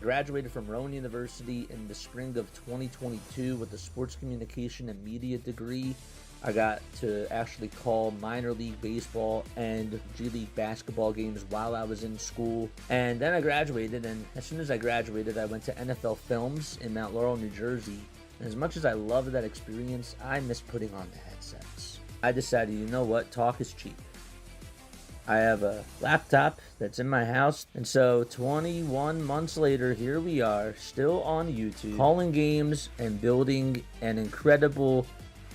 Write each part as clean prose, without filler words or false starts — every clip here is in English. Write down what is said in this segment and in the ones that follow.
Graduated from Rowan University in the spring of 2022 with a sports communication and media degree. I got to actually call minor league baseball and G League basketball games while I was in school. And then I graduated, and as soon as I graduated, I went to NFL Films in Mount Laurel, New Jersey. And as much as I loved that experience, I miss putting on the headsets. I decided, you know what, talk is cheap. I have a laptop that's in my house, and so 21 months later, here we are, still on YouTube, calling games and building an incredible,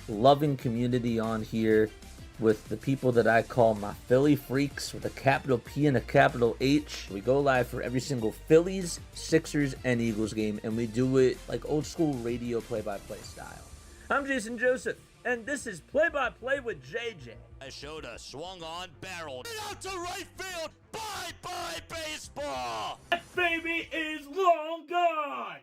loving community on here with the people that I call my Philly freaks with a capital P and a capital H. We go live for every single Phillies, Sixers, and Eagles game, and we do it like old school radio play-by-play style. I'm Jason Joseph, and this is Play-by-Play with JJ. I showed a swung on, barreled out to right field. Bye-bye baseball. That baby is long gone.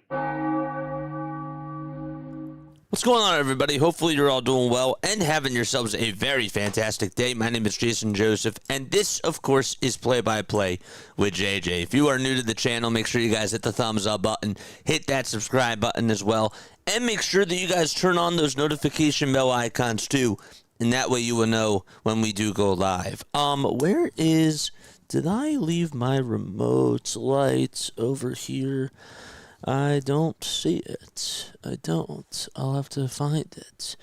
What's going on, everybody? Hopefully you're all doing well and having yourselves a very fantastic day. My name is Jason Joseph, and this, of course, is Play-by-Play with JJ. If you are new to the channel, make sure you guys hit the thumbs up button, hit that subscribe button as well, and make sure that you guys turn on those notification bell icons too, and that way you will know when we do go live. Did I leave my remote light over here? I don't see it. I don't. I'll have to find it.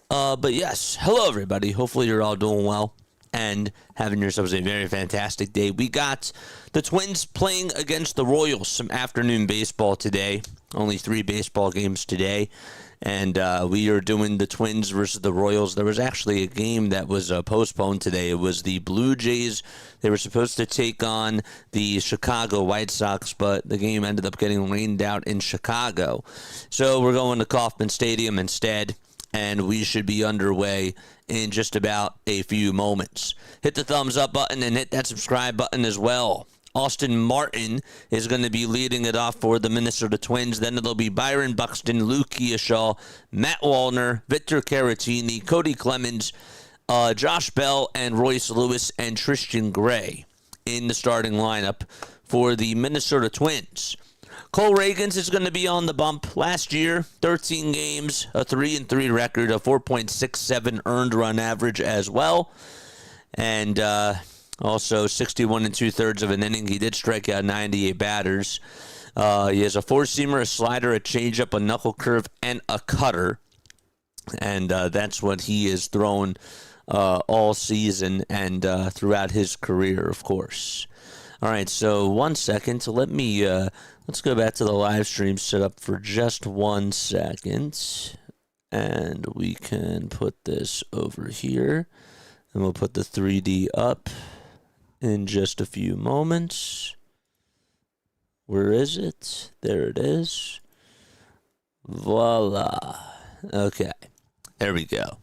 But yes, hello everybody. Hopefully you're all doing well and having yourselves a very fantastic day. We got the Twins playing against the Royals, some afternoon baseball today. Only 3 baseball games today. And we are doing the Twins versus the Royals. There was actually a game that was postponed today. It was the Blue Jays. They were supposed to take on the Chicago White Sox, but the game ended up getting rained out in Chicago. So we're going to Kauffman Stadium instead, and we should be underway in just about a few moments. Hit the thumbs up button and hit that subscribe button as well. Austin Martin is going to be leading it off for the Minnesota Twins. Then it'll be Byron Buxton, Luke Kearshaw, Matt Wallner, Victor Caratini, Cody Clemens, Josh Bell, and Royce Lewis, and Tristan Gray in the starting lineup for the Minnesota Twins. Cole Reagans is going to be on the bump. Last year, 13 games, a 3-3 record, a 4.67 earned run average as well. And also, 61 2/3 of an inning. He did strike out 98 batters. He has a four-seamer, a slider, a changeup, a knuckle curve, and a cutter. And that's what he has thrown all season and throughout his career, of course. All right, so 1 second. So let's go back to the live stream setup for just 1 second. And we can put this over here. And we'll put the 3D up in just a few moments. Where is it? There it is. Voila. Okay. There we go.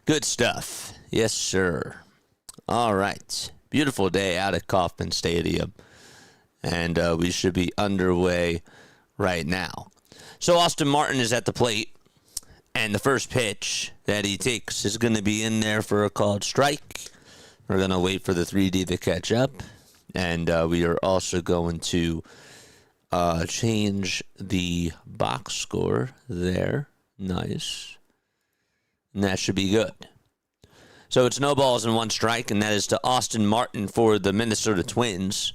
Good stuff. Yes, sir. All right. Beautiful day out at Kauffman Stadium. And we should be underway right now. So Austin Martin is at the plate. And the first pitch that he takes is going to be in there for a called strike. We're going to wait for the 3D to catch up. And we are also going to change the box score there. Nice. And that should be good. So it's no balls and 1 strike, and that is to Austin Martin for the Minnesota Twins.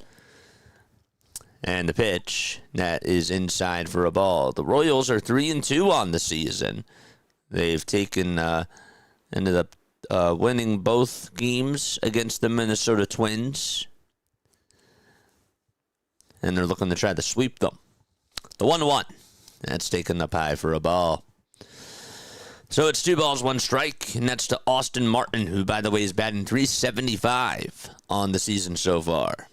And the pitch, that is inside for a ball. The Royals are 3-2 on the season. They've ended up winning both games against the Minnesota Twins. And they're looking to try to sweep them. The 1-1. That's taken up high for a ball. So it's 2 balls, 1 strike. And that's to Austin Martin, who, by the way, is batting .375 on the season so far.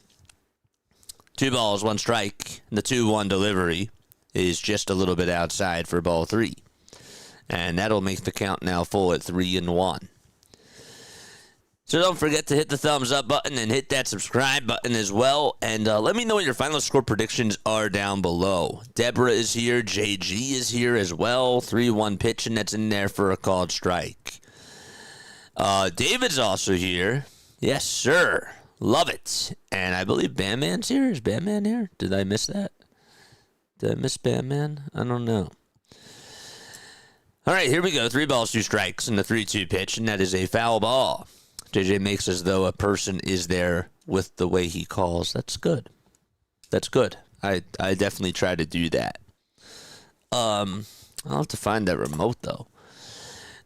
2 balls, 1 strike. And the 2-1 delivery is just a little bit outside for ball 3. And that'll make the count now full at 3-1. So don't forget to hit the thumbs up button and hit that subscribe button as well. And let me know what your final score predictions are down below. Deborah is here. JG is here as well. 3-1 pitch, and that's in there for a called strike. David's also here. Yes, sir. Love it. And I believe Bam Man's here. Is Bam Man here? Did I miss that? Did I miss Batman? I don't know. All right, here we go. 3 balls, 2 strikes, and the 3-2 pitch, and that is a foul ball. JJ makes as though a person is there with the way he calls. That's good. That's good. I definitely try to do that. I'll have to find that remote, though.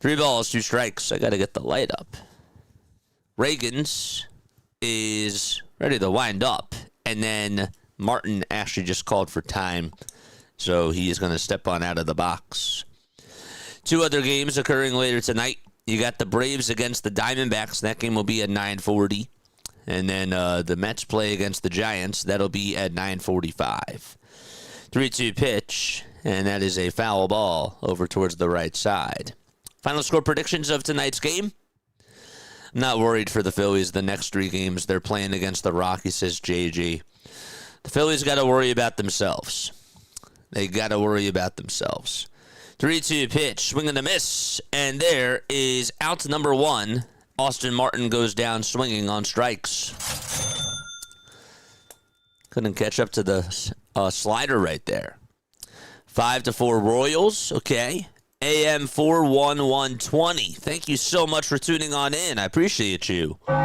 3 balls, 2 strikes. I got to get the light up. Reagan's is ready to wind up, and then Martin actually just called for time, so he is going to step on out of the box. 2 other games occurring later tonight. You got the Braves against the Diamondbacks. That game will be at 9:40. And then the Mets play against the Giants. That'll be at 9:45. 3-2 pitch, and that is a foul ball over towards the right side. Final score predictions of tonight's game. I'm not worried for the Phillies. The next 3 games they're playing against the Rockies, says JG. The Phillies got to worry about themselves. They got to worry about themselves. 3-2 pitch, swing and a miss, and there is out number 1. Austin Martin goes down swinging on strikes. Couldn't catch up to the slider right there. 5-4 Royals, okay. AM 41120. Thank you so much for tuning on in. I appreciate you. 1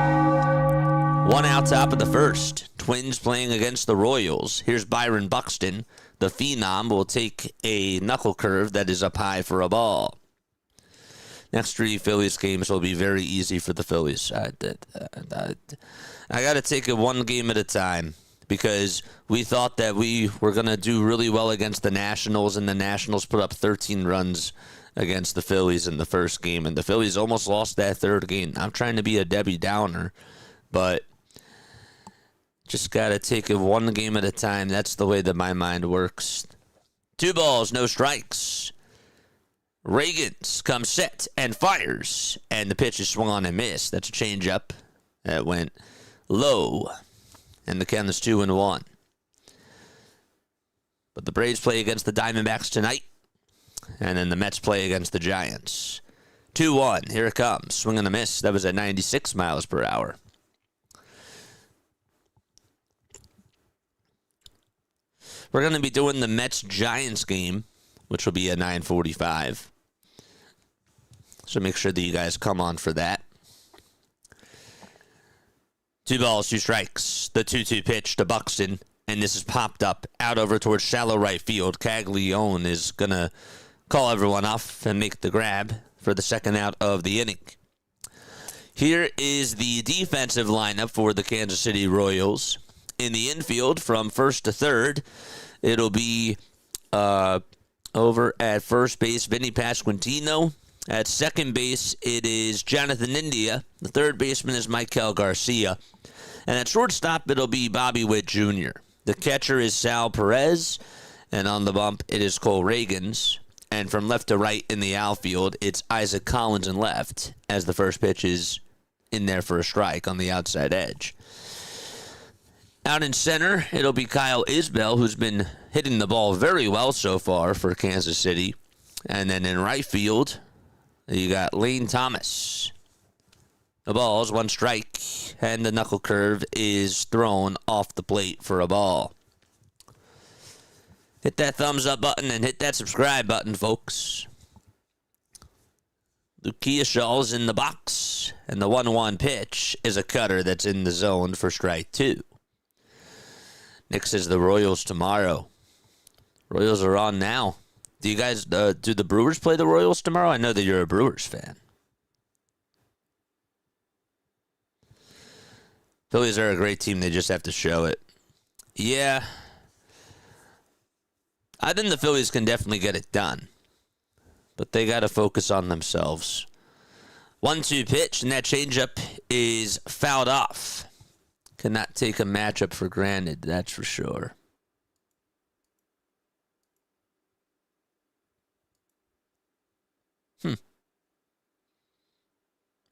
out top of the first. Twins playing against the Royals. Here's Byron Buxton. The Phenom will take a knuckle curve that is up high for a ball. Next 3 Phillies games will be very easy for the Phillies. I got to take it 1 game at a time because we thought that we were going to do really well against the Nationals, and the Nationals put up 13 runs against the Phillies in the first game, and the Phillies almost lost that 3rd game. I'm trying to be a Debbie Downer, but just got to take it 1 game at a time. That's the way that my mind works. 2 balls, no strikes. Reagan's comes set and fires, and the pitch is swung on and missed. That's a changeup that went low, and the count is 2-1. But the Braves play against the Diamondbacks tonight, and then the Mets play against the Giants. 2-1, here it comes. Swing and a miss. That was at 96 miles per hour. We're going to be doing the Mets-Giants game, which will be at 9:45. So make sure that you guys come on for that. 2 balls, 2 strikes. The 2-2 pitch to Buxton, and this is popped up out over towards shallow right field. Caglione is going to call everyone off and make the grab for the 2nd out of the inning. Here is the defensive lineup for the Kansas City Royals. In the infield, from 1st to 3rd, it'll be over at first base, Vinny Pasquantino. At second base, it is Jonathan India. The 3rd baseman is Michael Garcia. And at shortstop, it'll be Bobby Witt Jr. The catcher is Sal Perez. And on the bump, it is Cole Reagans. And from left to right in the outfield, it's Isaac Collins in left, as the first pitch is in there for a strike on the outside edge. Out in center, it'll be Kyle Isbell, who's been hitting the ball very well so far for Kansas City. And then in right field, you got Lane Thomas. The ball's 1 strike, and the knuckle curve is thrown off the plate for a ball. Hit that thumbs up button and hit that subscribe button, folks. Lukia Shaw's in the box, and the 1-1 pitch is a cutter that's in the zone for strike 2. Nick says the Royals tomorrow. Royals are on now. Do you guys, do the Brewers play the Royals tomorrow? I know that you're a Brewers fan. Phillies are a great team. They just have to show it. Yeah. I think the Phillies can definitely get it done. But they got to focus on themselves. 1-2 pitch, and that changeup is fouled off. Cannot take a matchup for granted, that's for sure.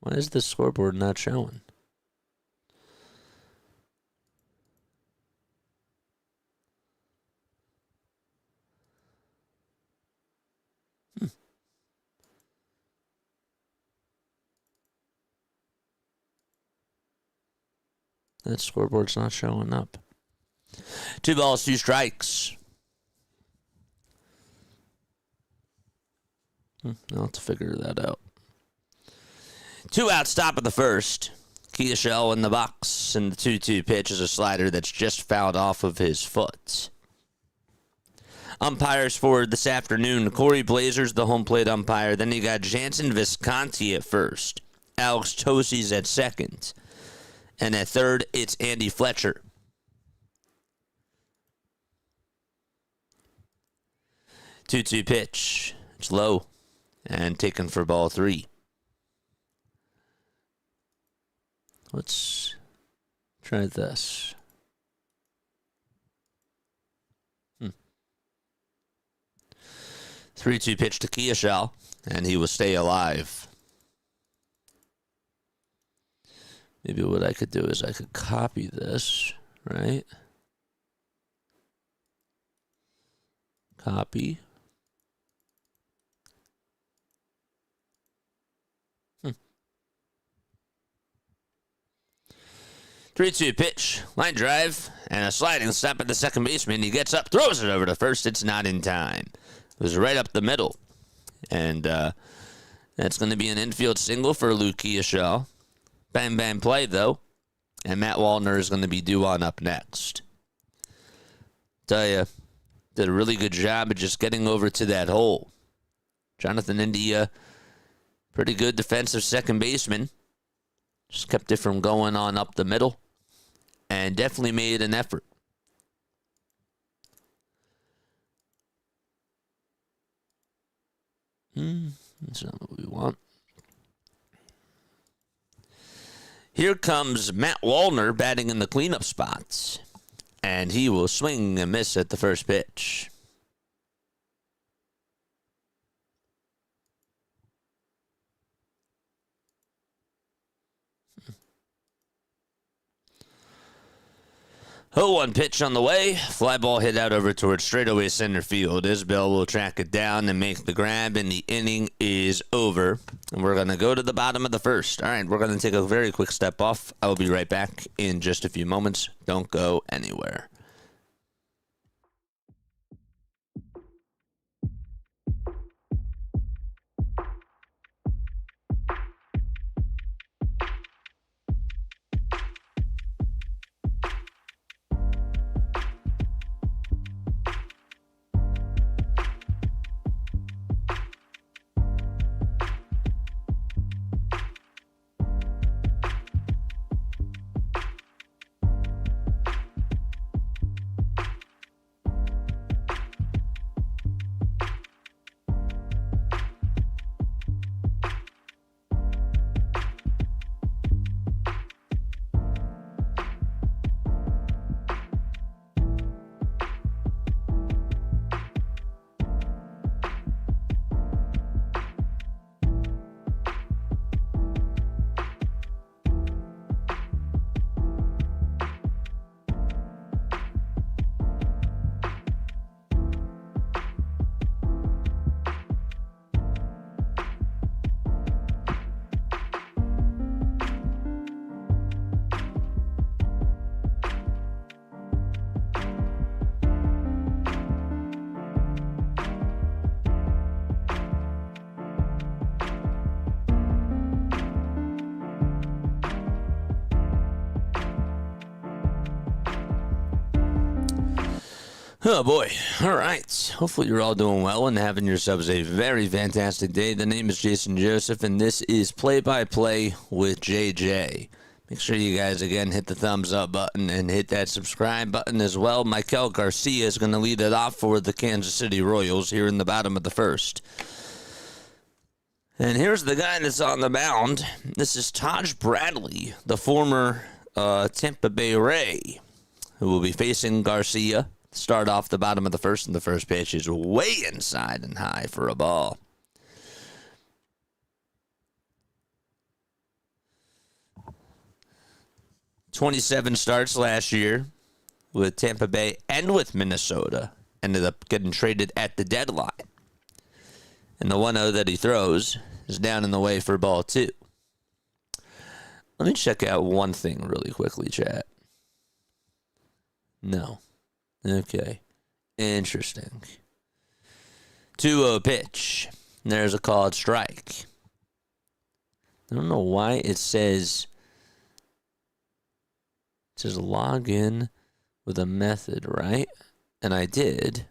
Why is the scoreboard not showing? That scoreboard's not showing up. 2 balls, 2 strikes. I'll have to figure that out. 2 outs, top of the first. Keashell in the box, and the 2-2 pitch is a slider that's just fouled off of his foot. Umpires for this afternoon: Corey Blazers, the home plate umpire. Then you got Jansen Visconti at first. Alex Tosi's at second. And at third, it's Andy Fletcher. Two-two pitch. It's low and taken for ball 3. Let's try this. 3-2 pitch to Keashell, and he will stay alive. Maybe what I could do is I could copy this, right? Copy. 3-2 pitch, line drive, and a sliding stop at the second baseman. He gets up, throws it over to first. It's not in time. It was right up the middle. And that's going to be an infield single for Luke Keashell. Bang, bang play, though. And Matt Wallner is going to be due on up next. Tell you, did a really good job of just getting over to that hole. Jonathan India, pretty good defensive second baseman. Just kept it from going on up the middle. And definitely made an effort. That's not what we want. Here comes Matt Wallner batting in the cleanup spots. And he will swing and miss at the first pitch. Oh, 1 pitch on the way. Fly ball hit out over towards straightaway center field. Isbell will track it down and make the grab, and the inning is over. And we're going to go to the bottom of the first. All right, we're going to take a very quick step off. I will be right back in just a few moments. Don't go anywhere. Oh, boy. All right. Hopefully you're all doing well and having yourselves a very fantastic day. The name is Jason Joseph, and this is Play-by-Play with JJ. Make sure you guys, again, hit the thumbs up button and hit that subscribe button as well. Michael Garcia is going to lead it off for the Kansas City Royals here in the bottom of the first. And here's the guy that's on the mound. This is Taj Bradley, the former Tampa Bay Ray, who will be facing Garcia. Start off the bottom of the first, and the first pitch is way inside and high for a ball. "27 starts last year with Tampa Bay and with Minnesota. Ended up getting traded at the deadline. And the 1-0 that he throws is down in the way for ball 2. Let me check out one thing really quickly, chat. No. Okay. Interesting. 2-0 pitch. There's a called strike. I don't know why it says log in with a method, right? And I did.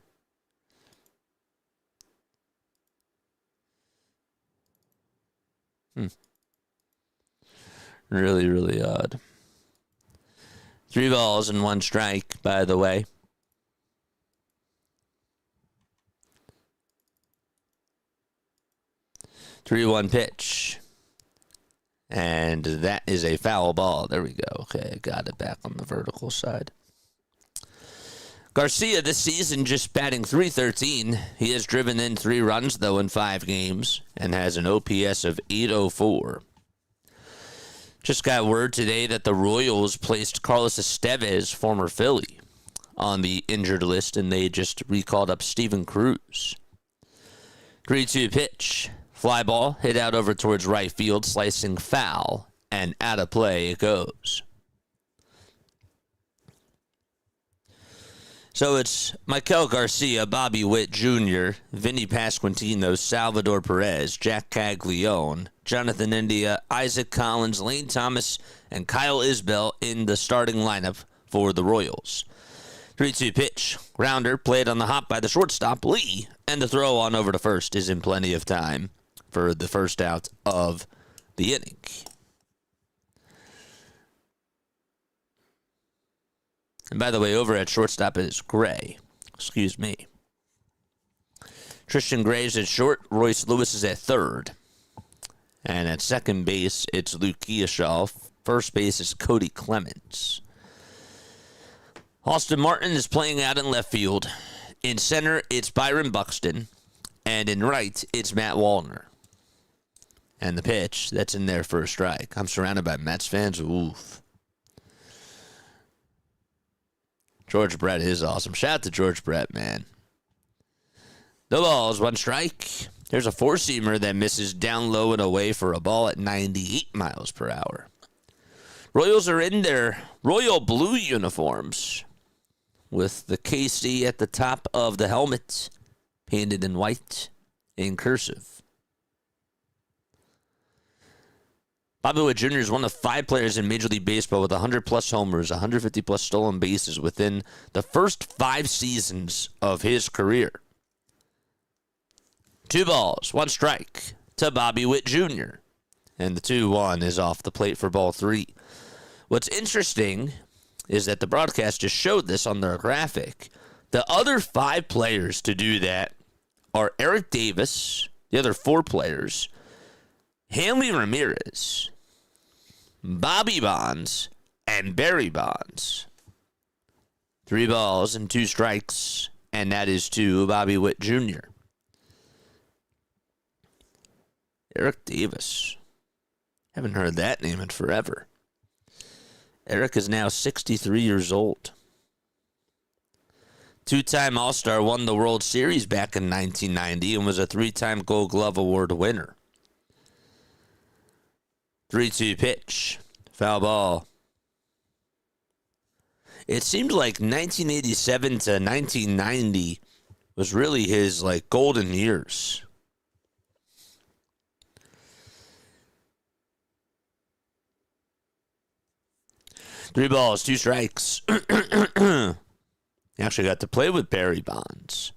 Really, really odd. 3 balls and 1 strike, by the way. Three-one pitch. And that is a foul ball. There we go. Okay, I got it back on the vertical side. Garcia this season just batting .313. He has driven in 3 runs, though, in 5 games and has an OPS of .804. Just got word today that the Royals placed Carlos Estevez, former Philly, on the injured list, and they just recalled up Steven Cruz. 3-2 pitch. Fly ball hit out over towards right field, slicing foul, and out of play it goes. So it's Michael Garcia, Bobby Witt Jr., Vinny Pasquantino, Salvador Perez, Jack Caglione, Jonathan India, Isaac Collins, Lane Thomas, and Kyle Isbell in the starting lineup for the Royals. 3-2 pitch. Grounder played on the hop by the shortstop, Lee, and the throw on over to first is in plenty of time for the first out of the inning. And by the way, over at shortstop is Gray. Excuse me. Tristan Gray's at short. Royce Lewis is at third. And at second base, it's Luke Keoshaw. First base is Cody Clements. Austin Martin is playing out in left field. In center, it's Byron Buxton. And in right, it's Matt Wallner. And the pitch, that's in there for a strike. I'm surrounded by Mets fans. Oof. George Brett is awesome. Shout out to George Brett, man. No balls, 1 strike. There's a 4-seamer that misses down low and away for a ball at 98 miles per hour. Royals are in their royal blue uniforms with the KC at the top of the helmet, painted in white in cursive. Bobby Witt Jr. is one of 5 players in Major League Baseball with 100-plus homers, 150-plus stolen bases within the first 5 seasons of his career. 2 balls, 1 strike to Bobby Witt Jr. And the 2-1 is off the plate for ball 3. What's interesting is that the broadcast just showed this on their graphic. The other 5 players to do that are Eric Davis, the other 4 players, Hanley Ramirez, Bobby Bonds, and Barry Bonds. 3 balls and 2 strikes, and that is to Bobby Witt Jr. Eric Davis. Haven't heard that name in forever. Eric is now 63 years old. 2-time All-Star, won the World Series back in 1990 and was a 3-time Gold Glove Award winner. 3-2 pitch. Foul ball. It seemed like 1987 to 1990 was really his golden years. Three balls, 2 strikes. He actually got to play with Barry Bonds.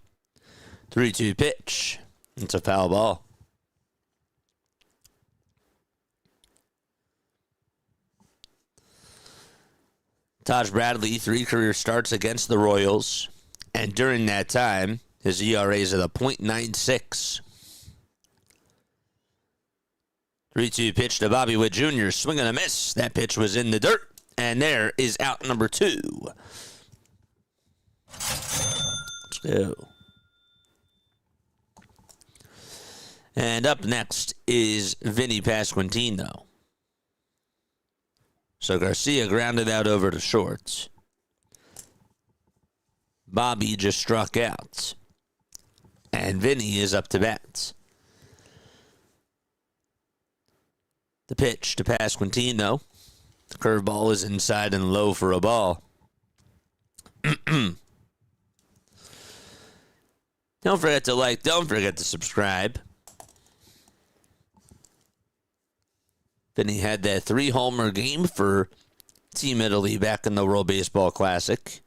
3-2 pitch. It's a foul ball. Taj Bradley, 3 career starts against the Royals. And during that time, his ERA is at a .96. 3-2 pitch to Bobby Witt Jr. Swing and a miss. That pitch was in the dirt. And there is out number 2. Let's go. And up next is Vinny Pasquantino. So Garcia grounded out over to short. Bobby just struck out. And Vinny is up to bat. The pitch to Pasquantino. The curveball is inside and low for a ball. Don't forget to like. Don't forget to subscribe. Then he had that 3-homer game for Team Italy back in the World Baseball Classic.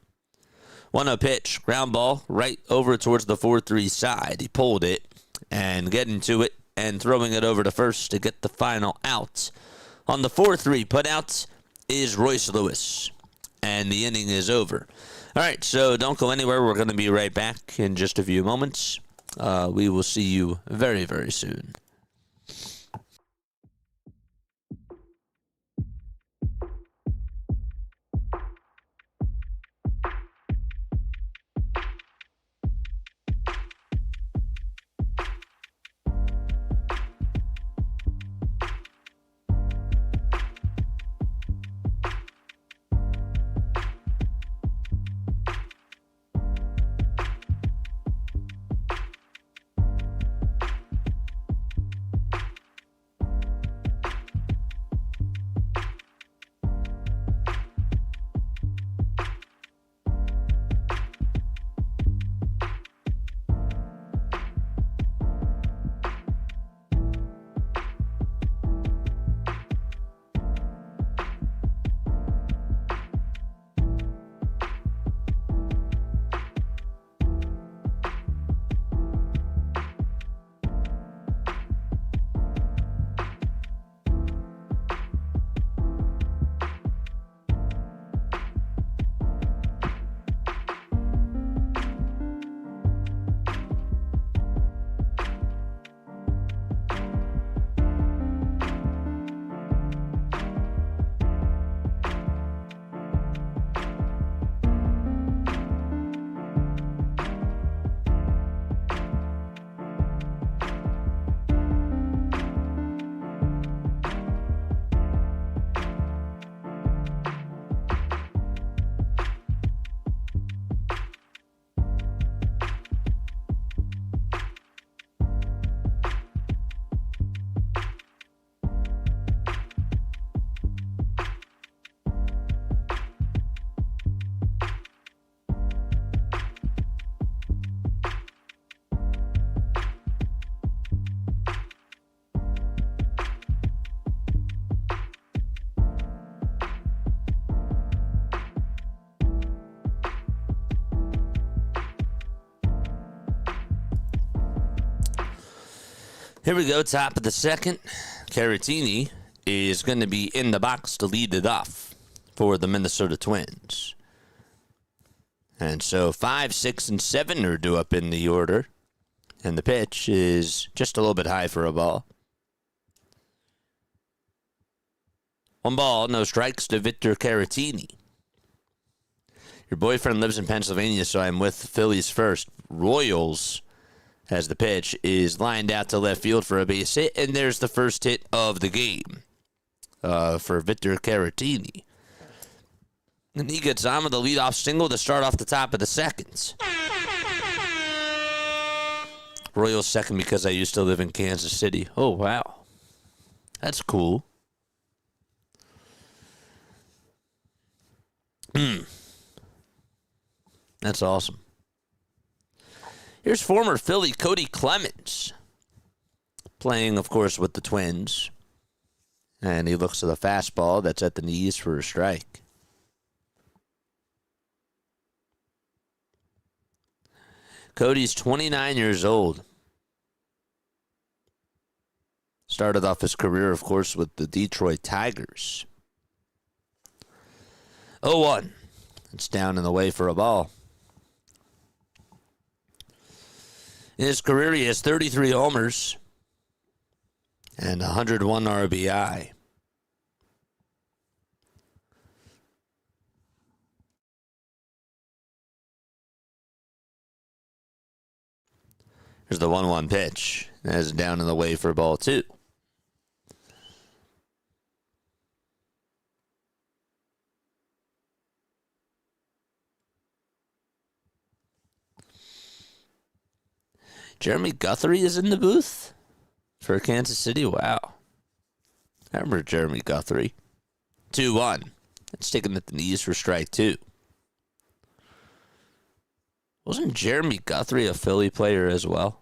1-0 pitch, ground ball right over towards the 4-3 side. He pulled it and getting to it and throwing it over to first to get the final out. On the 4-3 putout is Royce Lewis, and the inning is over. All right, so don't go anywhere. We're going to be right back in just a few moments. We will see you very, very soon. Here we go, top of the second. Caratini is going to be in the box to lead it off for the Minnesota Twins. And so 5, 6, and 7 are due up in the order. And the pitch is just a little bit high for a ball. 1 ball, no strikes to Victor Caratini. Your boyfriend lives in Pennsylvania, so I'm with Phillies first. Royals, as the pitch, is lined out to left field for a base hit, and there's the first hit of the game for Victor Caratini. And he gets on with a leadoff single to start off the top of the second. Royals second because I used to live in Kansas City. Oh, wow. That's cool. That's awesome. Here's former Philly Cody Clemens playing, of course, with the Twins. And he looks at the fastball that's at the knees for a strike. Cody's 29 years old. Started off his career, of course, with the Detroit Tigers. 0-1. It's down in the way for a ball. In his career, he has 33 homers and 101 RBI. Here's the 1-1 pitch. That's down in the way for ball 2. Jeremy Guthrie is in the booth for Kansas City. Wow. I remember Jeremy Guthrie. 2-1. It's taken at the knees for strike 2. Wasn't Jeremy Guthrie a Philly player as well?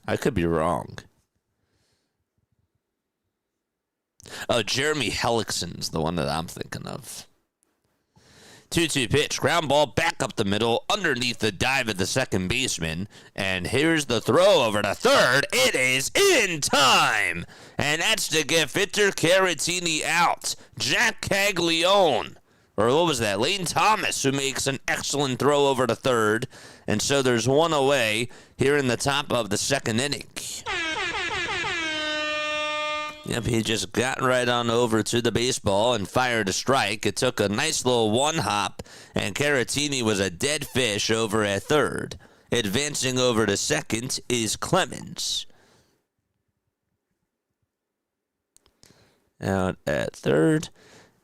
I could be wrong. Oh, Jeremy Hellickson's the one that I'm thinking of. 2-2 pitch, ground ball back up the middle, underneath the dive of the second baseman. And here's the throw over to third. It is in time. And that's to get Victor Caratini out. Jack Caglione, or what was that? Lane Thomas, who makes an excellent throw over to third. And so there's one away here in the top of the second inning. Yep, he just got right on over to the baseball and fired a strike. It took a nice little one hop, and Caratini was a dead fish over at third. Advancing over to second is Clemens. Out at third,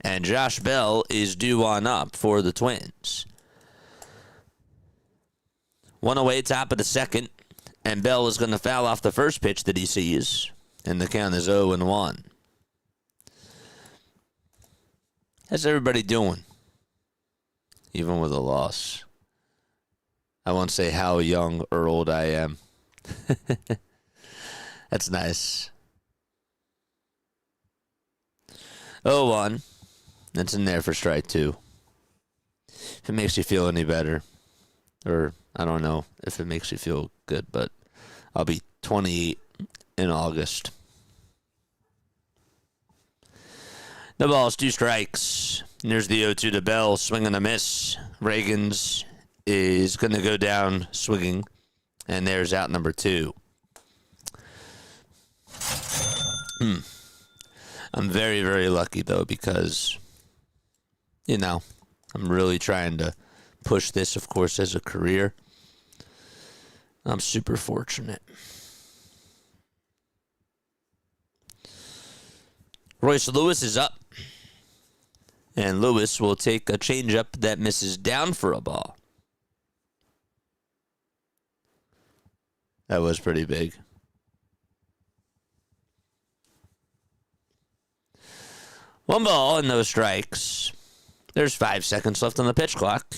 and Josh Bell is due on up for the Twins. One away, top of the second, and Bell is going to foul off the first pitch that he sees. And the count is 0-1. How's everybody doing? Even with a loss. I won't say how young or old I am. That's nice. 0-1. That's in there for strike two. If it makes you feel any better. Or, I don't know if it makes you feel good, but I'll be 28 in August. The ball's 2 strikes. And there's the 0-2 to Bell, swing and a miss. Reagans is going to go down swinging. And there's out number 2. I'm very, very lucky, though, because, you know, I'm really trying to push this, of course, as a career. I'm super fortunate. Royce Lewis is up. And Lewis will take a changeup that misses down for a ball. That was pretty big. One ball and no strikes. There's 5 seconds left on the pitch clock.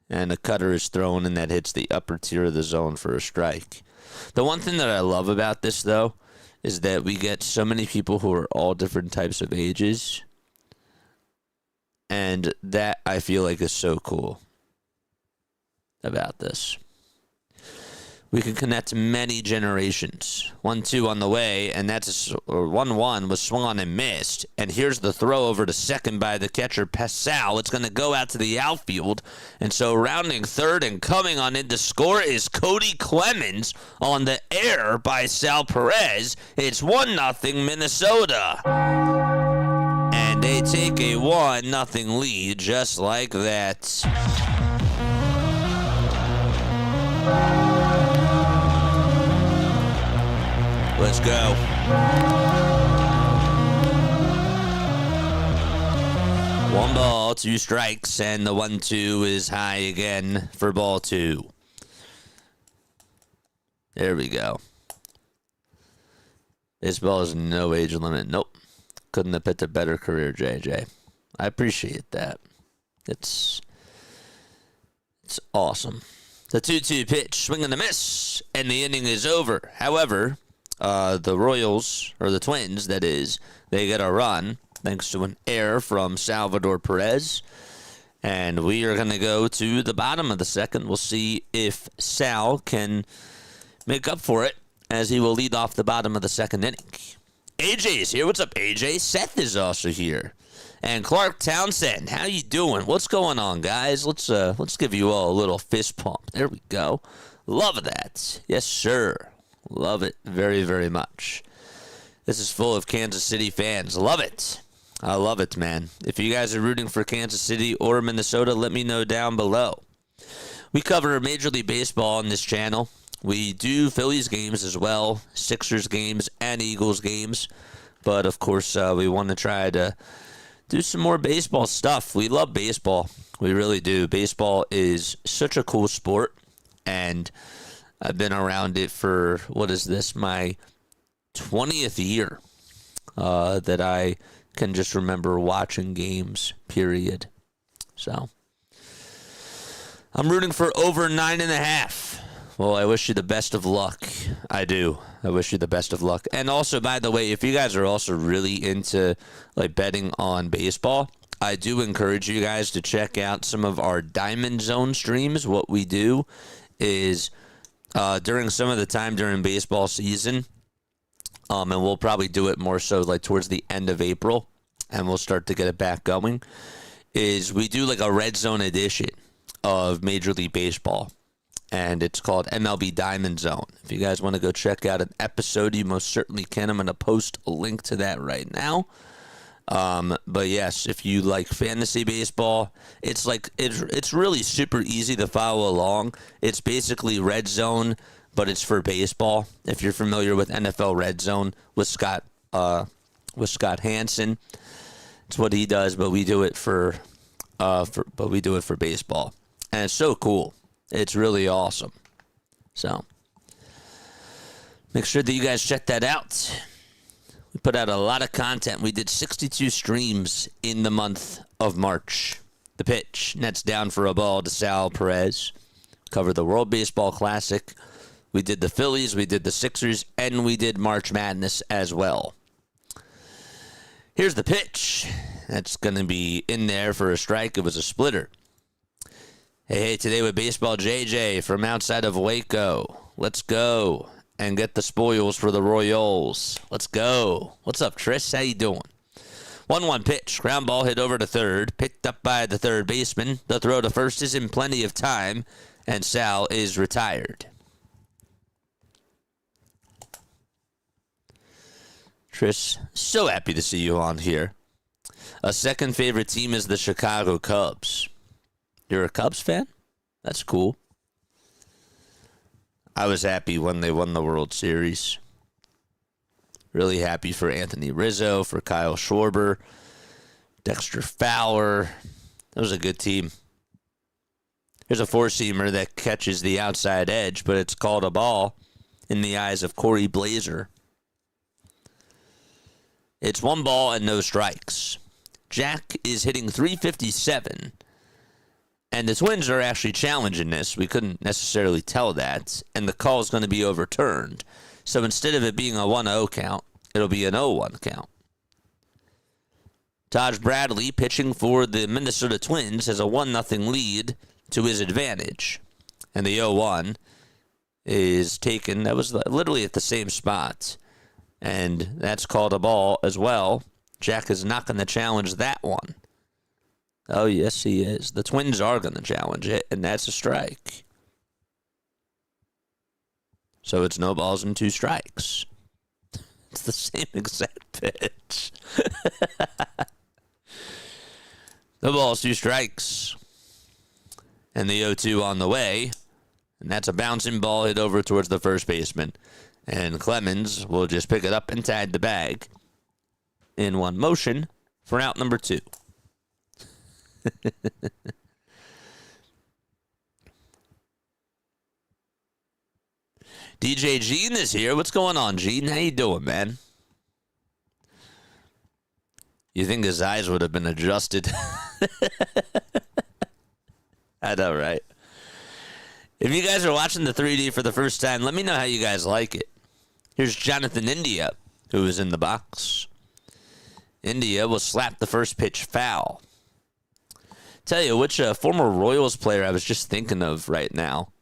And a cutter is thrown, and that hits the upper tier of the zone for a strike. The one thing that I love about this, though, is that we get so many people who are all different types of ages. And that, I feel like, is so cool about this. We can connect many generations. 1-2 on the way, and that's 1-1 was swung on and missed. And here's the throw over to second by the catcher, Pascal. It's going to go out to the outfield. And so rounding third and coming on in to score is Cody Clemens on the air by Sal Perez. It's 1-0 Minnesota. And they take a 1-0 lead just like that. Let's go. One ball, 2 strikes, and the 1-2 is high again for ball 2. There we go. Baseball is no age limit. Nope. Couldn't have picked a better career, JJ. I appreciate that. It's awesome. The 2-2 pitch, swing and a miss, and the inning is over. However, the Royals, or the Twins, that is, they get a run thanks to an error from Salvador Perez. And we are going to go to the bottom of the second. We'll see if Sal can make up for it as he will lead off the bottom of the second inning. AJ is here. What's up, AJ? Seth is also here. And Clark Townsend, how you doing? What's going on, guys? Let's give you all a little fist pump. There we go. Love that. Yes, sir. Love it very, very much. This is full of Kansas City fans. Love it. I love it, man. If you guys are rooting for Kansas City or Minnesota, let me know down below. We cover Major League Baseball on this channel. We do Phillies games as well, Sixers games, and Eagles games. But, of course, we want to try to do some more baseball stuff. We love baseball. We really do. Baseball is such a cool sport, and I've been around it for, my 20th year that I can just remember watching games, period. So, I'm rooting for over 9.5. Well, I wish you the best of luck. I do. I wish you the best of luck. And also, by the way, if you guys are also really into like betting on baseball, I do encourage you guys to check out some of our Diamond Zone streams. What we do is during some of the time during baseball season, and we'll probably do it more so like towards the end of April, and we'll start to get it back going, is we do like a red zone edition of Major League Baseball. And it's called MLB Diamond Zone. If you guys want to go check out an episode, you most certainly can. I'm going to post a link to that right now. But yes, if you like fantasy baseball, it's really super easy to follow along. It's basically Red Zone, but it's for baseball. If you're familiar with NFL Red Zone with Scott Hansen, it's what he does, but we do it for baseball, and it's so cool. It's really awesome. So make sure that you guys check that out. We put out a lot of content. We did 62 streams in the month of March. The pitch, Nets down for a ball to Sal Perez. Covered the World Baseball Classic. We did the Phillies, we did the Sixers, and we did March Madness as well. Here's the pitch. That's going to be in there for a strike. It was a splitter. Hey, today with Baseball JJ from outside of Waco. Let's go and get the spoils for the Royals. Let's go. What's up, Tris? How you doing? 1-1 pitch. Ground ball hit over to third. Picked up by the third baseman. The throw to first is in plenty of time, and Sal is retired. Tris, so happy to see you on here. A second favorite team is the Chicago Cubs. You're a Cubs fan? That's cool. I was happy when they won the World Series. Really happy for Anthony Rizzo, for Kyle Schwarber, Dexter Fowler. That was a good team. There's a four-seamer that catches the outside edge, but it's called a ball in the eyes of Corey Blazer. It's 1 ball and no strikes. Jack is hitting .357. And the Twins are actually challenging this. We couldn't necessarily tell that. And the call is going to be overturned. So instead of it being a 1-0 count, it'll be an 0-1 count. Taj Bradley, pitching for the Minnesota Twins, has a 1-0 lead to his advantage. And the 0-1 is taken. That was literally at the same spot. And that's called a ball as well. Jack is not going to challenge that one. Oh, yes, he is. The Twins are going to challenge it, and that's a strike. So it's no balls and 2 strikes. It's the same exact pitch. No balls, 2 strikes. And the 0-2 on the way. And that's a bouncing ball hit over towards the first baseman. And Clemens will just pick it up and tag the bag in one motion for out number 2. DJ Gene is here. What's going on, Gene? How you doing, man? You think his eyes would have been adjusted? I know, right? If you guys are watching the 3D for the first time, let me know how you guys like it. Here's Jonathan India, who is in the box. India will slap the first pitch foul. Tell you which former Royals player I was just thinking of right now.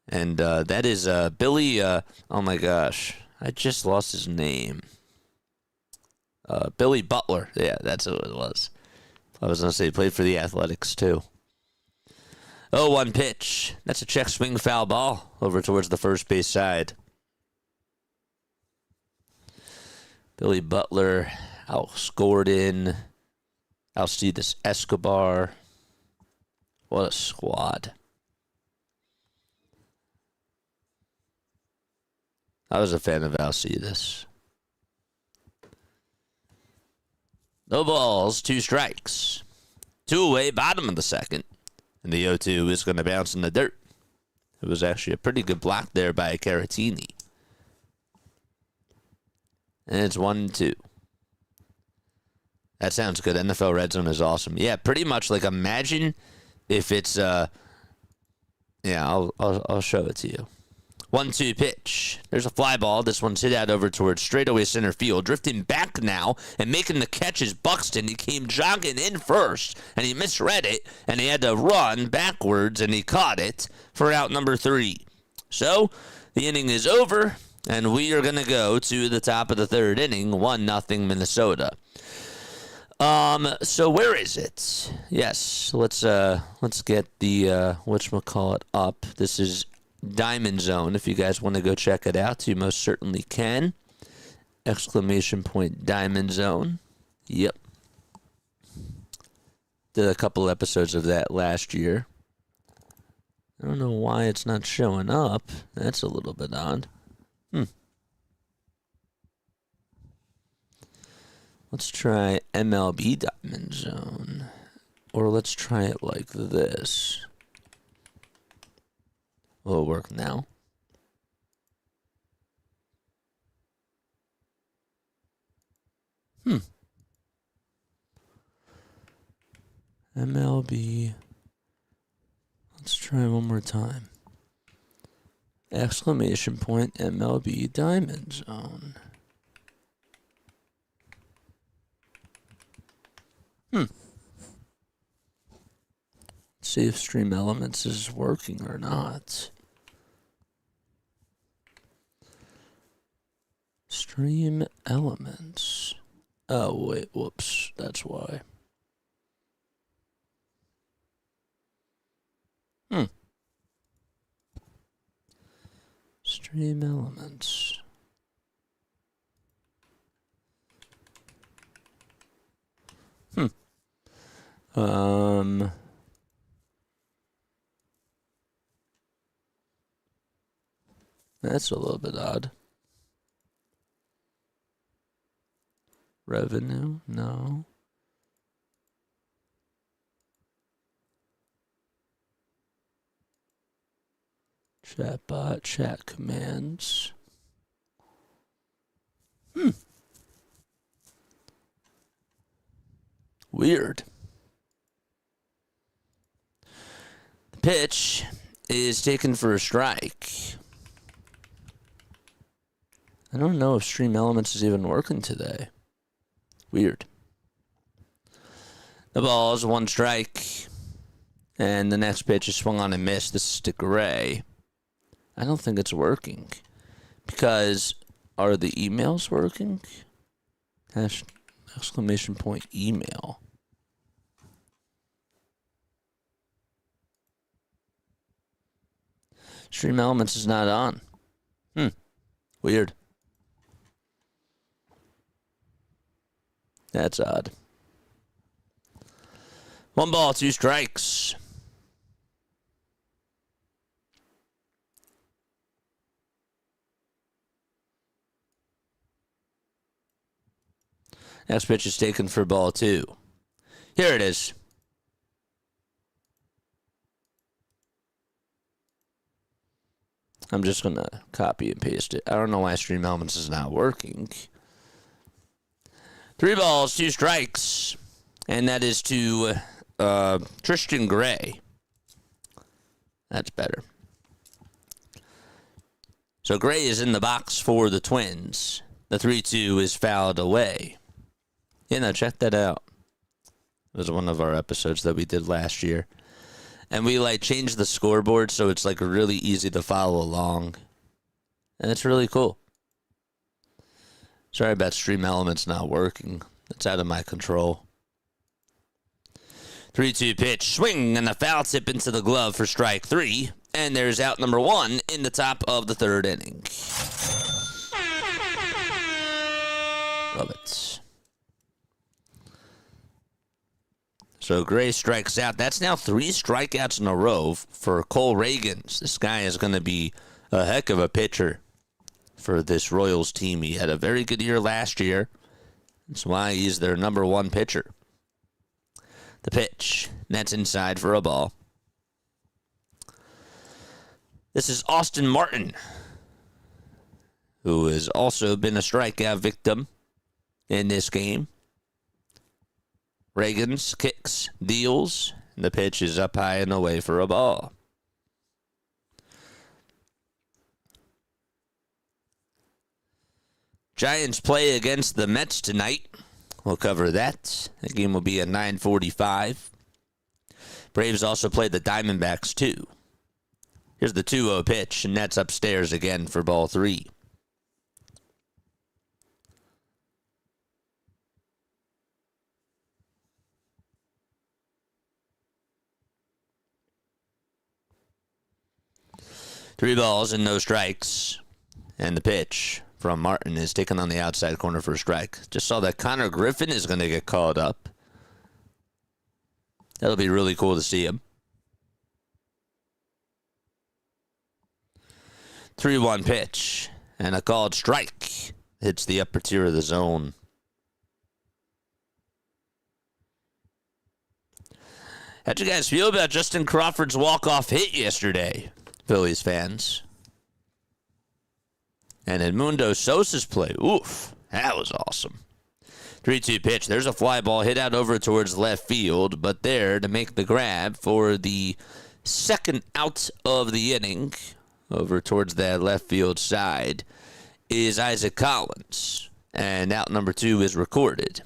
And that is Billy, oh my gosh, I just lost his name. Billy Butler. Yeah, that's who it was. I was going to say he played for the Athletics too. 0-1 pitch. That's a check swing foul ball over towards the first base side. Billy Butler outscored in Alcides Escobar. What a squad. I was a fan of Alcides. No balls, 2 strikes. 2 away, bottom of the second. And the 0-2 is going to bounce in the dirt. It was actually a pretty good block there by Caratini. And it's 1-2. That sounds good. NFL Red Zone is awesome. Yeah, pretty much like imagine if it's I'll show it to you. 1-2 pitch. There's a fly ball. This one's hit out over towards straightaway center field. Drifting back now and making the catch is Buxton. He came jogging in first, and he misread it, and he had to run backwards, and he caught it for out number 3. So the inning is over, and we are going to go to the top of the third inning, 1-0 Minnesota. So where is it? Yes, let's get the whatchamacallit up. This is Diamond Zone. If you guys want to go check it out, you most certainly can. ! Diamond Zone. Yep. Did a couple episodes of that last year. I don't know why it's not showing up. That's a little bit odd. Let's try MLB Diamond Zone. Or let's try it like this. Will it work now? MLB. Let's try one more time. ! MLB Diamond Zone. See if Stream Elements is working or not. Stream Elements. Oh, wait, whoops. That's why. Stream Elements. That's a little bit odd. Revenue? No. Chatbot, chat commands. Weird. The pitch is taken for a strike. I don't know if Stream Elements is even working today. Weird. The ball is 1 strike. And the next pitch is swung on and missed. This is to Gray. I don't think it's working. Because are the emails working? !email. Stream Elements is not on. Weird. That's odd. 1 ball, 2 strikes. Next pitch is taken for ball 2. Here it is. I'm just going to copy and paste it. I don't know why Stream Elements is not working. 3 balls, 2 strikes. And that is to Tristan Gray. That's better. So Gray is in the box for the Twins. The 3-2 is fouled away. Check that out. It was one of our episodes that we did last year. And we changed the scoreboard so it's really easy to follow along. And it's really cool. Sorry about Stream Elements not working. It's out of my control. 3-2 pitch. Swing and a foul tip into the glove for strike 3. And there's out number 1 in the top of the third inning. Love it. So Gray strikes out. That's now 3 strikeouts in a row for Cole Reagans. This guy is going to be a heck of a pitcher for this Royals team. He had a very good year last year. That's why he's their number 1 pitcher. The pitch. That's inside for a ball. This is Austin Martin, who has also been a strikeout victim in this game. Reagans kicks, deals, and the pitch is up high and away for a ball. Giants play against the Mets tonight. We'll cover that. The game will be at 9:45. Braves also play the Diamondbacks, too. Here's the 2-0 pitch, and that's upstairs again for ball 3. Three balls and no strikes. And the pitch from Martin is taken on the outside corner for a strike. Just saw that Connor Griffin is going to get called up. That'll be really cool to see him. 3-1 pitch. And a called strike. Hits the upper tier of the zone. How'd you guys feel about Justin Crawford's walk-off hit yesterday, Phillies fans? And Edmundo Sosa's play. Oof, that was awesome. 3-2 pitch. There's a fly ball hit out over towards left field, but there to make the grab for the second out of the inning over towards that left field side is Isaac Collins. And out number 2 is recorded.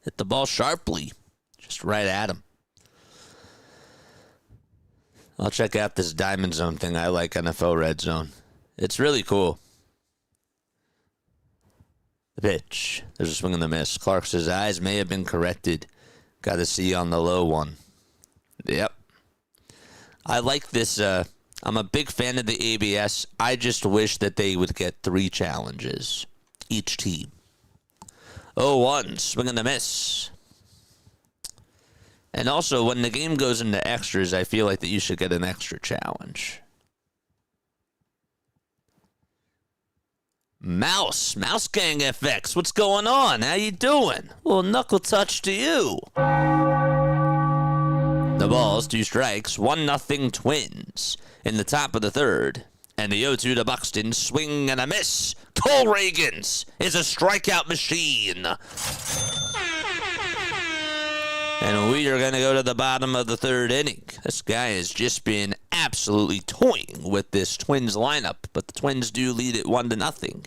Hit the ball sharply, just right at him. I'll check out this Diamond Zone thing. I like NFL Red Zone. It's really cool. The pitch. There's a swing and a miss. Clark's eyes may have been corrected. Got to see on the low one. Yep. I like this. I'm a big fan of the ABS. I just wish that they would get 3 challenges. Each team. 0-1. Swing and a miss. And also, when the game goes into extras, I feel like that you should get an extra challenge. Mouse Gang FX, what's going on? How you doing? A little knuckle touch to you. The ball's 2 strikes, 1-0 Twins in the top of the third. And the 0-2 to Buxton, swing and a miss. Cole Reagans is a strikeout machine. And we are going to go to the bottom of the third inning. This guy has just been absolutely toying with this Twins lineup, but the Twins do lead it 1-0.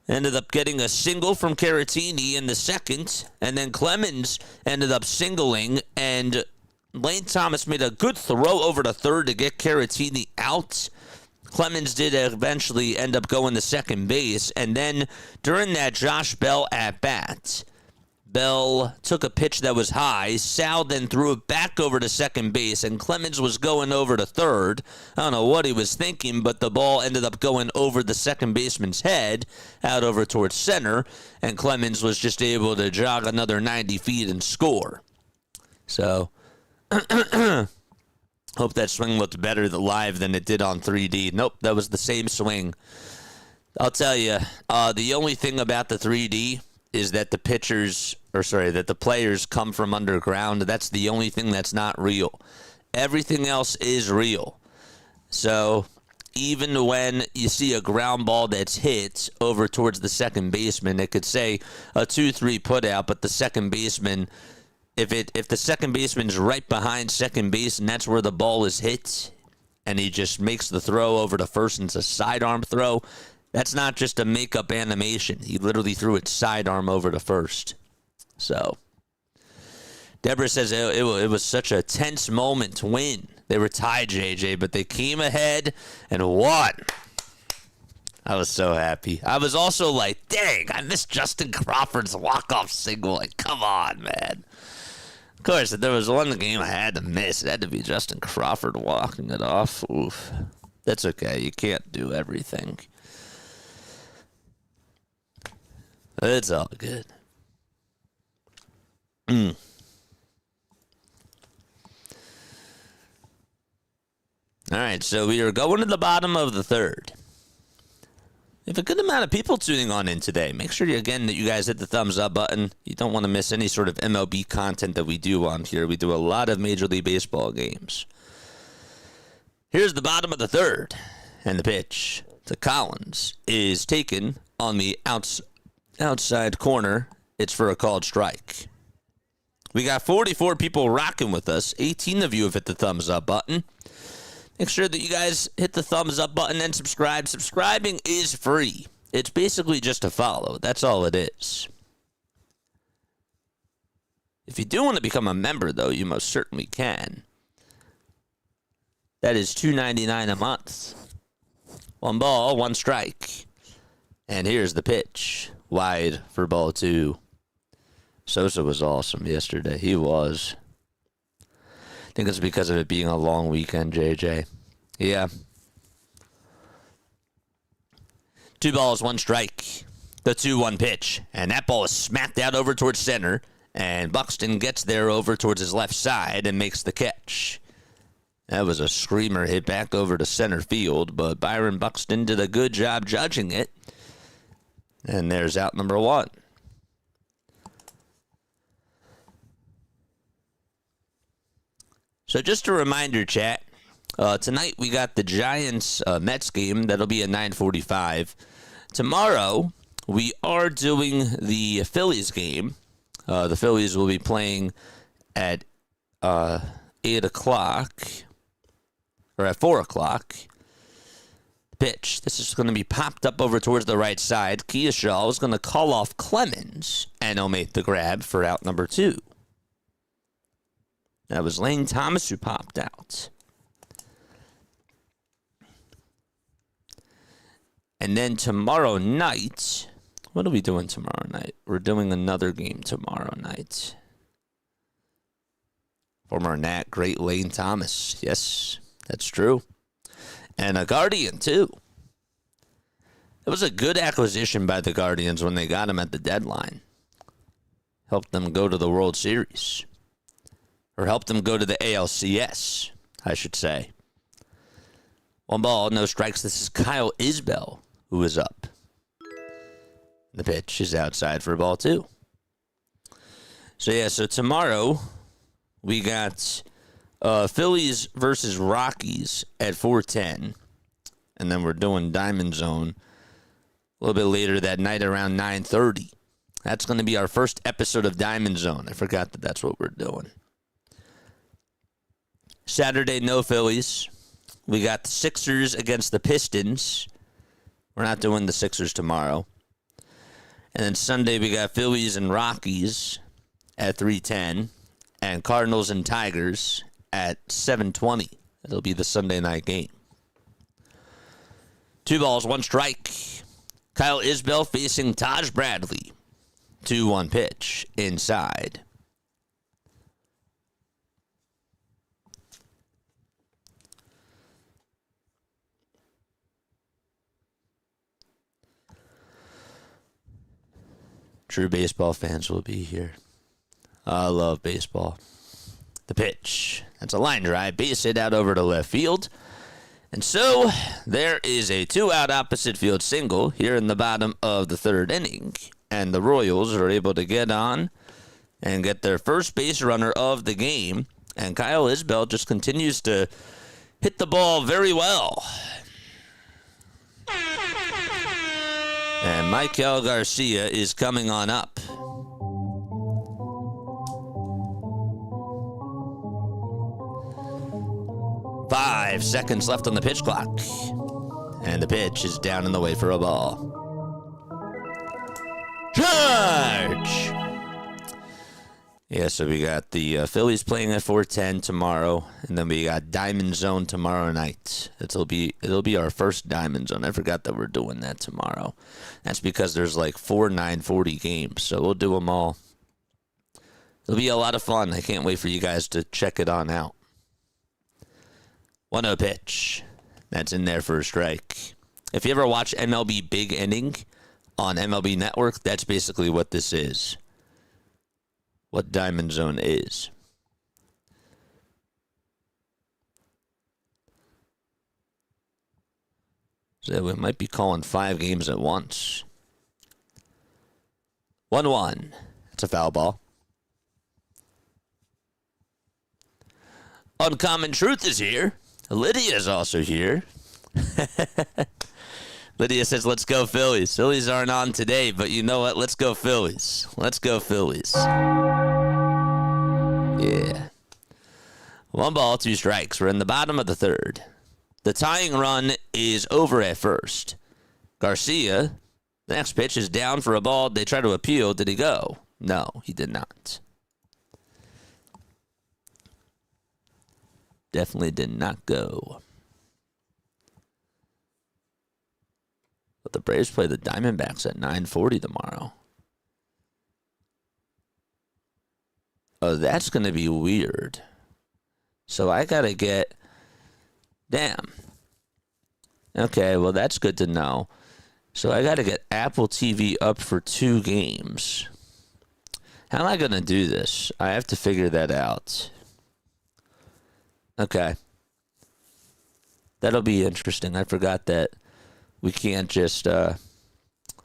Ended up getting a single from Caratini in the second, and then Clemens ended up singling, and Lane Thomas made a good throw over to third to get Caratini out. Clemens did eventually end up going to second base, and then during that Josh Bell at-bat, Bell took a pitch that was high. Sal then threw it back over to second base, and Clemens was going over to third. I don't know what he was thinking, but the ball ended up going over the second baseman's head, out over towards center, and Clemens was just able to jog another 90 feet and score. So, hope that swing looked better live than it did on 3D. Nope, that was the same swing. I'll tell you, the only thing about the 3D is that that the players come from underground. That's the only thing that's not real. Everything else is real. So even when you see a ground ball that's hit over towards the second baseman, it could say a 2-3 put out, but the second baseman, if the second baseman's right behind second base and that's where the ball is hit, and he just makes the throw over to first and it's a sidearm throw, that's not just a makeup animation. He literally threw it sidearm over to first. So, Deborah says it was such a tense moment to win. They were tied, JJ, but they came ahead and won. I was so happy. I was also like, dang, I missed Justin Crawford's walk-off single. Like, come on, man. Of course, if there was one game I had to miss, it had to be Justin Crawford walking it off. Oof. That's okay. You can't do everything. It's all good. All right, so we are going to the bottom of the third. We have a good amount of people tuning on in today. Make sure, that you guys hit the thumbs up button. You don't want to miss any sort of MLB content that we do on here. We do a lot of Major League Baseball games. Here's the bottom of the third. And the pitch to Collins is taken on the outside corner. It's for a called strike. We got 44 people rocking with us. 18 of you have hit the thumbs up button. Make sure that you guys hit the thumbs up button and subscribe. Subscribing is free. It's basically just a follow. That's all it is. If you do want to become a member, though, you most certainly can. That is $2.99 a month. 1 ball, 1 strike. And here's the pitch. Wide for ball 2. Sosa was awesome yesterday. He was. I think it's because of it being a long weekend, JJ. Yeah. 2 balls, 1 strike. The 2-1 pitch. And that ball is smacked out over towards center. And Buxton gets there over towards his left side and makes the catch. That was a screamer hit back over to center field, but Byron Buxton did a good job judging it. And there's out number 1. So just a reminder, chat. Tonight we got the Giants-Mets game. That'll be at 9:45. Tomorrow we are doing the Phillies game. The Phillies will be playing at 8 o'clock. Or at 4 o'clock. Pitch. This is going to be popped up over towards the right side. Kearshaw is going to call off Clemens, and he'll make the grab for out number 2. That was Lane Thomas who popped out. And then tomorrow night, what are we doing tomorrow night? We're doing another game tomorrow night. Former Nat, great Lane Thomas. Yes, that's true. And a Guardian, too. It was a good acquisition by the Guardians when they got him at the deadline. Helped them go to the World Series. Or helped them go to the ALCS, I should say. 1 ball, no strikes. This is Kyle Isbell, who is up. The pitch is outside for ball 2. So tomorrow we got Phillies versus Rockies at 4:10. And then we're doing Diamond Zone a little bit later that night around 9:30. That's going to be our first episode of Diamond Zone. I forgot that that's what we're doing. Saturday, no Phillies. We got the Sixers against the Pistons. We're not doing the Sixers tomorrow. And then Sunday, we got Phillies and Rockies at 3:10. And Cardinals and Tigers at 7:20. It'll be the Sunday night game. 2 balls, 1 strike. Kyle Isbell facing Taj Bradley. 2-1 pitch inside. True baseball fans will be here. I love baseball. The pitch. That's a line drive. Base hit out over to left field. And so there is a 2-out opposite field single here in the bottom of the 3rd inning. And the Royals are able to get on and get their first base runner of the game. And Kyle Isbell just continues to hit the ball very well. And Michael Garcia is coming on up. Five seconds left on the pitch clock. And the pitch is down in the way for a ball. Charge! Yeah, so we got the Phillies playing at 4:10 tomorrow, and then we got Diamond Zone tomorrow night. It'll be our first Diamond Zone. I forgot that we're doing that tomorrow. That's because there's like 4 9:40 games, so we'll do them all. It'll be a lot of fun. I can't wait for you guys to check it on out. 1-0 pitch. That's in there for a strike. If you ever watch MLB Big Inning on MLB Network, that's basically what this is. What Diamond Zone is. So we might be calling 5 games at once. 1-1. It's a foul ball. Uncommon Truth is here. Lydia's also here. Lydia says, let's go Phillies. Phillies aren't on today, but you know what? Let's go Phillies. Let's go Phillies. Yeah. 1 ball, 2 strikes. We're in the bottom of the third. The tying run is over at first. Garcia, the next pitch is down for a ball. They try to appeal. Did he go? No, he did not. Definitely did not go. But the Braves play the Diamondbacks at 9:40 tomorrow. Oh, that's going to be weird. So I got to get... Damn. Okay, well, that's good to know. So I got to get Apple TV up for 2 games. How am I going to do this? I have to figure that out. Okay. That'll be interesting. I forgot that we can't just... we'll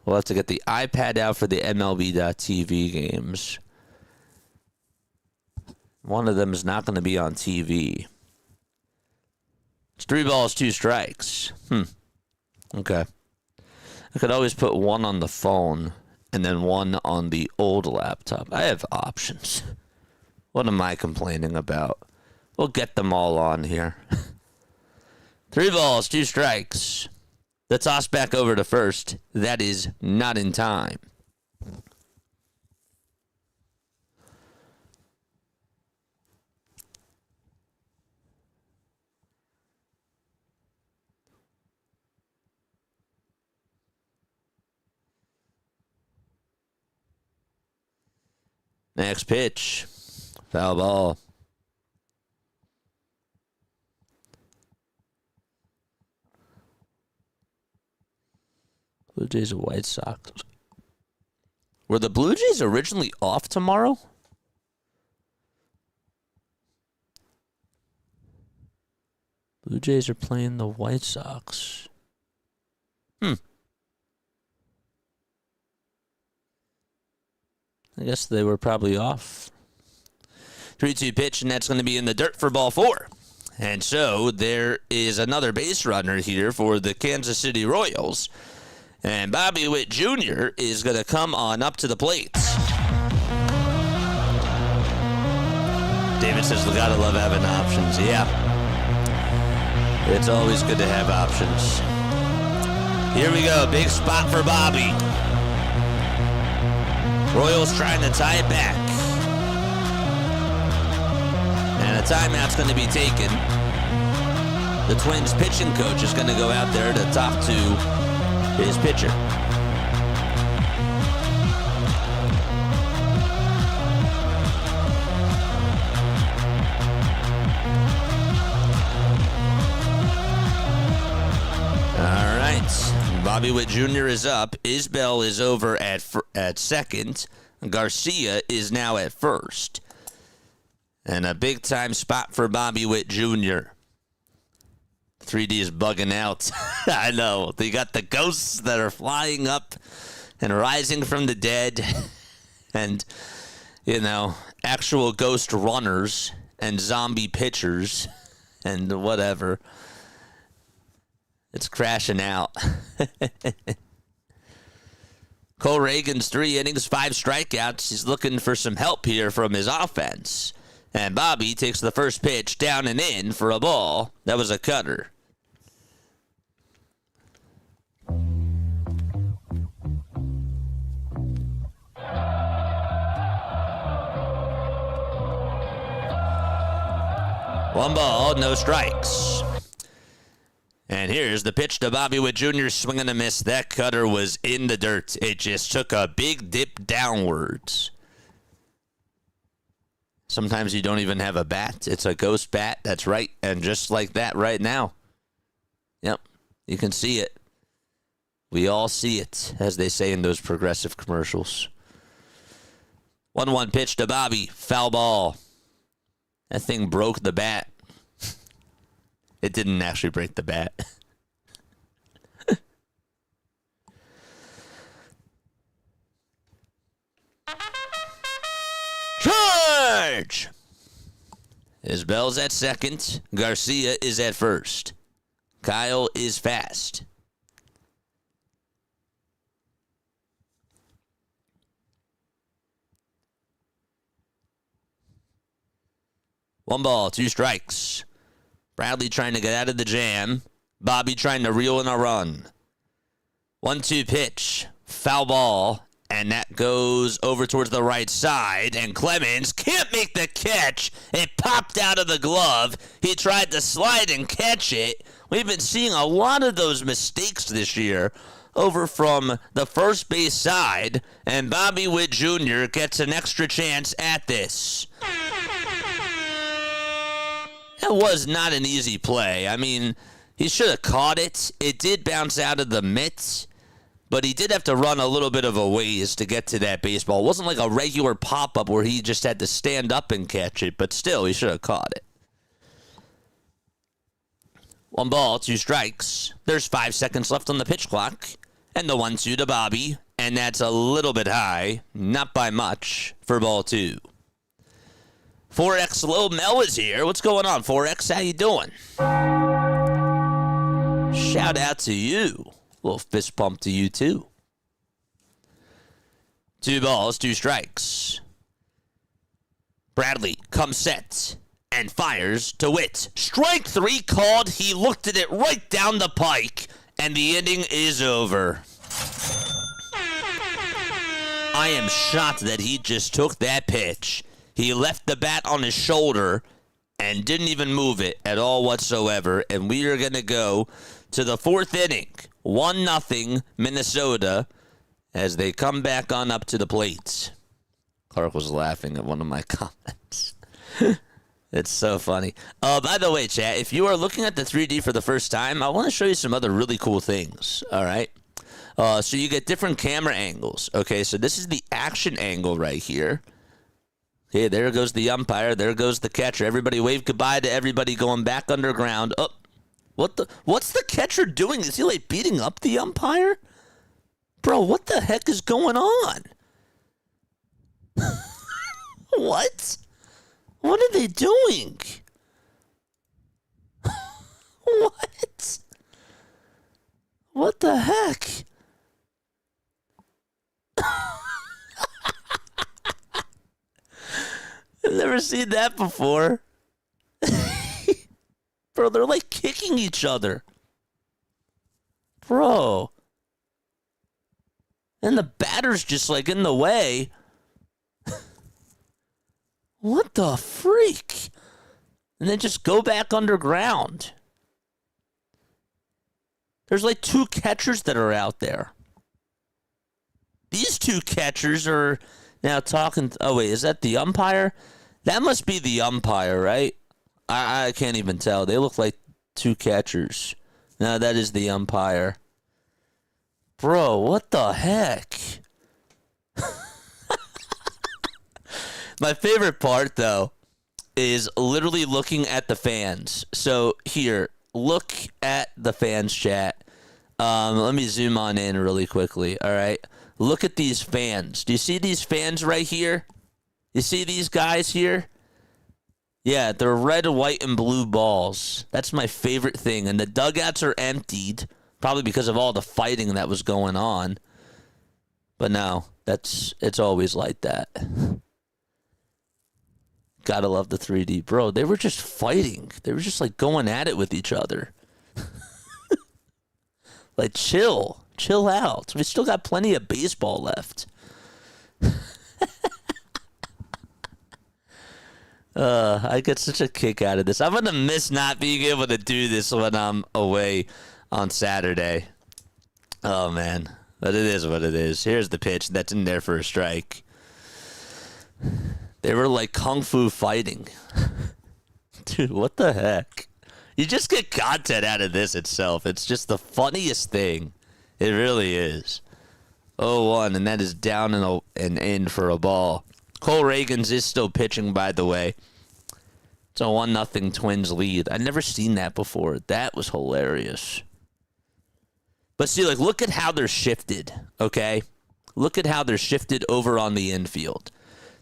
have to get the iPad out for the MLB.TV games. One of them is not going to be on TV. It's 3 balls, 2 strikes. Okay. I could always put one on the phone and then one on the old laptop. I have options. What am I complaining about? We'll get them all on here. 3 balls, 2 strikes. The toss back over to first. That is not in time. Next pitch. Foul ball. Blue Jays or White Sox. Were the Blue Jays originally off tomorrow? Blue Jays are playing the White Sox. I guess they were probably off. 3-2 pitch, and that's going to be in the dirt for ball 4. And so there is another base runner here for the Kansas City Royals. And Bobby Witt Jr. is going to come on up to the plate. David says, we got to love having options. Yeah. It's always good to have options. Here we go. Big spot for Bobby. Royals trying to tie it back. And a timeout's going to be taken. The Twins pitching coach is going to go out there to talk to his pitcher. All right. Bobby Witt Jr. is up. Isbell is over at second. Garcia is now at first. And a big-time spot for Bobby Witt Jr. 3D is bugging out. I know. They got the ghosts that are flying up and rising from the dead. And, actual ghost runners and zombie pitchers and whatever. It's crashing out. Cole Reagan's 3 innings, 5 strikeouts. He's looking for some help here from his offense. And Bobby takes the first pitch down and in for a ball. That was a cutter. One ball, no strikes. And here's the pitch to Bobby Witt Jr. Swing and a miss. That cutter was in the dirt. It just took a big dip downwards. Sometimes you don't even have a bat. It's a ghost bat. That's right. And just like that right now. Yep. You can see it. We all see it, as they say in those Progressive commercials. 1-1 pitch to Bobby. Foul ball. That thing broke the bat. It didn't actually break the bat. Charge! Isbell's at second. Garcia is at first. Kyle is fast. 1 ball, 2 strikes. Bradley trying to get out of the jam. Bobby trying to reel in a run. 1-2 pitch. Foul ball. And that goes over towards the right side. And Clemens can't make the catch. It popped out of the glove. He tried to slide and catch it. We've been seeing a lot of those mistakes this year over from the first base side. And Bobby Witt Jr. gets an extra chance at this. That was not an easy play. I mean, he should have caught it. It did bounce out of the mitt. But he did have to run a little bit of a ways to get to that baseball. It wasn't like a regular pop-up where he just had to stand up and catch it. But still, he should have caught it. 1 ball, 2 strikes. There's 5 seconds left on the pitch clock. And the 1-2 to Bobby. And that's a little bit high. Not by much for ball 2. 4X Lil Mel is here. What's going on, 4X? How you doing? Shout out to you. Little fist pump to you, too. 2 balls, 2 strikes. Bradley comes set and fires to Witt. Strike 3 called. He looked at it right down the pike, and the inning is over. I am shocked that he just took that pitch. He left the bat on his shoulder and didn't even move it at all whatsoever, and we are going to go to the 4th inning. 1-0 Minnesota as they come back on up to the plate. Clark was laughing at one of my comments. It's so funny. By the way, chat, if you are looking at the 3D for the first time, I want to show you some other really cool things, all right? So you get different camera angles. Okay, so this is the action angle right here. Okay, there goes the umpire. There goes the catcher. Everybody wave goodbye to everybody going back underground. Oh. What's the catcher doing? Is he like beating up the umpire? Bro, what the heck is going on? What? What are they doing? What? What the heck? I've never seen that before. Bro, they're like kicking each other. Bro. And the batter's just like in the way. What the freak? And then just go back underground. There's like 2 catchers that are out there. These 2 catchers are now talking. Oh, wait, is that the umpire? That must be the umpire, right? I can't even tell. They look like 2 catchers. No, that is the umpire. Bro, what the heck? My favorite part, though, is literally looking at the fans. So, here, look at the fans, chat. Let me zoom on in really quickly, all right? Look at these fans. Do you see these fans right here? You see these guys here? Yeah, they're red, white, and blue balls. That's my favorite thing. And the dugouts are emptied, probably because of all the fighting that was going on. But no, it's always like that. Gotta love the 3D. Bro, they were just fighting. They were just like going at it with each other. Like, chill. Chill out. We still got plenty of baseball left. I get such a kick out of this. I'm going to miss not being able to do this when I'm away on Saturday. Oh, man. But it is what it is. Here's the pitch. That's in there for a strike. They were like kung fu fighting. Dude, what the heck? You just get content out of this itself. It's just the funniest thing. It really is. 0-1, and that is down and in for a ball. Cole Reagans is still pitching, by the way. It's a 1-0 Twins lead. I've never seen that before. That was hilarious. But see, like, look at how they're shifted, okay? Look at how they're shifted over on the infield.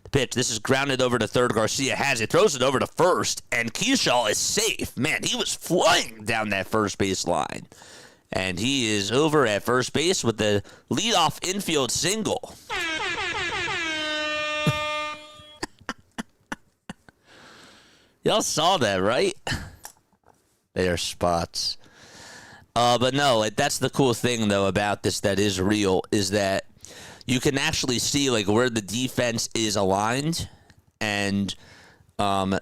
The pitch, this is grounded over to third. Garcia has it, throws it over to first, and Keyshaw is safe. Man, he was flying down that first base line. And he is over at first base with the leadoff infield single. Y'all saw that, right? They are spots. But no, that's the cool thing, though, about this that is real, is that you can actually see, like, where the defense is aligned. And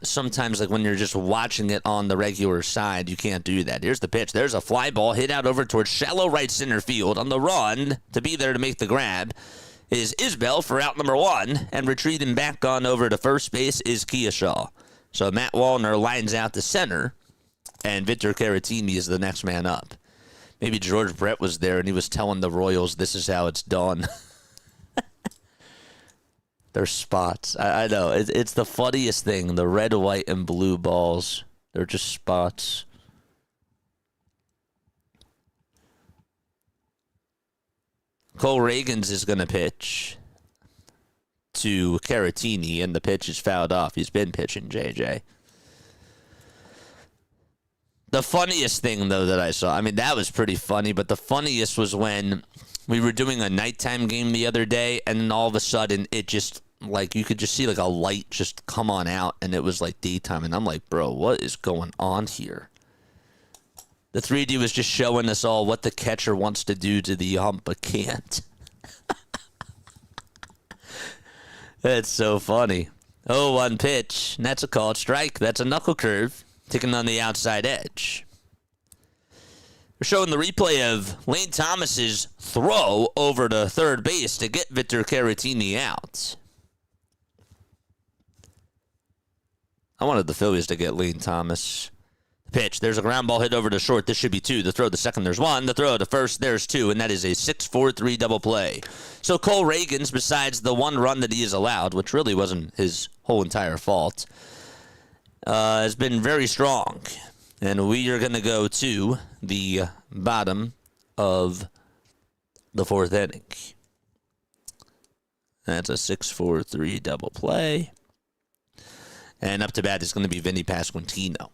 sometimes, like, when you're just watching it on the regular side, you can't do that. Here's the pitch. There's a fly ball hit out over towards shallow right center field. On the run to be there to make the grab is Isbell for out number 1. And retreating back on over to first base is Keoshaw. So Matt Wallner lines out to center. And Victor Caratini is the next man up. Maybe George Brett was there and he was telling the Royals this is how it's done. They're spots. I know. It's the funniest thing. The red, white, and blue balls. They're just spots. Cole Reagans is going to pitch to Caratini, and the pitch is fouled off. He's been pitching, JJ. The funniest thing, though, that I saw, I mean, that was pretty funny, but the funniest was when we were doing a nighttime game the other day, and then all of a sudden, it just, like, you could just see, like, a light just come on out, and it was, like, daytime, and I'm like, bro, what is going on here? The 3D was just showing us all what the catcher wants to do to the ump, but can't. That's so funny. 0-1 pitch, and that's a called strike. That's a knuckle curve. Taking on the outside edge. We're showing the replay of Lane Thomas's throw over to third base to get Victor Caratini out. I wanted the Phillies to get Lane Thomas. Pitch. There's a ground ball hit over to short. This should be 2. The throw to second, there's 1. The throw to first, there's 2. And that is a 6-4-3 double play. So Cole Reagans, besides the 1 run that he has allowed, which really wasn't his whole entire fault, has been very strong. And we are going to go to the bottom of the 4th inning. That's a 6-4-3 double play. And up to bat is going to be Vinny Pasquantino.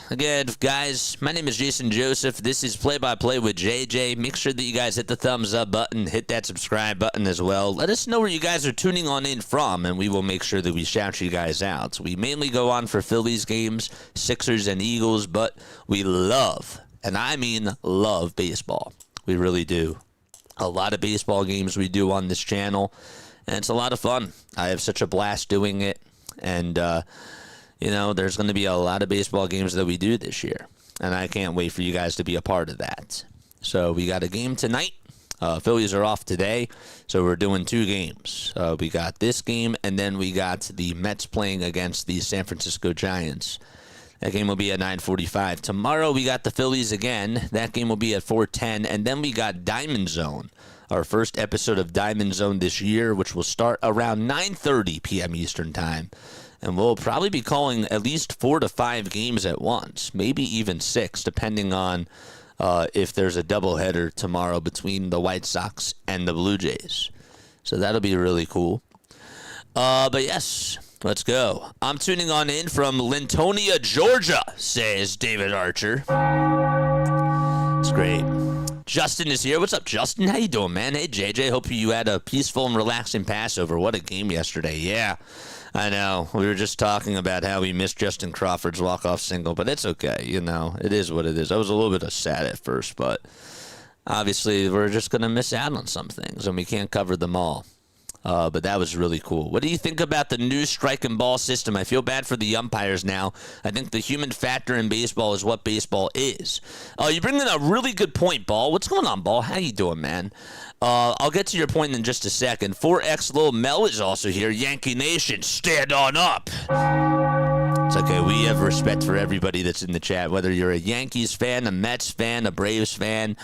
Again, guys, my name is Jason Joseph. This is Play-by-Play with JJ. Make sure that you guys hit the thumbs up button, hit that subscribe button as well. Let us know where you guys are tuning on in from, and we will make sure that we shout you guys out. We mainly go on for Phillies games, Sixers, and Eagles, but we love, and I mean love, baseball. We really do. A lot of baseball games we do on this channel, and it's a lot of fun. I have such a blast doing it, and you know, there's going to be a lot of baseball games that we do this year, and I can't wait for you guys to be a part of that. So we got a game tonight. Phillies are off today, so we're doing 2 games. We got this game, and then we got the Mets playing against the San Francisco Giants. That game will be at 9:45. Tomorrow we got the Phillies again. That game will be at 4:10, and then we got Diamond Zone, our first episode of Diamond Zone this year, which will start around 9:30 p.m. Eastern Time. And we'll probably be calling at least 4 to 5 games at once, maybe even 6, depending on if there's a doubleheader tomorrow between the White Sox and the Blue Jays. So that'll be really cool. But yes, let's go. I'm tuning on in from Lintonia, Georgia, says David Archer. It's great. Justin is here. What's up, Justin? How you doing, man? Hey, JJ. Hope you had a peaceful and relaxing Passover. What a game yesterday. Yeah. I know. We were just talking about how we missed Justin Crawford's walk-off single, but it's okay. You know, it is what it is. I was a little bit sad at first, but obviously we're just going to miss out on some things, and we can't cover them all. But that was really cool. What do you think about the new strike and ball system? I feel bad for the umpires now. I think the human factor in baseball is what baseball is. You bring in a really good point, Ball. What's going on, Ball? How you doing, man? I'll get to your point in just a second. 4X Lil Mel is also here. Yankee Nation, stand on up. It's okay. We have respect for everybody that's in the chat, whether you're a Yankees fan, a Mets fan, a Braves fan.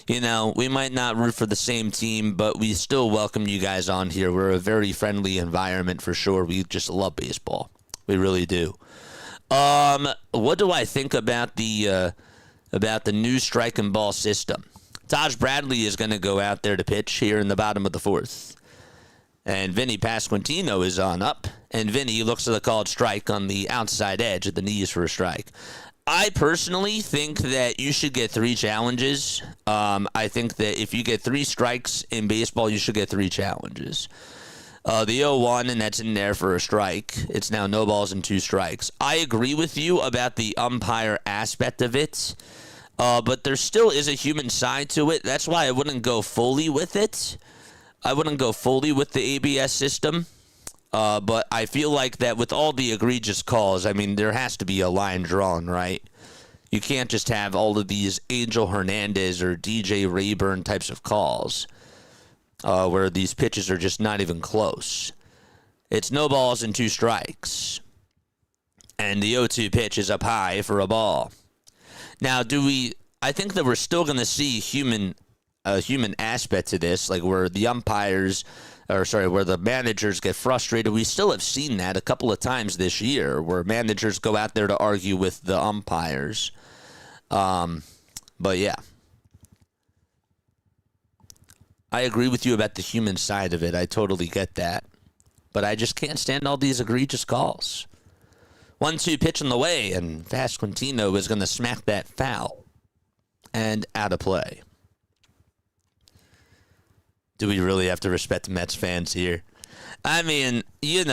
You know, we might not root for the same team, but we still welcome you guys on here. We're a very friendly environment for sure. We just love baseball. We really do. What do I think about the new strike and ball system? Taj Bradley is going to go out there to pitch here in the bottom of the 4th. And Vinny Pasquantino is on up. And Vinny looks at the called strike on the outside edge at the knees for a strike. I personally think that you should get 3 challenges. I think that if you get 3 strikes in baseball, you should get 3 challenges. The 0-1, and that's in there for a strike. It's now no balls and 2 strikes. I agree with you about the umpire aspect of it, but there still is a human side to it. That's why I wouldn't go fully with it. I wouldn't go fully with the ABS system, but I feel like that with all the egregious calls, I mean, there has to be a line drawn, right? You can't just have all of these Angel Hernandez or DJ Rayburn types of calls where these pitches are just not even close. It's no balls and 2 strikes. And the 0-2 pitch is up high for a ball. Now, I think that we're still going to see a human aspect to this, like where the where the managers get frustrated. We still have seen that a couple of times this year where managers go out there to argue with the umpires. But yeah, I agree with you about the human side of it. I totally get that. But I just can't stand all these egregious calls. 1-2 pitch on the way, and Vasquentino is going to smack that foul. And out of play. Do we really have to respect Mets fans here? I mean, we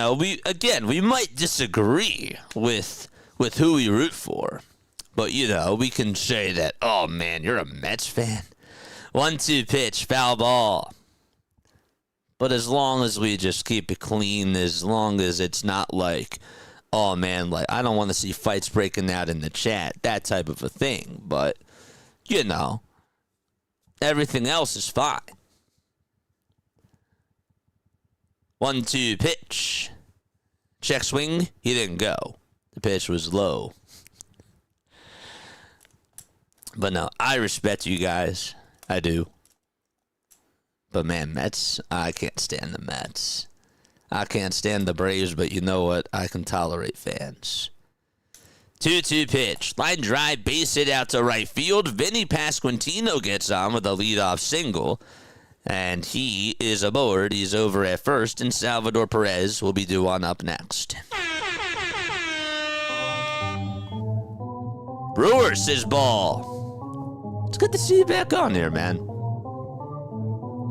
might disagree with who we root for. But, we can say that, oh, man, you're a Mets fan. 1-2 pitch, foul ball. But as long as we just keep it clean, as long as it's not like, oh, man, like, I don't want to see fights breaking out in the chat, that type of a thing. But, everything else is fine. 1-2 pitch. Check swing. He didn't go. The pitch was low. But no, I respect you guys. I do. But man, Mets, I can't stand the Mets. I can't stand the Braves, but you know what? I can tolerate fans. 2-2 pitch. Line drive, base hit out to right field. Vinny Pasquantino gets on with a leadoff single. And he is aboard. He's over at first, and Salvador Perez will be due on up next. Brewers says ball. It's good to see you back on here, man.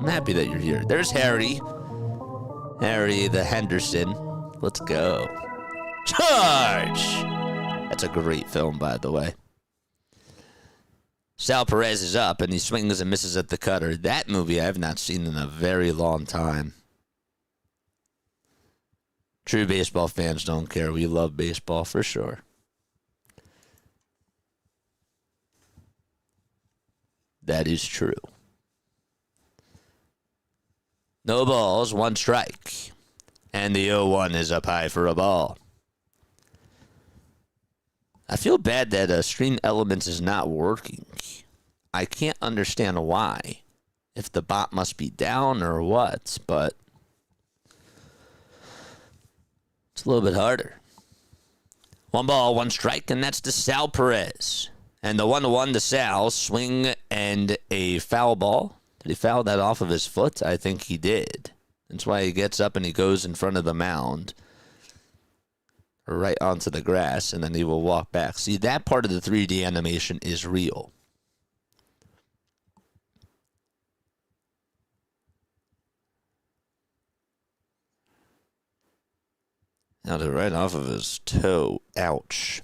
I'm happy that you're here. There's Harry. Harry the Henderson. Let's go. Charge! That's a great film, by the way. Sal Perez is up, and he swings and misses at the cutter. That movie I have not seen in a very long time. True baseball fans don't care. We love baseball for sure. That is true. No balls, 1 strike. And the 0-1 is up high for a ball. I feel bad that Stream Elements is not working. I can't understand why. If the bot must be down or what, but it's a little bit harder. 1 ball, 1 strike, and that's to Sal Perez. And the 1-1 to Sal, swing and a foul ball. Did he foul that off of his foot? I think he did. That's why he gets up and he goes in front of the mound. Right onto the grass, and then he will walk back. See, that part of the 3D animation is real. Now they're right off of his toe. Ouch.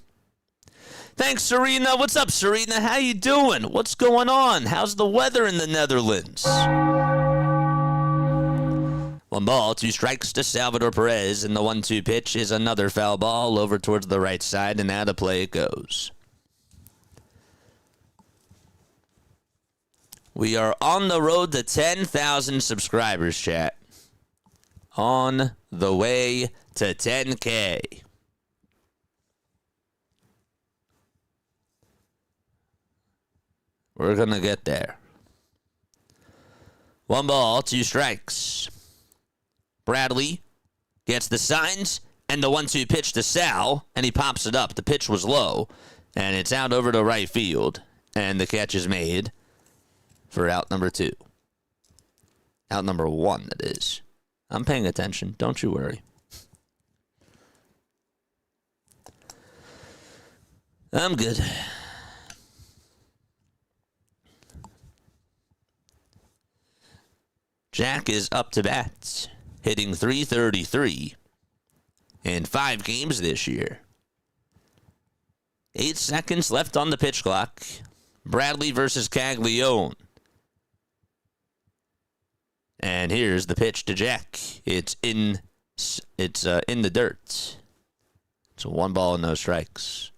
Thanks, Serena. What's up, Serena? How you doing? What's going on? How's the weather in the Netherlands? 1 ball, 2 strikes to Salvador Perez, and the 1-2 pitch is another foul ball over towards the right side, and out of play it goes. We are on the road to 10,000 subscribers, chat. On the way to 10K. We're going to get there. 1 ball, 2 strikes. Bradley gets the signs and the 1-2 pitch to Sal, and he pops it up. The pitch was low, and it's out over to right field, and the catch is made for out number 2. Out number 1, that is. I'm paying attention. Don't you worry. I'm good. Jack is up to bat. hitting .333 in 5 games this year. 8 seconds left on the pitch clock. Bradley versus Caglione. And here's the pitch to Jack. It's in the dirt. It's a 1 ball, no strikes.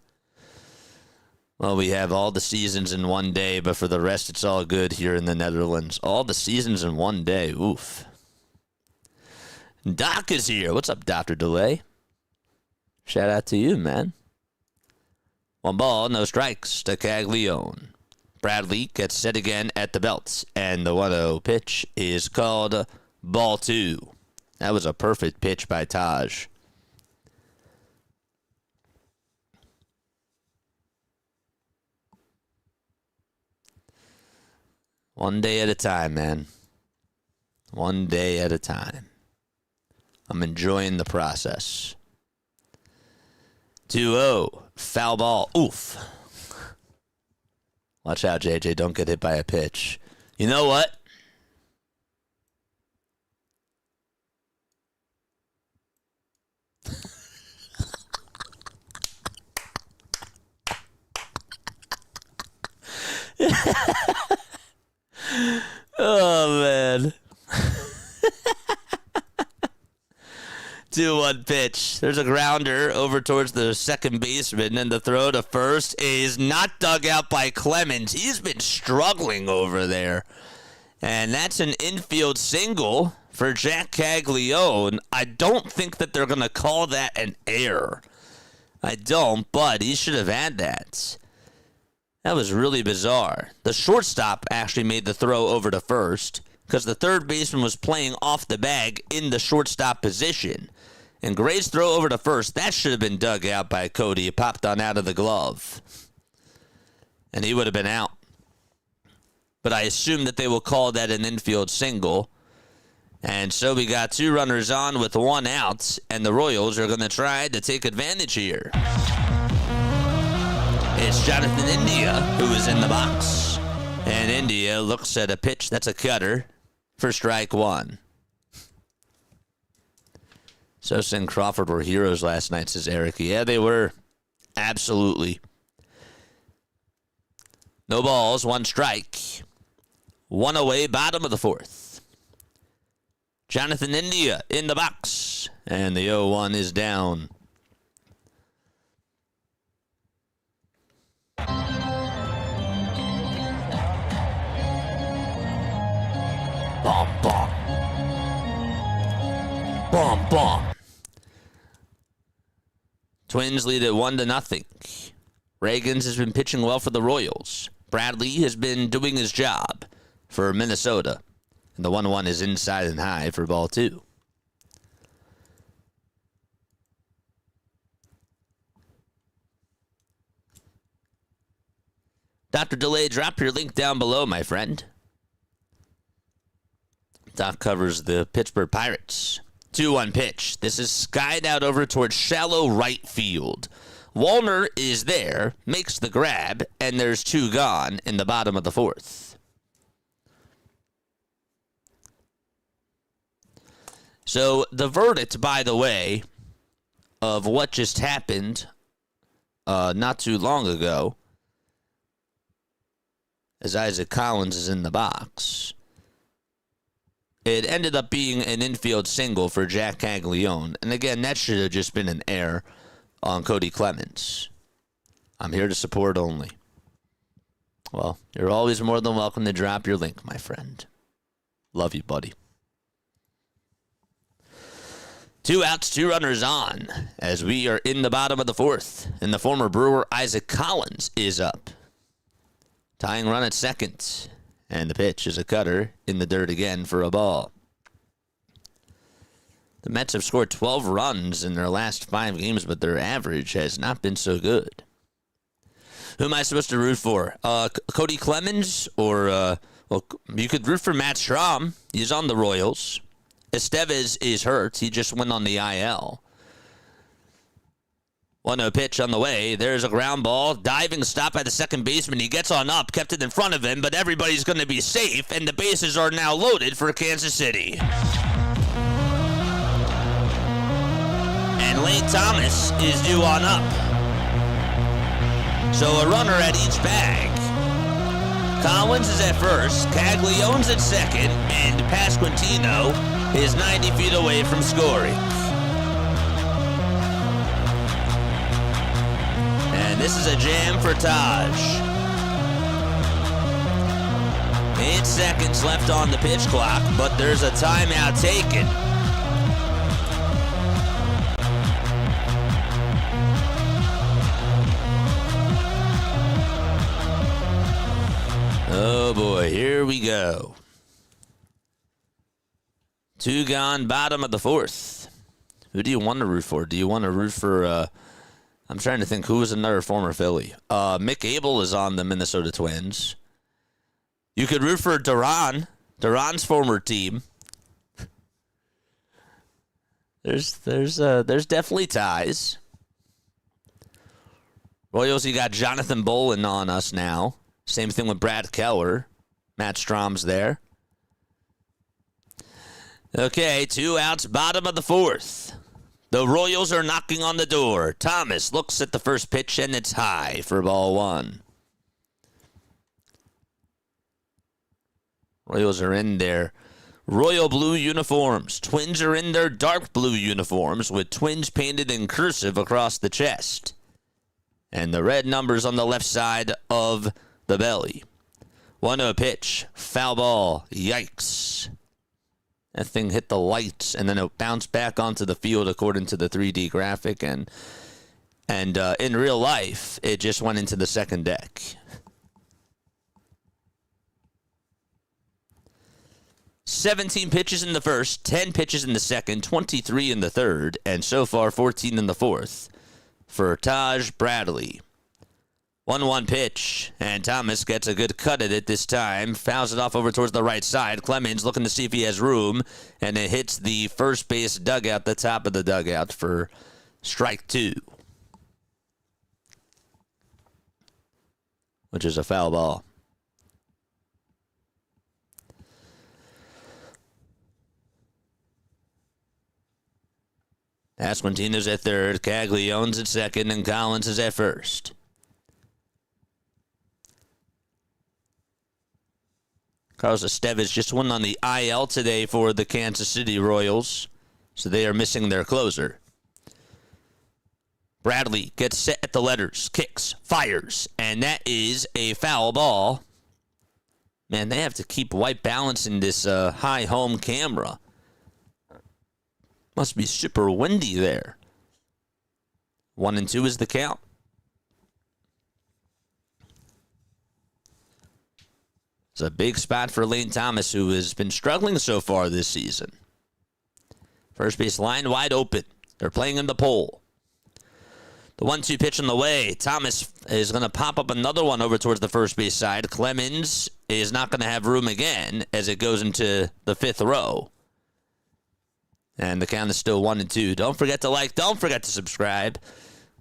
Well, we have all the seasons in one day, but for the rest, it's all good here in the Netherlands. All the seasons in one day. Oof. Doc is here. What's up, Dr. Delay? Shout out to you, man. 1 ball, no strikes to Caglione. Bradley gets set again at the belt, and the 1-0 pitch is called ball 2. That was a perfect pitch by Taj. One day at a time, man. One day at a time. I'm enjoying the process. 2-0. Foul ball. Oof. Watch out, JJ. Don't get hit by a pitch. You know what? Oh, man. 2-1 pitch. There's a grounder over towards the second baseman, and the throw to first is not dug out by Clemens. He's been struggling over there. And that's an infield single for Jack Caglione. I don't think that they're going to call that an error. I don't, but he should have had that. That was really bizarre. The shortstop actually made the throw over to first because the third baseman was playing off the bag in the shortstop position. And Gray's throw over to first, that should have been dug out by Cody. It popped on out of the glove. And he would have been out. But I assume that they will call that an infield single. And so we got 2 runners on with 1 out. And the Royals are going to try to take advantage here. It's Jonathan India who is in the box. And India looks at a pitch. That's a cutter for strike 1. Sosa and Crawford were heroes last night, says Eric. Yeah, they were. Absolutely. No balls, 1 strike. 1 away, bottom of the 4th. Jonathan India in the box. And the 0-1 is down. Bomb, bomb. Bomb, bomb. Twins lead at 1-0. Reagans has been pitching well for the Royals. Bradley has been doing his job for Minnesota. And the 1-1 is inside and high for ball 2. Dr. Delay, drop your link down below, my friend. Doc covers the Pittsburgh Pirates. 2-1 pitch. This is skied out over towards shallow right field. Wallner is there, makes the grab, and there's 2 gone in the bottom of the 4th. So the verdict, by the way, of what just happened not too long ago, as Isaac Collins is in the box, it ended up being an infield single for Jack Caglione. And again, that should have just been an error on Cody Clemens. I'm here to support only. Well, you're always more than welcome to drop your link, my friend. Love you, buddy. 2 outs, 2 runners on, as we are in the bottom of the 4th. And the former Brewer, Isaac Collins, is up. Tying run at second. And the pitch is a cutter in the dirt again for a ball. The Mets have scored 12 runs in their last 5 games, but their average has not been so good. Who am I supposed to root for? Cody Clemens? Or, well, you could root for Matt Strahm. He's on the Royals. Estevez is hurt. He just went on the IL. 1-0 pitch on the way. There's a ground ball. Diving stop by the second baseman. He gets on up, kept it in front of him, but everybody's going to be safe, and the bases are now loaded for Kansas City. and Lane Thomas is due on up. So a runner at each bag. Collins is at first, Caglione's at second, and Pasquantino is 90 feet away from scoring. And this is a jam for Taj. 8 seconds left on the pitch clock, but there's a timeout taken. Oh boy, here we go. 2 gone, bottom of the 4th. Who do you want to root for? Do you want to root for, I'm trying to think who was another former Philly. Mick Abel is on the Minnesota Twins. You could root for Duran's former team. There's definitely ties. Royals, you got Jonathan Bolin on us now. Same thing with Brad Keller. Matt Strom's there. Okay, 2 outs, bottom of the 4th. The Royals are knocking on the door. Thomas looks at the first pitch, and it's high for ball 1. Royals are in their royal blue uniforms. Twins are in their dark blue uniforms with Twins painted in cursive across the chest. And the red numbers on the left side of the belly. 1-0 pitch. Foul ball. Yikes. That thing hit the lights and then it bounced back onto the field according to the 3D graphic. And in real life, it just went into the second deck. 17 pitches in the first, 10 pitches in the second, 23 in the third, and so far 14 in the fourth for Taj Bradley. 1-1 pitch, and Thomas gets a good cut at it this time. Fouls it off over towards the right side. Clemens looking to see if he has room, and it hits the first base dugout, the top of the dugout for strike 2, which is a foul ball. Pasquantino's at third, Caglione's at second, and Collins is at first. Carlos Estevez just went on the IL today for the Kansas City Royals, so they are missing their closer. Bradley gets set at the letters, kicks, fires, and that is a foul ball. Man, they have to keep white balancing this high home camera. Must be super windy there. 1-2 is the count. It's a big spot for Lane Thomas, who has been struggling so far this season. First base line wide open. They're playing in the pole. The 1-2 pitch on the way. Thomas is going to pop up another one over towards the first base side. Clemens is not going to have room again as it goes into the fifth row. And the count is still 1-2. Don't forget to like. Don't forget to subscribe.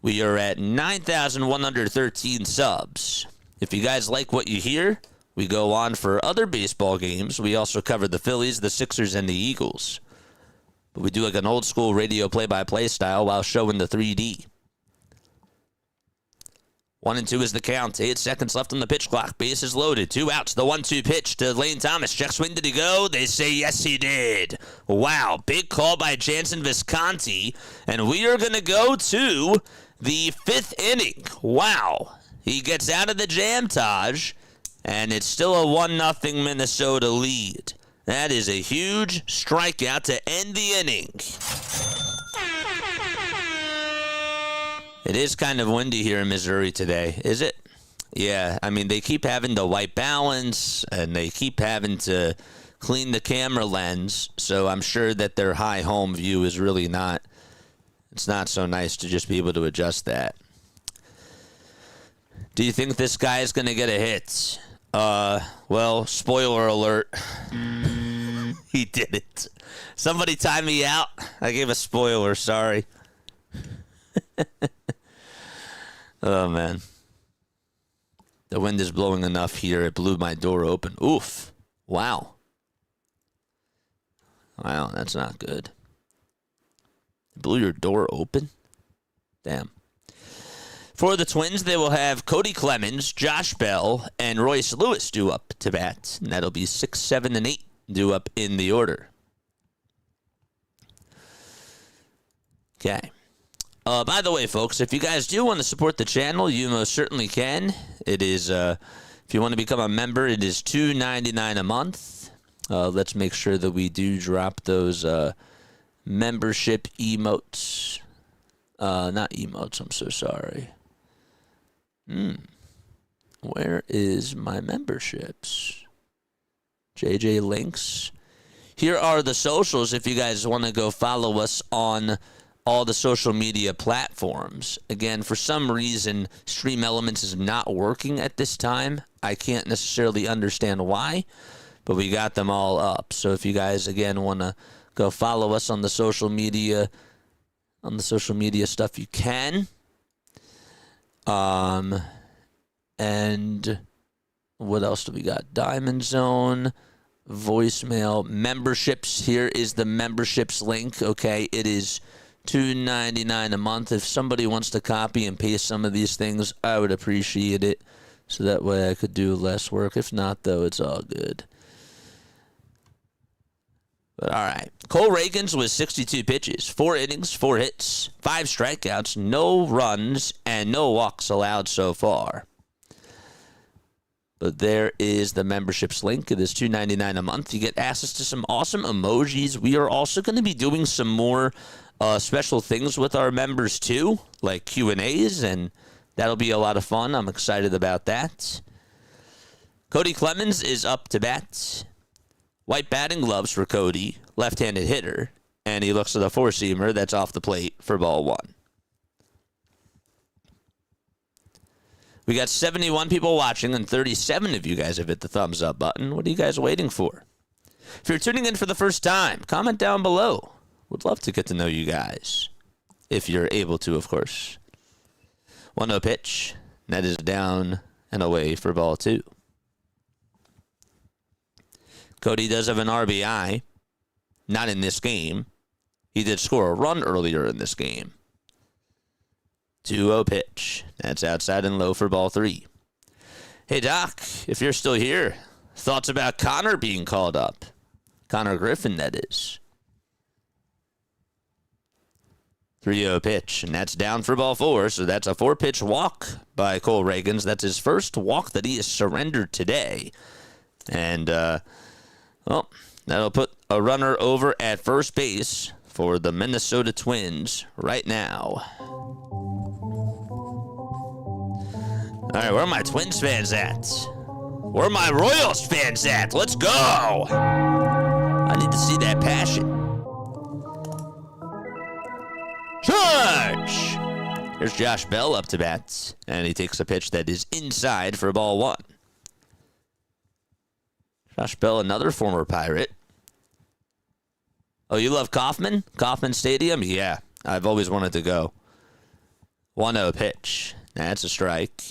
We are at 9,113 subs. If you guys like what you hear, we go on for other baseball games. We also cover the Phillies, the Sixers, and the Eagles. But we do like an old school radio play-by-play style while showing the 3D. 1-2 is the count. 8 seconds left on the pitch clock. Bases loaded. 2 outs. The 1-2 pitch to Lane Thomas. Check swing. Did he go? They say yes, he did. Wow. Big call by Jansen Visconti. And we are going to go to the 5th inning. Wow. He gets out of the jam, Taj. And it's still a 1-0 Minnesota lead. That is a huge strikeout to end the inning. It is kind of windy here in Missouri today, is it? Yeah, I mean, they keep having the white balance, and they keep having to clean the camera lens, so I'm sure that their high home view is really not, it's not so nice to just be able to adjust that. Do you think this guy is going to get a hit? Well, spoiler alert. He didn't. Somebody time me out. I gave a spoiler, sorry. Oh, man. The wind is blowing enough here. It blew my door open. Oof. Wow. Wow, that's not good. Blew your door open? Damn. For the Twins, they will have Cody Clemens, Josh Bell, and Royce Lewis due up to bat. And that'll be 6, 7, and 8 due up in the order. Okay. By the way, folks, if you guys do want to support the channel, you most certainly can. It is, if you want to become a member, it is $2.99 a month. Let's make sure that we do drop those membership emotes. Not emotes, I'm so sorry. Where is my memberships? JJ Links. Here are the socials if you guys want to go follow us on all the social media platforms. Again, for some reason, Stream Elements is not working at this time. I can't necessarily understand why, but we got them all up. So if you guys, again, want to go follow us on the social media stuff, you can. And what else do we got? Diamond Zone, voicemail, memberships. Here is the memberships link. Okay, it is $2.99 a month. If somebody wants to copy and paste some of these things, I would appreciate it. So that way I could do less work. If not, though, it's all good. But all right. Cole Reagans was 62 pitches, 4 innings, 4 hits, 5 strikeouts, no runs, and no walks allowed so far. But there is the memberships link. It is $2.99 a month. You get access to some awesome emojis. We are also going to be doing some more special things with our members too, like Q&As, and that'll be a lot of fun. I'm excited about that. Cody Clemens is up to bat. White batting gloves for Cody, left-handed hitter, and he looks at a four-seamer that's off the plate for ball 1. We got 71 people watching, and 37 of you guys have hit the thumbs up button. What are you guys waiting for? If you're tuning in for the first time, comment down below. Would love to get to know you guys, if you're able to, of course. 1-0 pitch. That is down and away for ball 2. Cody does have an RBI. Not in this game. He did score a run earlier in this game. 2-0 pitch. That's outside and low for ball 3. Hey, Doc, if you're still here, thoughts about Connor being called up? Connor Griffin, that is. 3-0 pitch, and that's down for ball 4, so that's a 4-pitch walk by Cole Reagans. That's his first walk that he has surrendered today. And, well, that'll put a runner over at first base for the Minnesota Twins right now. All right, where are my Twins fans at? Where are my Royals fans at? Let's go! I need to see that passion. Charge! Here's Josh Bell up to bat, and he takes a pitch that is inside for ball 1. Josh Bell, another former Pirate. Oh, you love Kauffman? Kauffman Stadium? Yeah, I've always wanted to go. 1-0 pitch. That's a strike.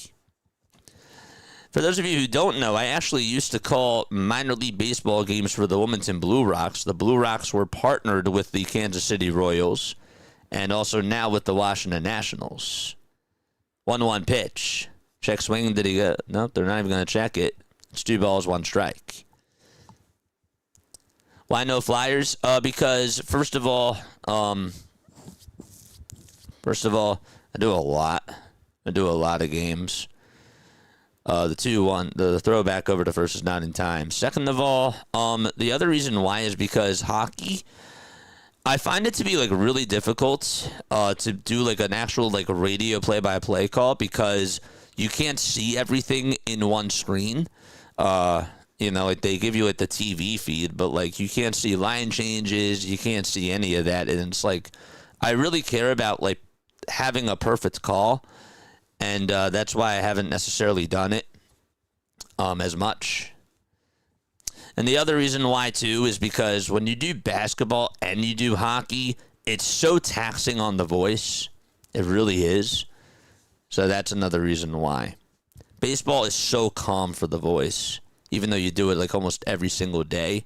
For those of you who don't know, I actually used to call minor league baseball games for the Wilmington Blue Rocks. The Blue Rocks were partnered with the Kansas City Royals and also now with the Washington Nationals. 1-1 pitch. Check swing. Did he go? Nope, they're not even going to check it. It's 2 balls, 1 strike. Why no Flyers? Because first of all, I do a lot. I do a lot of games. The 2-1, the throwback over to first is not in time. Second of all, the other reason why is because hockey, I find it to be like really difficult to do like an actual like radio play-by-play call because you can't see everything in one screen. You know, like they give you like the TV feed, but like you can't see line changes, you can't see any of that, and it's like I really care about like having a perfect call, and that's why I haven't necessarily done it as much. And the other reason why too is because when you do basketball and you do hockey, it's so taxing on the voice. It really is. So that's another reason why. Baseball is so calm for the voice. Even though you do it like almost every single day,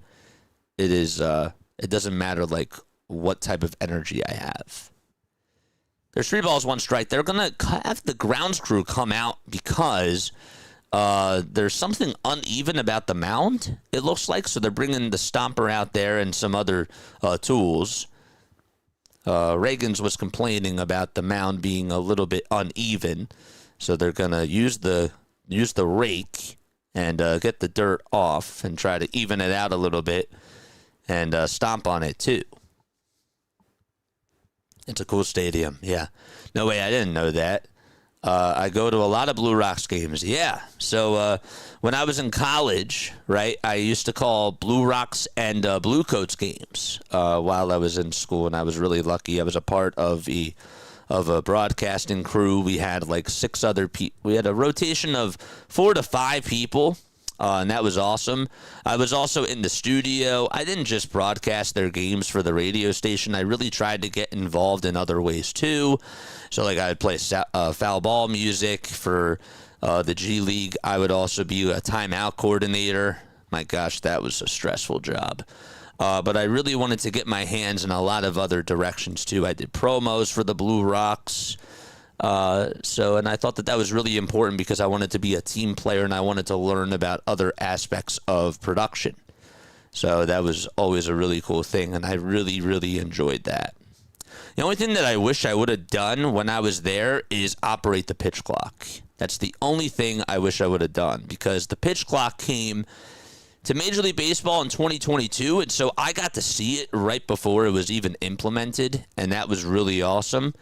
it is. It doesn't matter like what type of energy I have. There's 3 balls, 1 strike. They're going to have the grounds crew come out because there's something uneven about the mound, it looks like. So they're bringing the stomper out there and some other tools. Reagan's was complaining about the mound being a little bit uneven. So they're going to use the rake and get the dirt off and try to even it out a little bit and stomp on it too. It's a cool stadium, yeah. No way, I didn't know that. I go to a lot of Blue Rocks games, yeah. So when I was in college, right, I used to call Blue Rocks and Blue Coats games while I was in school, and I was really lucky. I was a part of a broadcasting crew. We had like 6 other people. We had a rotation of 4 to 5 people. And that was awesome. I was also in the studio. I didn't just broadcast their games for the radio station. I really tried to get involved in other ways too. So like I would play foul ball music for the G League. I would also be a timeout coordinator. My gosh, that was a stressful job. But I really wanted to get my hands in a lot of other directions too. I did promos for the Blue Rocks. And I thought that was really important because I wanted to be a team player and I wanted to learn about other aspects of production. So that was always a really cool thing, and I really, really enjoyed that. The only thing that I wish I would have done when I was there is operate the pitch clock. That's the only thing I wish I would have done because the pitch clock came to Major League Baseball in 2022, and so I got to see it right before it was even implemented, and that was really awesome.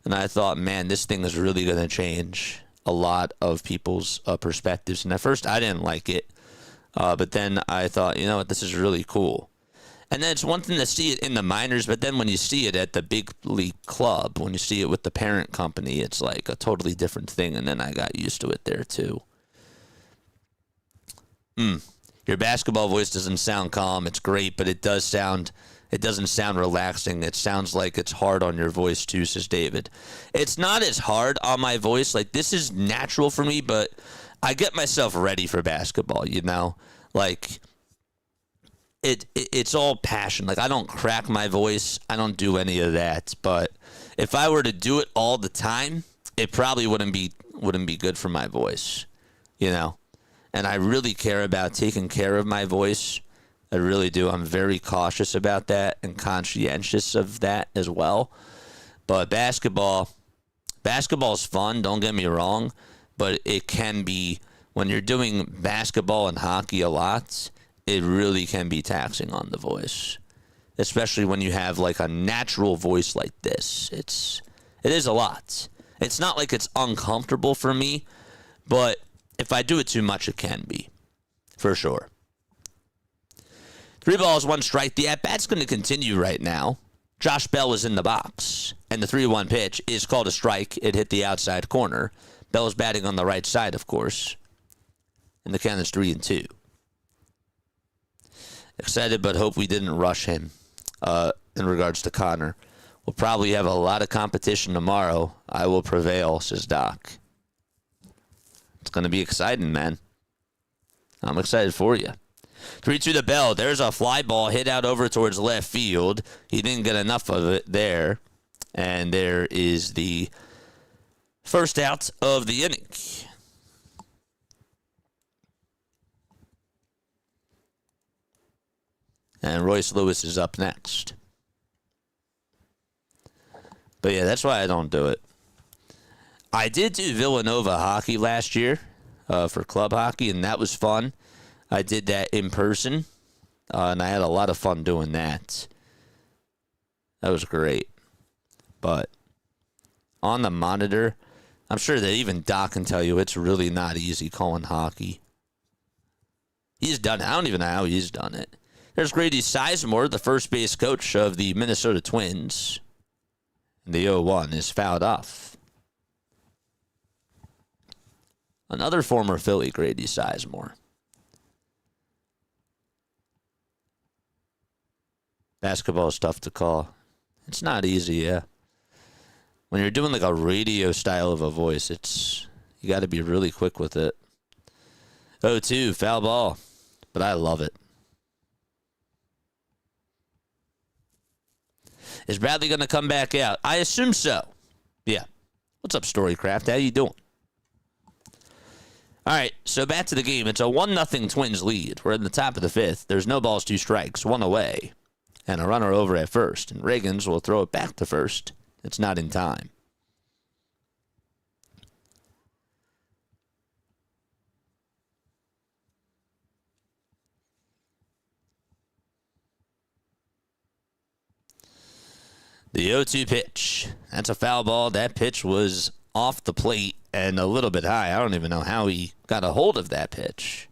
And I thought, man, this thing is really going to change a lot of people's perspectives. And at first, I didn't like it. But then I thought, you know what, this is really cool. And then it's one thing to see it in the minors, but then when you see it at the big league club, when you see it with the parent company, it's like a totally different thing. And then I got used to it there, too. Your basketball voice doesn't sound calm. It's great, but it doesn't sound relaxing. It sounds like it's hard on your voice too, says David. It's not as hard on my voice. Like, this is natural for me, but I get myself ready for basketball, you know? Like, it's all passion. Like, I don't crack my voice. I don't do any of that. But if I were to do it all the time, it probably wouldn't be good for my voice, you know? And I really care about taking care of my voice. I really do. I'm very cautious about that and conscientious of that as well. But basketball is fun, don't get me wrong, but it can be, when you're doing basketball and hockey a lot, it really can be taxing on the voice, especially when you have like a natural voice like this. It is a lot. It's not like it's uncomfortable for me, but if I do it too much, it can be, for sure. 3 balls, 1 strike. The at-bat's going to continue right now. Josh Bell is in the box, and the 3-1 pitch is called a strike. It hit the outside corner. Bell is batting on the right side, of course. And the count is 3-2. Excited, but hope we didn't rush him in regards to Connor. We'll probably have a lot of competition tomorrow. I will prevail, says Doc. It's going to be exciting, man. I'm excited for you. 3-2 to Bell. There's a fly ball hit out over towards left field. He didn't get enough of it there. And there is the first out of the inning. And Royce Lewis is up next. But yeah, that's why I don't do it. I did do Villanova hockey last year for club hockey, and that was fun. I did that in person, and I had a lot of fun doing that. That was great. But on the monitor, I'm sure that even Doc can tell you it's really not easy calling hockey. He's done it. I don't even know how he's done it. There's Grady Sizemore, the first base coach of the Minnesota Twins. The 0-1 is fouled off. Another former Philly, Grady Sizemore. Basketball is tough to call. It's not easy, yeah. When you're doing like a radio style of a voice, you got to be really quick with it. 0-2, foul ball. But I love it. Is Bradley going to come back out? I assume so. Yeah. What's up, Storycraft? How you doing? All right, so back to the game. It's a 1-0 Twins lead. We're in the top of the fifth. There's no balls, 2 strikes, 1 away, and a runner over at first. And Reagans will throw it back to first. It's not in time. The 0-2 pitch. That's a foul ball. That pitch was off the plate and a little bit high. I don't even know how he got a hold of that pitch.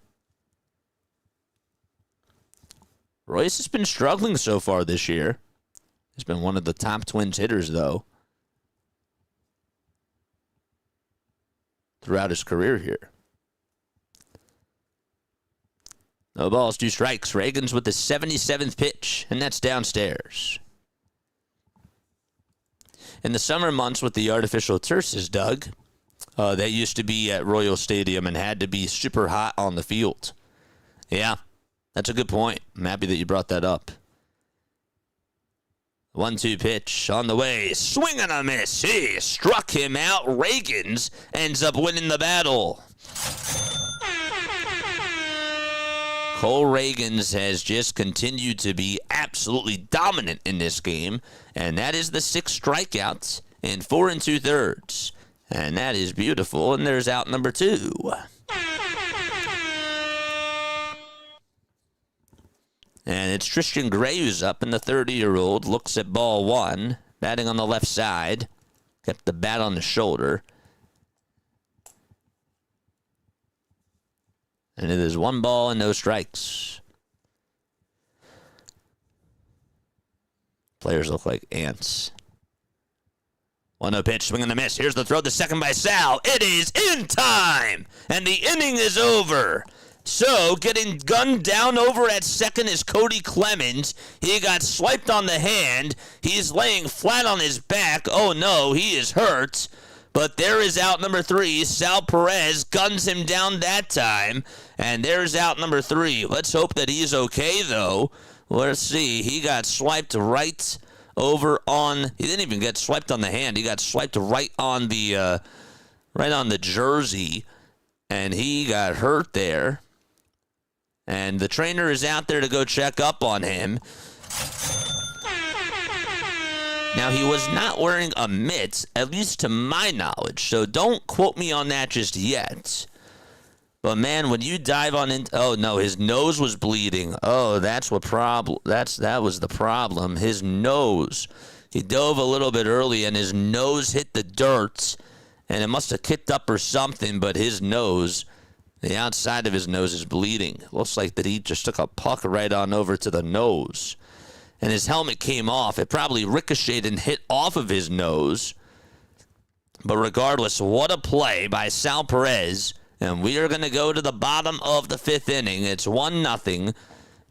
Royce has been struggling so far this year. He's been one of the top Twins hitters, though, throughout his career here. No balls, 2 strikes. Reagans with the 77th pitch, and that's downstairs. In the summer months with the artificial turfs, Doug, that used to be at Royal Stadium and had to be super hot on the field. Yeah, that's a good point. I'm happy that you brought that up. 1-2 pitch on the way. Swing and a miss. He struck him out. Reagans ends up winning the battle. Cole Reagans has just continued to be absolutely dominant in this game, and that is the 6 strikeouts in 4 2/3. And that is beautiful, and there's out number 2. And it's Tristan Gray who's up, and the 30-year-old looks at ball 1, batting on the left side, kept the bat on the shoulder. And it is 1 ball and no strikes. Players look like ants. 1-0 pitch, swing and a miss. Here's the throw to second by Sal. It is in time, and the inning is over. So, getting gunned down over at second is Cody Clemens. He got swiped on the hand. He's laying flat on his back. Oh no, he is hurt. But there is out number 3. Sal Perez guns him down that time. And there's out number 3. Let's hope that he's okay, though. Let's see. He got swiped right over on... He didn't even get swiped on the hand. He got swiped right on the jersey. And he got hurt there. And the trainer is out there to go check up on him. Now, he was not wearing a mitt, at least to my knowledge, so don't quote me on that just yet. But, man, when you dive on in... Oh, no, his nose was bleeding. Oh, that's what problem... That was the problem. His nose. He dove a little bit early, and his nose hit the dirt, and it must have kicked up or something, but his nose... The outside of his nose is bleeding. Looks like that he just took a puck right on over to the nose. And his helmet came off. It probably ricocheted and hit off of his nose. But regardless, what a play by Sal Perez. And we are going to go to the bottom of the 5th inning. It's 1-0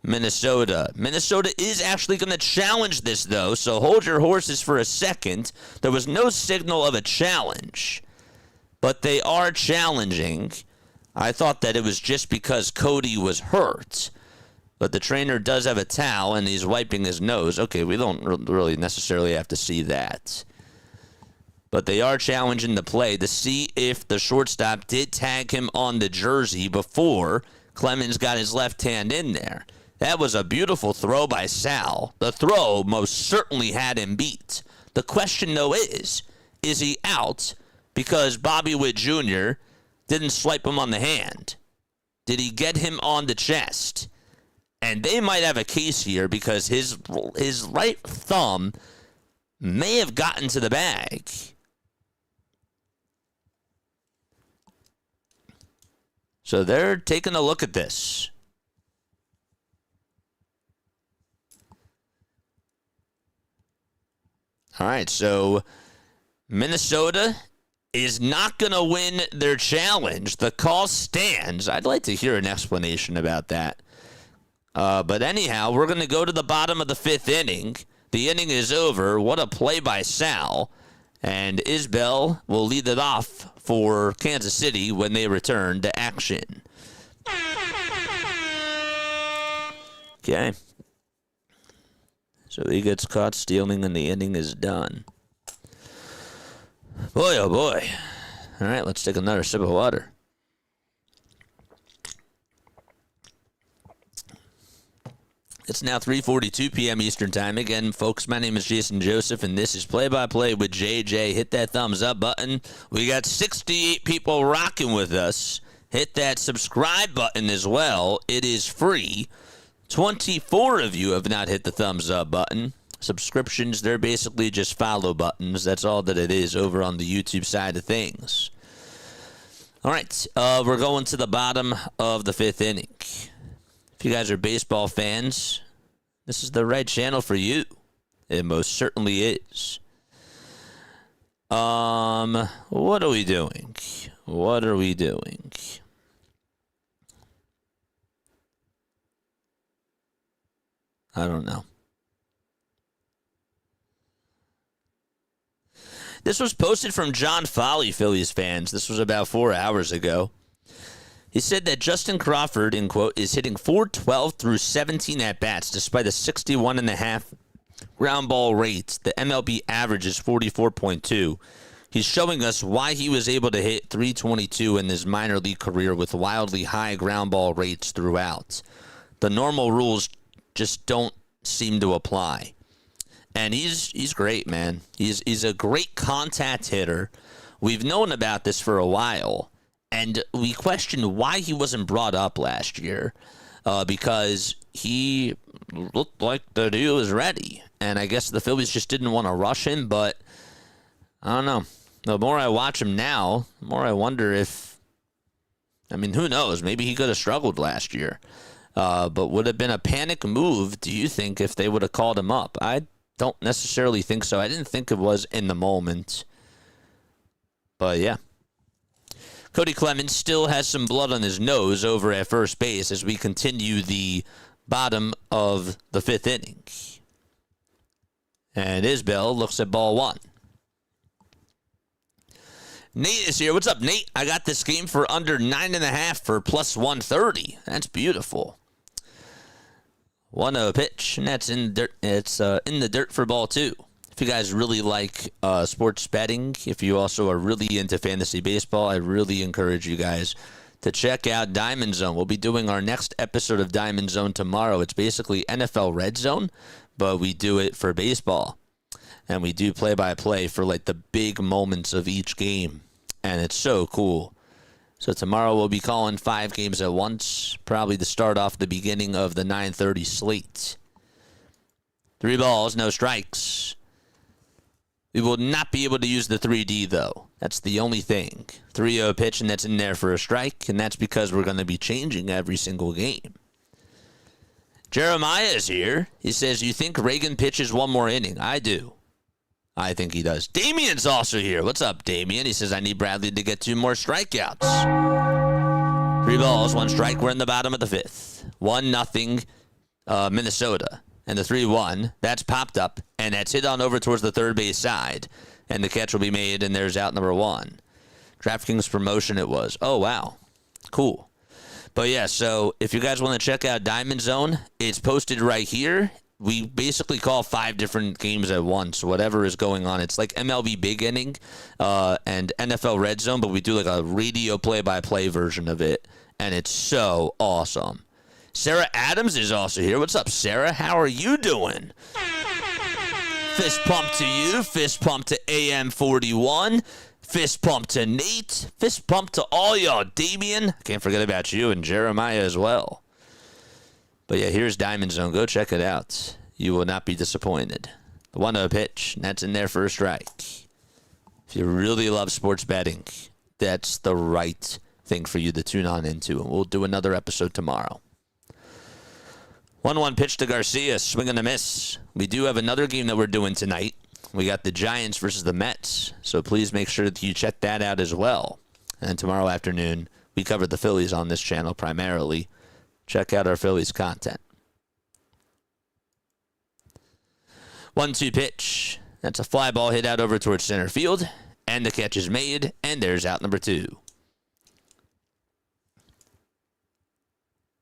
Minnesota. Minnesota is actually going to challenge this, though, so hold your horses for a second. There was no signal of a challenge. But they are challenging. I thought that it was just because Cody was hurt. But the trainer does have a towel, and he's wiping his nose. Okay, we don't really necessarily have to see that. But they are challenging the play to see if the shortstop did tag him on the jersey before Clemens got his left hand in there. That was a beautiful throw by Sal. The throw most certainly had him beat. The question, though, is he out because Bobby Witt Jr. didn't swipe him on the hand? Did he get him on the chest? And they might have a case here because his right thumb may have gotten to the bag. So they're taking a look at this. All right, so Minnesota is not going to win their challenge. The call stands. I'd like to hear an explanation about that. But anyhow, we're going to go to the bottom of the 5th inning. The inning is over. What a play by Sal. And Isbell will lead it off for Kansas City when they return to action. Okay. So he gets caught stealing and the inning is done. Boy, oh boy. All right, let's take another sip of water. It's now 3:42 p.m. Eastern Time. Again, folks, my name is Jason Joseph, and this is Play-by-Play with JJ. Hit that thumbs up button. We got 68 people rocking with us. Hit that subscribe button as well. It is free. 24 of you have not hit the thumbs up button. Subscriptions, they're basically just follow buttons. That's all that it is over on the YouTube side of things. All right, we're going to the bottom of the fifth inning. If you guys are baseball fans, this is the right channel for you. It most certainly is. What are we doing? What are we doing? I don't know. This was posted from John Foley, Phillies fans. This was about 4 hours ago. He said that Justin Crawford, in quote, is hitting .412 through 17 at-bats despite a 61.5 ground ball rate. The MLB average is 44.2. He's showing us why he was able to hit .322 in his minor league career with wildly high ground ball rates throughout. The normal rules just don't seem to apply. And he's great, man. He's a great contact hitter. We've known about this for a while. And we questioned why he wasn't brought up last year because he looked like that he was ready. And I guess the Phillies just didn't want to rush him, but I don't know. The more I watch him now, the more I wonder if, I mean, who knows? Maybe he could have struggled last year. But would have been a panic move, do you think, if they would have called him up? I don't necessarily think so. I didn't think it was in the moment. But, yeah. Cody Clemens still has some blood on his nose over at first base as we continue the bottom of the fifth inning. And Isbell looks at ball one. Nate is here. What's up, Nate? I got this game for under 9.5 for plus 130. That's beautiful. 1-0 pitch, and that's in dirt. It's in the dirt for ball two. If you guys really like sports betting, if you also are really into fantasy baseball, I really encourage you guys to check out Diamond Zone. We'll be doing our next episode of Diamond Zone tomorrow. It's basically NFL Red Zone, but we do it for baseball. And we do play-by-play for like the big moments of each game. And it's so cool. So tomorrow we'll be calling 5 games at once, probably to start off the beginning of the 9:30 slate. 3 balls, no strikes. We will not be able to use the 3D, though. That's the only thing. 3-0 pitch, and that's in there for a strike, and that's because we're going to be changing every single game. Jeremiah is here. He says, you think Reagan pitches one more inning? I do. I think he does. Damien's also here. What's up, Damien? He says, I need Bradley to get 2 more strikeouts. 3 balls, 1 strike. We're in the bottom of the 5th. 1-0 Minnesota. And the 3-1, that's popped up, and that's hit on over towards the third base side. And the catch will be made, and there's out number 1. DraftKings promotion it was. Oh, wow. Cool. But, yeah, so if you guys want to check out Diamond Zone, it's posted right here. We basically call 5 different games at once, whatever is going on. It's like MLB Big Inning and NFL Red Zone, but we do like a radio play-by-play version of it, and it's so awesome. Sarah Adams is also here. What's up, Sarah? How are you doing? Fist pump to you. Fist pump to AM41. Fist pump to Nate. Fist pump to all y'all. Damien. Can't forget about you and Jeremiah as well. But yeah, here's Diamond Zone. Go check it out. You will not be disappointed. The 1-0 pitch, and that's in there for a strike. If you really love sports betting, that's the right thing for you to tune on into. And we'll do another episode tomorrow. 1-1 pitch to Garcia, swing and a miss. We do have another game that we're doing tonight. We got the Giants versus the Mets, so please make sure that you check that out as well. And tomorrow afternoon, we cover the Phillies on this channel primarily. Check out our Phillies content. 1-2 pitch. That's a fly ball hit out over towards center field, and the catch is made, and there's out number 2.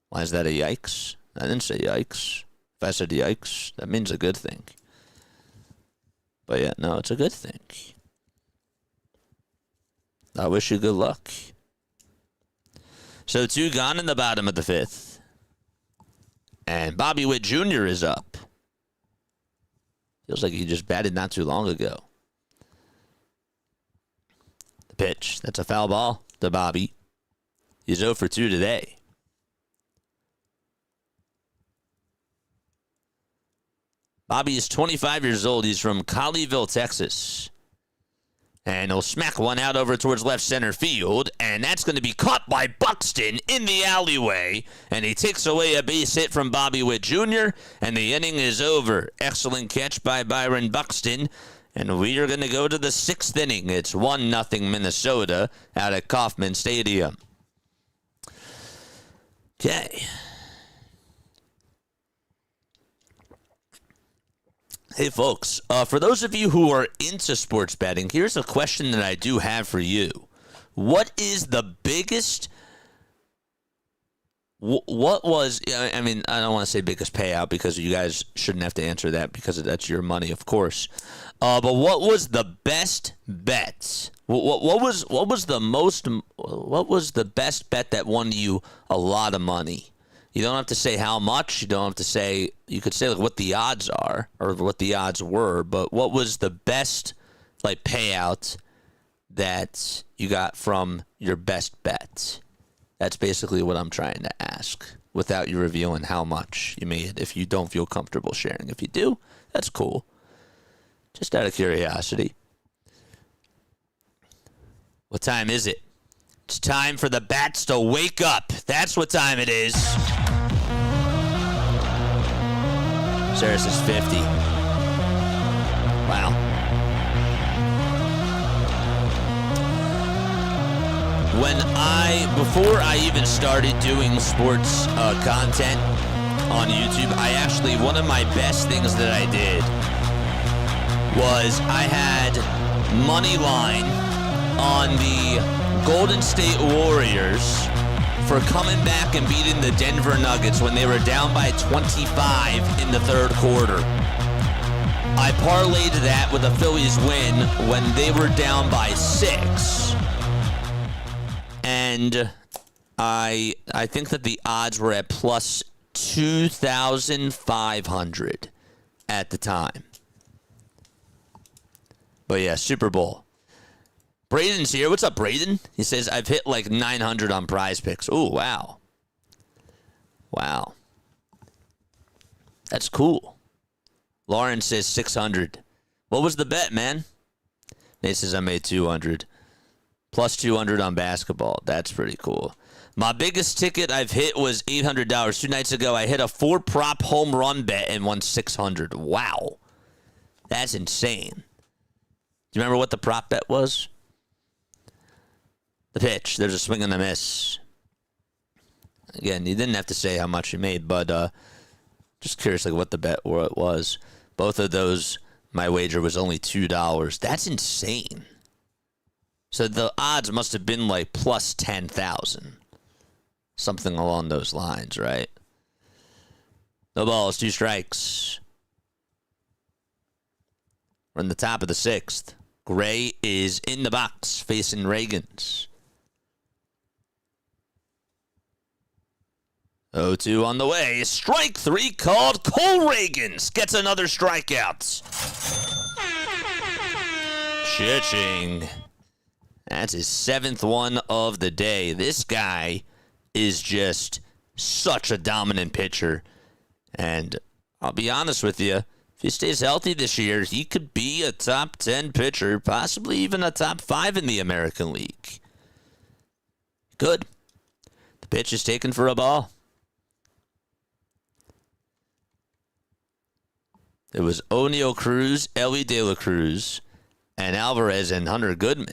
Why is that a yikes? I didn't say yikes. If I said yikes, that means a good thing. But yeah, no, it's a good thing. I wish you good luck. So 2 gone in the bottom of the 5th. And Bobby Witt Jr. is up. Feels like he just batted not too long ago. The pitch. That's a foul ball to Bobby. He's 0 for 2 today. Bobby is 25 years old. He's from Colleyville, Texas. And he'll smack one out over towards left center field. And that's going to be caught by Buxton in the alleyway. And he takes away a base hit from Bobby Witt Jr. And the inning is over. Excellent catch by Byron Buxton. And we are going to go to the 6th inning. It's 1-0 Minnesota out at Kauffman Stadium. Okay. Hey, folks, for those of you who are into sports betting, here's a question that I do have for you. What is the biggest, what was, I mean, I don't want to say biggest payout because you guys shouldn't have to answer that because that's your money, of course. But what was the best bet? What was the best bet that won you a lot of money? You don't have to say how much. You don't have to say, you could say like what the odds are or what the odds were, but what was the best like payout that you got from your best bet? That's basically what I'm trying to ask without you revealing how much you made if you don't feel comfortable sharing. If you do, that's cool. Just out of curiosity. What time is it? It's time for the bats to wake up. That's what time it is. Sarah says 50. Wow. Before I even started doing sports content on YouTube, one of my best things that I did was I had money line on the Golden State Warriors for coming back and beating the Denver Nuggets when they were down by 25 in the 3rd quarter. I parlayed that with a Phillies win when they were down by 6. And I think that the odds were at plus 2,500 at the time. But yeah, Super Bowl. Braden's here. What's up, Braden? He says, I've hit like 900 on Prize Picks. Oh, wow. Wow. That's cool. Lauren says 600. What was the bet, man? Nate says I made 200. Plus 200 on basketball. That's pretty cool. My biggest ticket I've hit was $800. 2 nights ago, I hit a 4-prop home run bet and won 600. Wow. That's insane. Do you remember what the prop bet was? The pitch. There's a swing and a miss. Again, you didn't have to say how much you made, but just curious like what the bet was. Both of those, my wager was only $2. That's insane. So the odds must have been like plus 10,000. Something along those lines, right? No balls, 2 strikes. We're in the top of the 6th. Gray is in the box facing Reagans. 0-2 on the way. Strike 3 called. Cole Reagans gets another strikeout. Cha-ching. That's his 7th one of the day. This guy is just such a dominant pitcher. And I'll be honest with you, if he stays healthy this year, he could be a top 10 pitcher, possibly even a top 5 in the American League. Good. The pitch is taken for a ball. It was O'Neal Cruz, Ellie De La Cruz, and Alvarez and Hunter Goodman.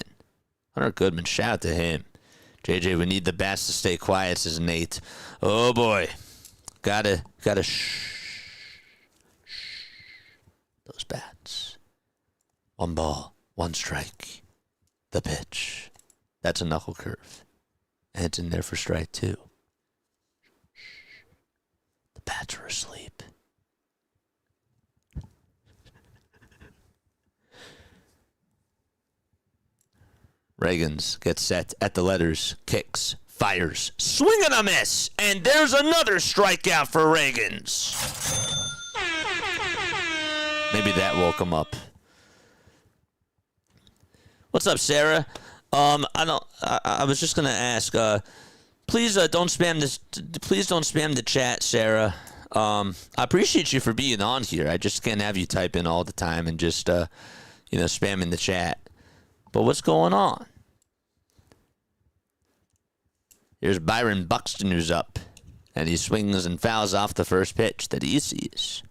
Hunter Goodman, shout out to him. JJ, we need the bats to stay quiet, says Nate. Oh boy. Gotta shh those bats. 1 ball, 1 strike. The pitch. That's a knuckle curve. And it's in there for strike 2. The bats are asleep. Reagans gets set at the letters, kicks, fires, swing and a miss, and there's another strikeout for Reagans. Maybe that woke him up. What's up, Sarah? I was just gonna ask. Please don't spam this. Please don't spam the chat, Sarah. I appreciate you for being on here. I just can't have you type in all the time and just spamming the chat. But what's going on? Here's Byron Buxton, who's up, and he swings and fouls off the first pitch that he sees.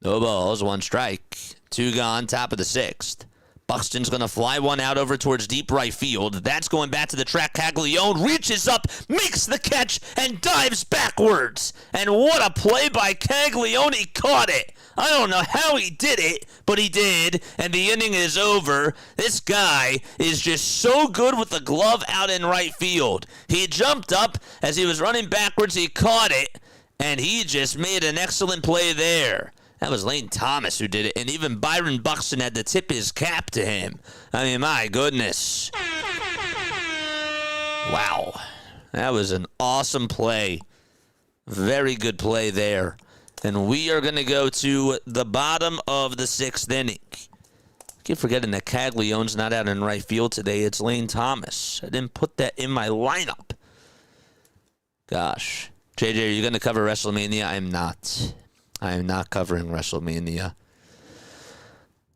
No balls, 1 strike, 2 gone, top of the 6th. Buxton's going to fly one out over towards deep right field. That's going back to the track. Caglione reaches up, makes the catch, and dives backwards. And what a play by Caglione. He caught it. I don't know how he did it, but he did, and the inning is over. This guy is just so good with the glove out in right field. He jumped up as he was running backwards. He caught it, and he just made an excellent play there. That was Lane Thomas who did it, and even Byron Buxton had to tip his cap to him. I mean, my goodness. Wow. That was an awesome play. Very good play there. And we are going to go to the bottom of the 6th inning. I keep forgetting that Caglione's not out in right field today. It's Lane Thomas. I didn't put that in my lineup. Gosh. JJ, are you going to cover WrestleMania? I am not. I am not covering WrestleMania.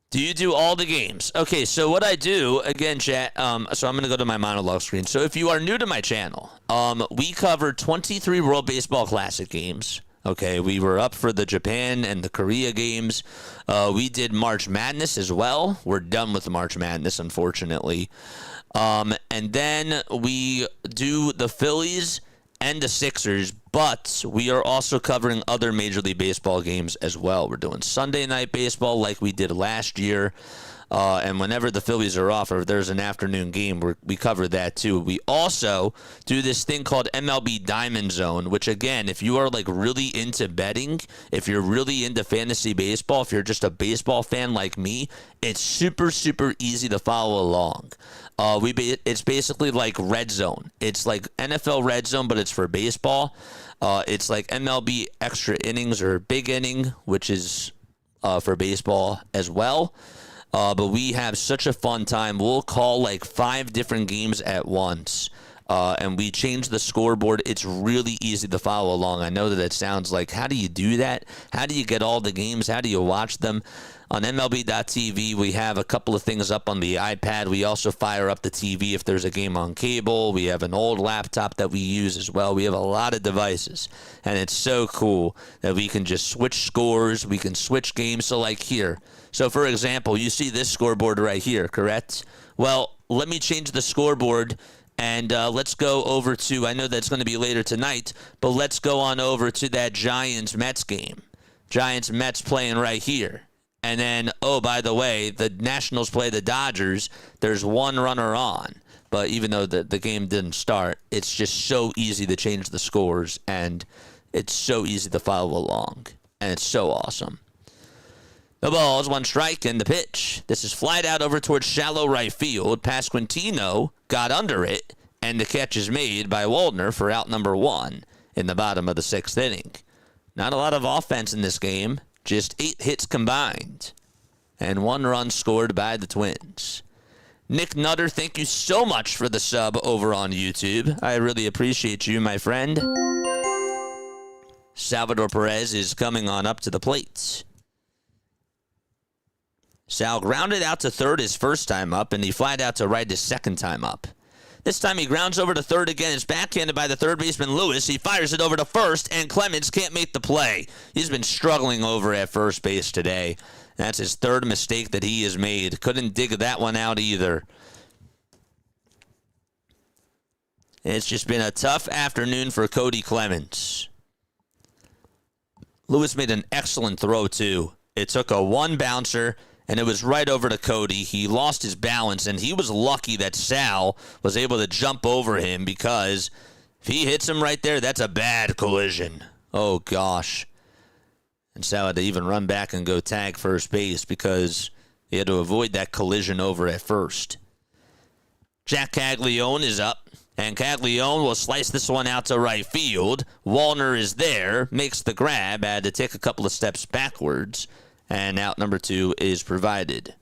Do you do all the games? Okay, so what I do, again, chat, so I'm going to go to my monologue screen. So if you are new to my channel, we cover 23 World Baseball Classic games. Okay, we were up for the Japan and the Korea games. We did March Madness as well. We're done with March Madness, unfortunately. And then we do the Phillies and the Sixers, but we are also covering other Major League Baseball games as well. We're doing Sunday Night Baseball like we did last year. And whenever the Phillies are off or if there's an afternoon game, we cover that too. We also do this thing called MLB Diamond Zone, which again, if you are like really into betting, if you're really into fantasy baseball, if you're just a baseball fan like me, it's super, super easy to follow along. It's basically like Red Zone. It's like NFL Red Zone, but it's for baseball. It's like MLB Extra Innings or Big Inning, which is for baseball as well. But we have such a fun time. We'll call like 5 different games at once. And we change the scoreboard. It's really easy to follow along. I know that it sounds like, how do you do that? How do you get all the games? How do you watch them? On MLB.tv, we have a couple of things up on the iPad. We also fire up the TV if there's a game on cable. We have an old laptop that we use as well. We have a lot of devices, and it's so cool that we can just switch scores. We can switch games. So like here. So, for example, you see this scoreboard right here, correct? Well, let me change the scoreboard, and let's go over to, I know that's going to be later tonight, but let's go on over to that Giants-Mets game. Giants-Mets playing right here. And then, oh, by the way, the Nationals play the Dodgers. There's 1 runner on. But even though the game didn't start, it's just so easy to change the scores, and it's so easy to follow along. And it's so awesome. The ball's 1 strike and the pitch. This is flied out over towards shallow right field. Pasquantino got under it, and the catch is made by Waldner for out number 1 in the bottom of the 6th inning. Not a lot of offense in this game. Just 8 hits combined. And 1 run scored by the Twins. Nick Nutter, thank you so much for the sub over on YouTube. I really appreciate you, my friend. Salvador Perez is coming on up to the plate. Sal grounded out to third his first time up, and he flied out to right his second time up. This time he grounds over to third again. It's backhanded by the third baseman, Lewis. He fires it over to first, and Clemens can't make the play. He's been struggling over at first base today. That's his 3rd mistake that he has made. Couldn't dig that one out either. It's just been a tough afternoon for Cody Clemens. Lewis made an excellent throw, too. It took a 1 bouncer, and it was right over to Cody. He lost his balance, and he was lucky that Sal was able to jump over him, because if he hits him right there, that's a bad collision. Oh, gosh. And Sal had to even run back and go tag first base because he had to avoid that collision over at first. Jack Caglione is up, and Caglione will slice this one out to right field. Wallner is there, makes the grab, had to take a couple of steps backwards, and out number 2 is provided.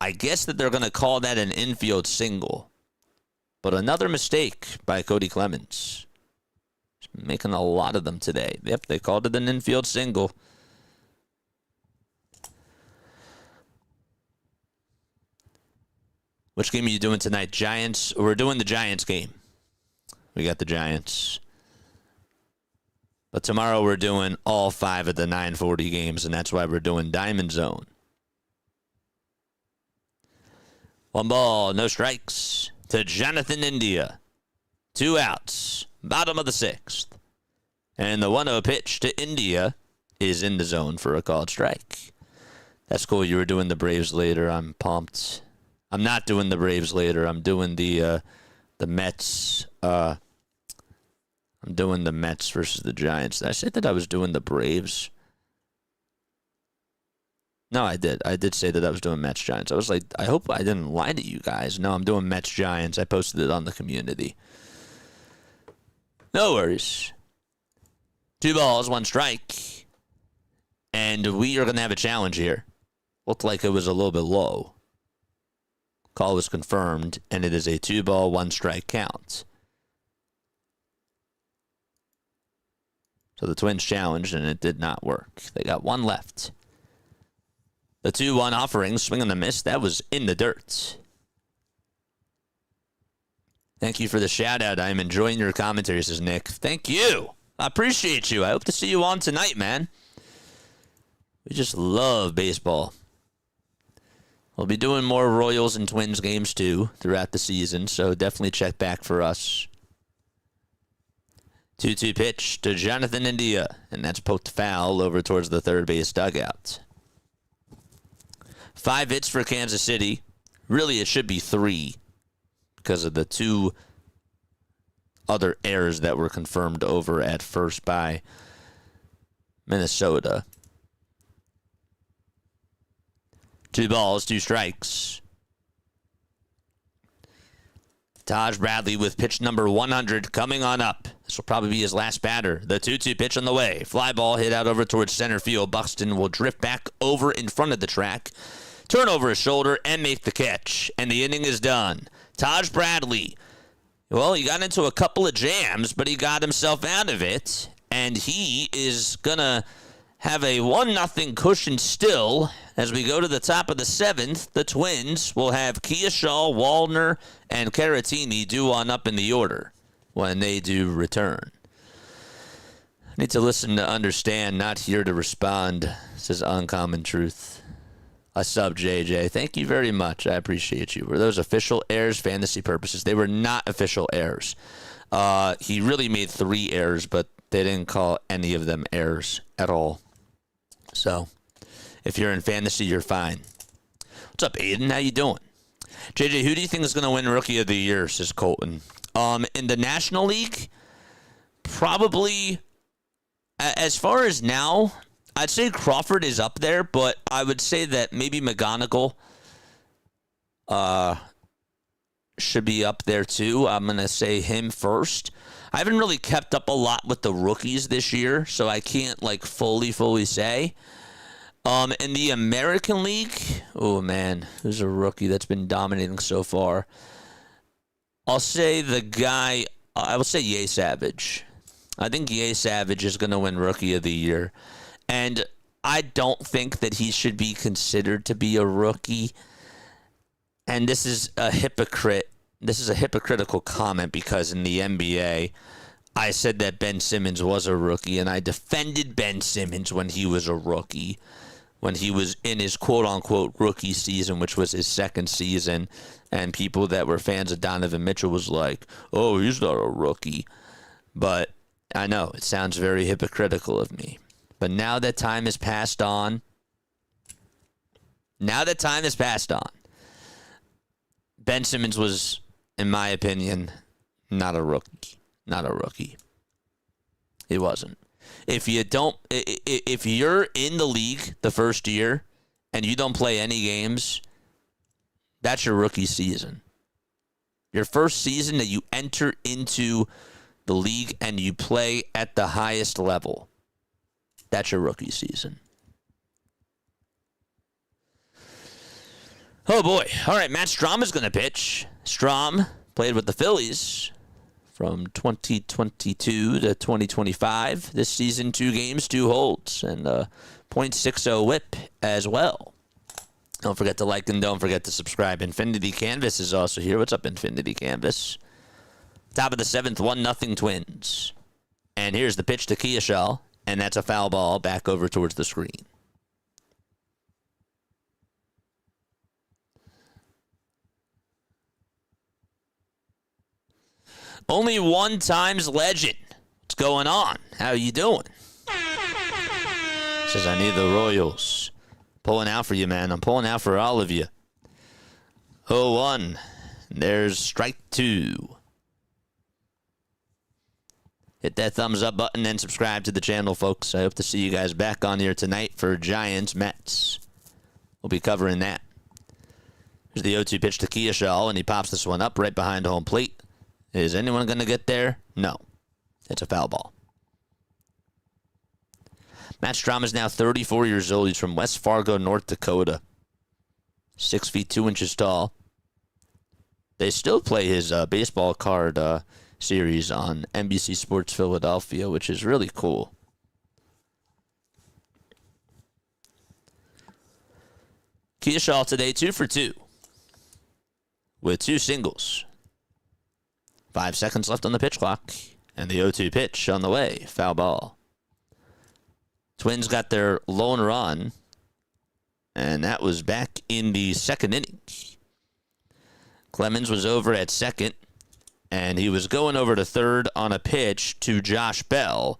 I guess that they're going to call that an infield single. But another mistake by Cody Clemens. He's making a lot of them today. Yep, they called it an infield single. Which game are you doing tonight? Giants? We're doing the Giants game. We got the Giants. But tomorrow we're doing all 5 of the 9:40 games, and that's why we're doing Diamond Zone. 1 ball, no strikes to Jonathan India. 2 outs, bottom of the 6th. And the 1-0 pitch to India is in the zone for a called strike. That's cool. You were doing the Braves later. I'm pumped. I'm not doing the Braves later. I'm doing the Mets. I'm doing the Mets versus the Giants. Did I say that I was doing the Braves? No, I did. I did say that I was doing Mets Giants. I was like, I hope I didn't lie to you guys. No, I'm doing Mets Giants. I posted it on the community. No worries. 2 balls, 1 strike. And we are going to have a challenge here. Looked like it was a little bit low. Call was confirmed, and it is a 2 ball, 1 strike count. So the Twins challenged, and it did not work. They got 1 left. The 2-1 offering, swing and a miss. That was in the dirt. Thank you for the shout-out. I'm enjoying your commentary, says Nick. Thank you. I appreciate you. I hope to see you on tonight, man. We just love baseball. We'll be doing more Royals and Twins games, too, throughout the season, so definitely check back for us. 2-2 pitch to Jonathan India, and that's poked foul over towards the third base dugout. 5 hits for Kansas City. Really, it should be 3 because of the 2 other errors that were confirmed over at first by Minnesota. 2 balls, 2 strikes. Taj Bradley with pitch number 100 coming on up. This will probably be his last batter. The 2-2 pitch on the way. Fly ball hit out over towards center field. Buxton will drift back over in front of the track, turn over his shoulder, and make the catch. And the inning is done. Taj Bradley, well, he got into a couple of jams, but he got himself out of it. And he is going to have a 1-0 cushion still. As we go to the top of the 7th, the Twins will have Kearshaw, Wallner, and Caratini due on up in the order when they do return. I need to listen to understand, not here to respond, says Uncommon Truth. I sub JJ. Thank you very much. I appreciate you. Were those official errors, fantasy purposes? They were not official errors. He really made 3 errors, but they didn't call any of them errors at all. So, if you're in fantasy, you're fine. What's up, Aiden? How you doing? JJ, who do you think is going to win Rookie of the Year, says Colton? In the National League, probably, as far as now, I'd say Crawford is up there, but I would say that maybe McGonigal should be up there too. I'm going to say him first. I haven't really kept up a lot with the rookies this year, so I can't fully say. In the American League, oh man, who's a rookie that's been dominating so far? I'll say I will say Ye Savage. I think Ye Savage is going to win Rookie of the Year. And I don't think that he should be considered to be a rookie. And this is a hypocritical comment because in the NBA, I said that Ben Simmons was a rookie, and I defended Ben Simmons when he was a rookie, when he was in his quote-unquote rookie season, which was his 2nd season, and people that were fans of Donovan Mitchell was like, oh, he's not a rookie. But I know, it sounds very hypocritical of me. But now that time has passed on, Ben Simmons was, in my opinion, not a rookie. not a rookie. He wasn't. If you're in the league the first year and you don't play any games, that's your rookie season. Your first season that you enter into the league and you play at the highest level, that's your rookie season. Oh, boy. All right, Matt Strahm is going to pitch. Strahm played with the Phillies from 2022 to 2025. This season, 2 games, 2 holds, and a .60 whip as well. Don't forget to like and don't forget to subscribe. Infinity Canvas is also here. What's up, Infinity Canvas? Top of the 7th, 1-0 Twins. And here's the pitch to Keashal, and that's a foul ball back over towards the screen. Only 1 times legend. What's going on? How you doing? Says, I need the Royals. Pulling out for you, man. I'm pulling out for all of you. 0-1. There's strike 2. Hit that thumbs up button and subscribe to the channel, folks. I hope to see you guys back on here tonight for Giants-Mets. We'll be covering that. Here's the 0-2 pitch to Keashal, and he pops this one up right behind home plate. Is anyone going to get there? No. It's a foul ball. Matt Strahm is now 34 years old. He's from West Fargo, North Dakota. 6 feet 2 inches tall. They still play his baseball card series on NBC Sports Philadelphia, which is really cool. Keashal today 2 for 2 with 2 singles. 5 seconds left on the pitch clock. And the 0-2 pitch on the way. Foul ball. Twins got their lone run. And that was back in the 2nd inning. Clemens was over at 2nd. And he was going over to 3rd on a pitch to Josh Bell.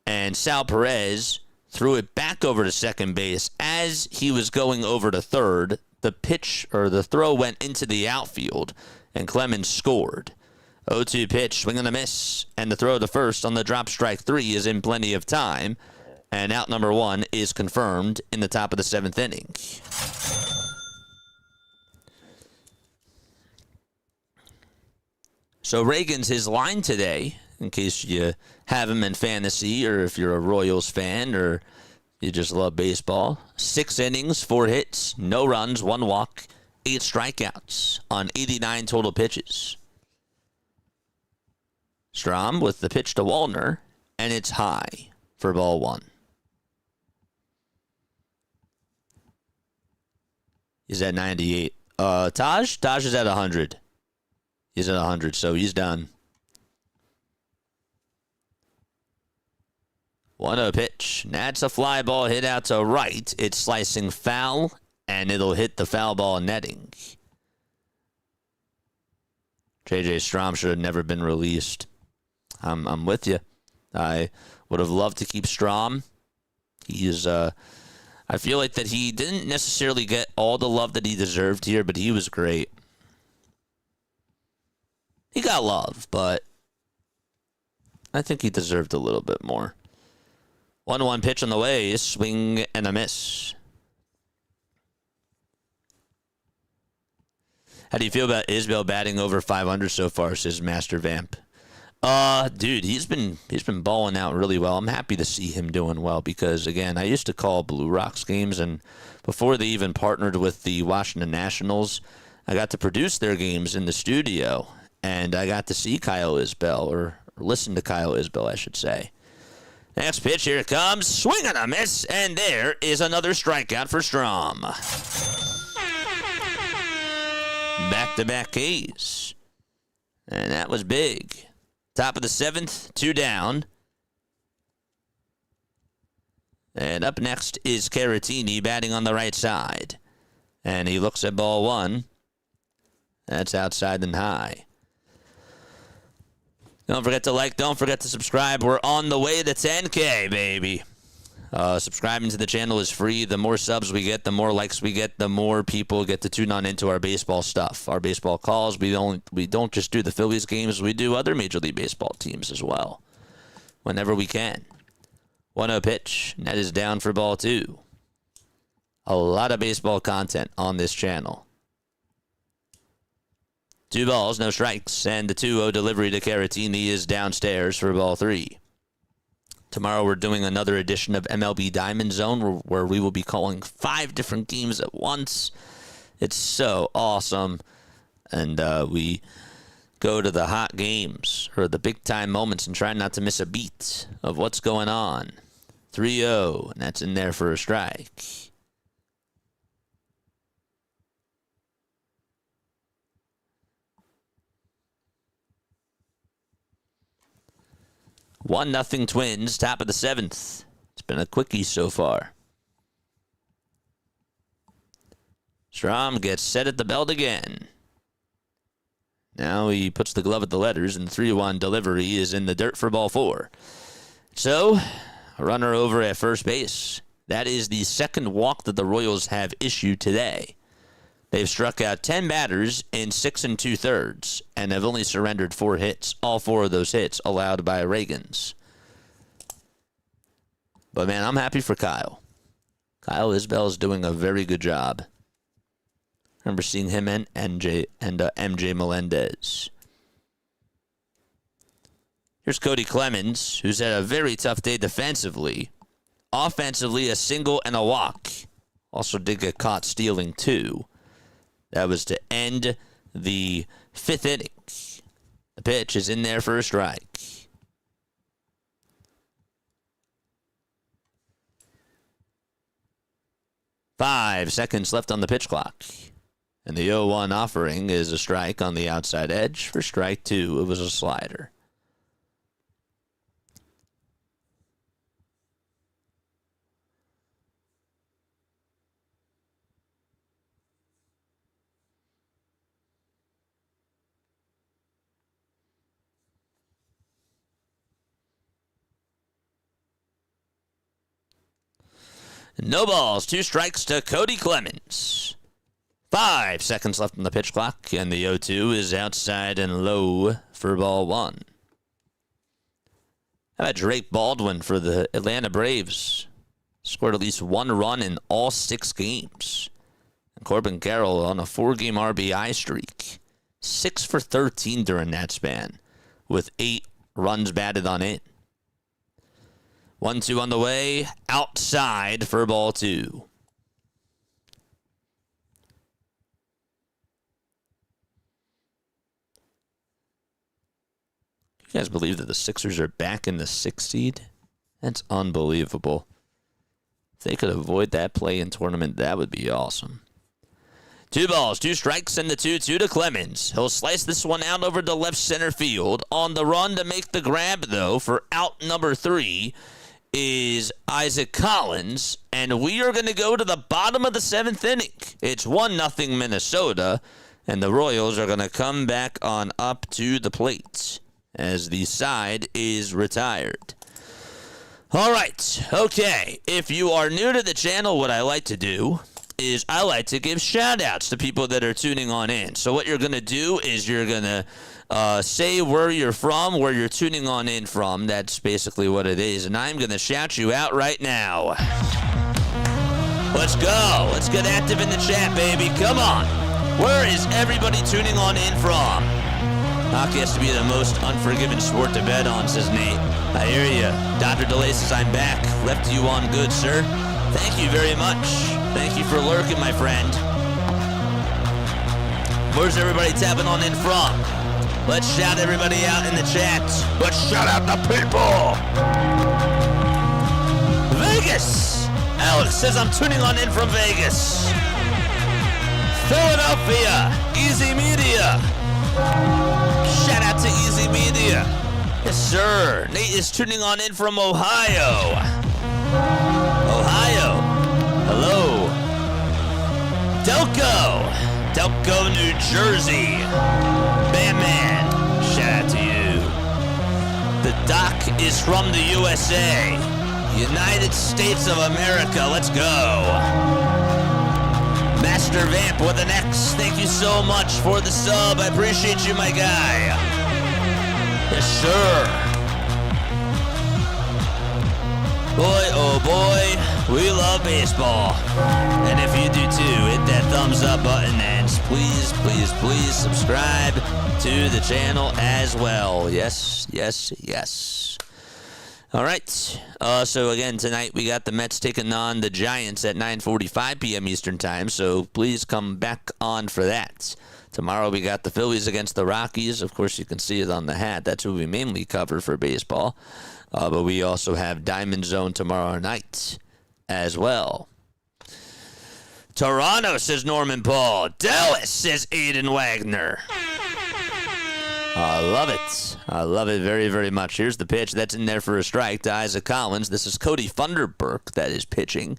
And Sal Perez threw it back over to 2nd base. As he was going over to 3rd, the pitch or the throw went into the outfield. And Clemens scored. 0-2 pitch, swing and a miss, and the throw to 1st on the drop strike 3 is in plenty of time, and out number 1 is confirmed in the top of the 7th inning. So Reagan's his line today, in case you have him in fantasy, or if you're a Royals fan, or you just love baseball. 6 innings, 4 hits, no runs, 1 walk, 8 strikeouts on 89 total pitches. Strahm with the pitch to Wallner, and it's high for ball 1. He's at 98. Taj is at 100. He's at 100, so he's done. 1-0 pitch. That's a fly ball hit out to right. It's slicing foul, and it'll hit the foul ball netting. J.J. Strahm should have never been released. I'm with you. I would have loved to keep Strahm. I feel like that he didn't necessarily get all the love that he deserved here, but he was great. He got love, but I think he deserved a little bit more. 1-1 pitch on the way, swing and a miss. How do you feel about Isbell batting over 500 so far, says Master Vamp? Dude, he's been balling out really well. I'm happy to see him doing well because, again, I used to call Blue Rocks games, and before they even partnered with the Washington Nationals, I got to produce their games in the studio, and I got to see Kyle Isbell, or listen to Kyle Isbell, I should say. Next pitch, here it comes. Swing and a miss, and there is another strikeout for Strahm. Back-to-back Ks. And that was big. Top of the 7th, 2 down. And up next is Caratini batting on the right side. And he looks at ball 1. That's outside and high. Don't forget to like, don't forget to subscribe. We're on the way to 10K, baby. Subscribing to the channel is free. The more subs we get, the more likes we get, the more people get to tune on into our baseball stuff, our baseball calls. We don't just do the Phillies games. We do other Major League Baseball teams as well, whenever we can. 1-0 pitch. Net is down for ball 2. A lot of baseball content on this channel. 2 balls, no strikes, and the 2-0 delivery to Caratini is downstairs for ball 3. Tomorrow we're doing another edition of MLB Diamond Zone where we will be calling 5 different games at once. It's so awesome. And we go to the hot games or the big time moments and try not to miss a beat of what's going on. 3-0, and that's in there for a strike. One nothing Twins, top of the 7th. It's been a quickie so far. Strom gets set at the belt again. Now he puts the glove at the letters, and the 3-1 delivery is in the dirt for ball 4. So, a runner over at first base. That is the second walk that the Royals have issued today. They've struck out 10 batters in 6 2/3 and have only surrendered 4 hits. All 4 of those hits allowed by Reagans. But, man, I'm happy for Kyle. Kyle Isbell is doing a very good job. I remember seeing him and MJ Melendez. Here's Cody Clemens, who's had a very tough day defensively. Offensively, a single and a walk. Also did get caught stealing 2. That was to end the 5th inning. The pitch is in there for a strike. Five seconds left on the pitch clock. And the 0-1 offering is a strike on the outside edge. For strike 2, it was a slider. No balls, 2 strikes to Cody Clemens. 5 seconds left on the pitch clock, and the 0-2 is outside and low for ball 1. How about Drake Baldwin for the Atlanta Braves? Scored at least 1 run in all 6 games. And Corbin Carroll on a 4-game RBI streak. 6 for 13 during that span, with 8 runs batted on it. 1-2 on the way, outside for ball 2. You guys believe that the Sixers are back in the 6th seed? That's unbelievable. If they could avoid that play-in tournament, that would be awesome. 2 balls, 2 strikes, and the 2-2 to Clemens. He'll slice this one out over to left center field. On the run to make the grab, though, for out number 3 is Isaac Collins, and we are going to go to the bottom of the 7th inning. It's 1-0 Minnesota, and the Royals are going to come back on up to the plate as the side is retired. All right, okay. If you are new to the channel, what I like to do is I like to give shout-outs to people that are tuning on in. So what you're going to do is you're going to say where you're from, where you're tuning on in from. That's basically what it is. And I'm going to shout you out right now. Let's go. Let's get active in the chat, baby. Come on. Where is everybody tuning on in from? Hockey has to be the most unforgiving sport to bet on, says Nate. I hear you. Dr. DeLay says I'm back. Left you on good, sir. Thank you very much. Thank you for lurking, my friend. Where's everybody tapping on in from? Let's shout everybody out in the chat. Let's shout out the people. Vegas. Alex says I'm tuning on in from Vegas. Philadelphia. Easy Media. Shout out to Easy Media. Yes, sir. Nate is tuning on in from Ohio. Ohio. Hello. Delco, New Jersey. Batman. Shout out to you. The doc is from the USA. United States of America. Let's go. Master Vamp with an X. Thank you so much for the sub. I appreciate you, my guy. Yes, sir. Boy, oh boy, we love baseball. And if you do too, hit that thumbs up button and please, please, please subscribe to the channel as well. Yes, yes, yes. All right. So again, tonight we got the Mets taking on the Giants at 9:45 p.m. Eastern time. So please come back on for that. Tomorrow we got the Phillies against the Rockies. Of course, you can see it on the hat. That's who we mainly cover for baseball. But we also have Diamond Zone tomorrow night as well. Toronto, says Norman Paul. Dallas, says Aiden Wagner. I love it. I love it very, very much. Here's the pitch. That's in there for a strike to Isaac Collins. This is Cody Funderburk that is pitching.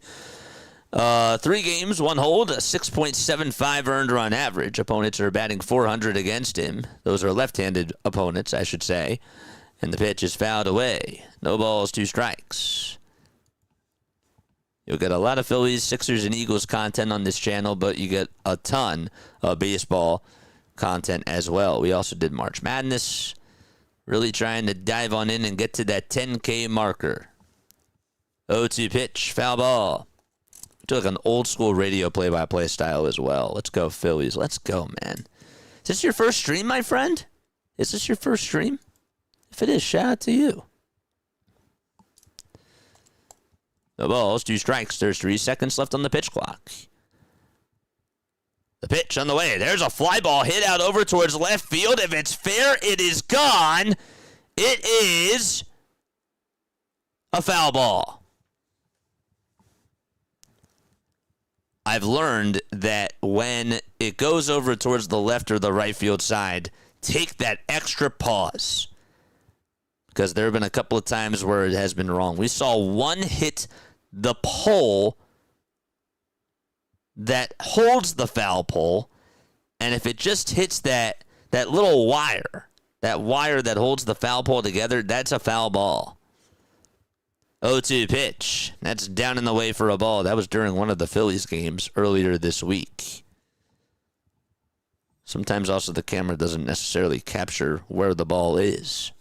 3 games, 1 hold, a 6.75 earned run average. Opponents are batting .400 against him. Those are left-handed opponents, I should say. And the pitch is fouled away. No balls, 2 strikes. You'll get a lot of Phillies, Sixers, and Eagles content on this channel, but you get a ton of baseball content as well. We also did March Madness. Really trying to dive on in and get to that 10K marker. 0-2 pitch, foul ball. Do like an old school radio play-by-play style as well. Let's go, Phillies. Let's go, man. Is this your first stream, my friend? Is this your first stream? If it is, shout out to you. No balls, 2 strikes. There's 3 seconds left on the pitch clock. The pitch on the way. There's a fly ball hit out over towards left field. If it's fair, it is gone. It is a foul ball. I've learned that when it goes over towards the left or the right field side, take that extra pause. Because there have been a couple of times where it has been wrong. We saw one hit the pole that holds the foul pole, and if it just hits that little wire, that wire that holds the foul pole together, that's a foul ball. 0-2 pitch. That's down in the way for a ball. That was during one of the Phillies games earlier this week. Sometimes also the camera doesn't necessarily capture where the ball is.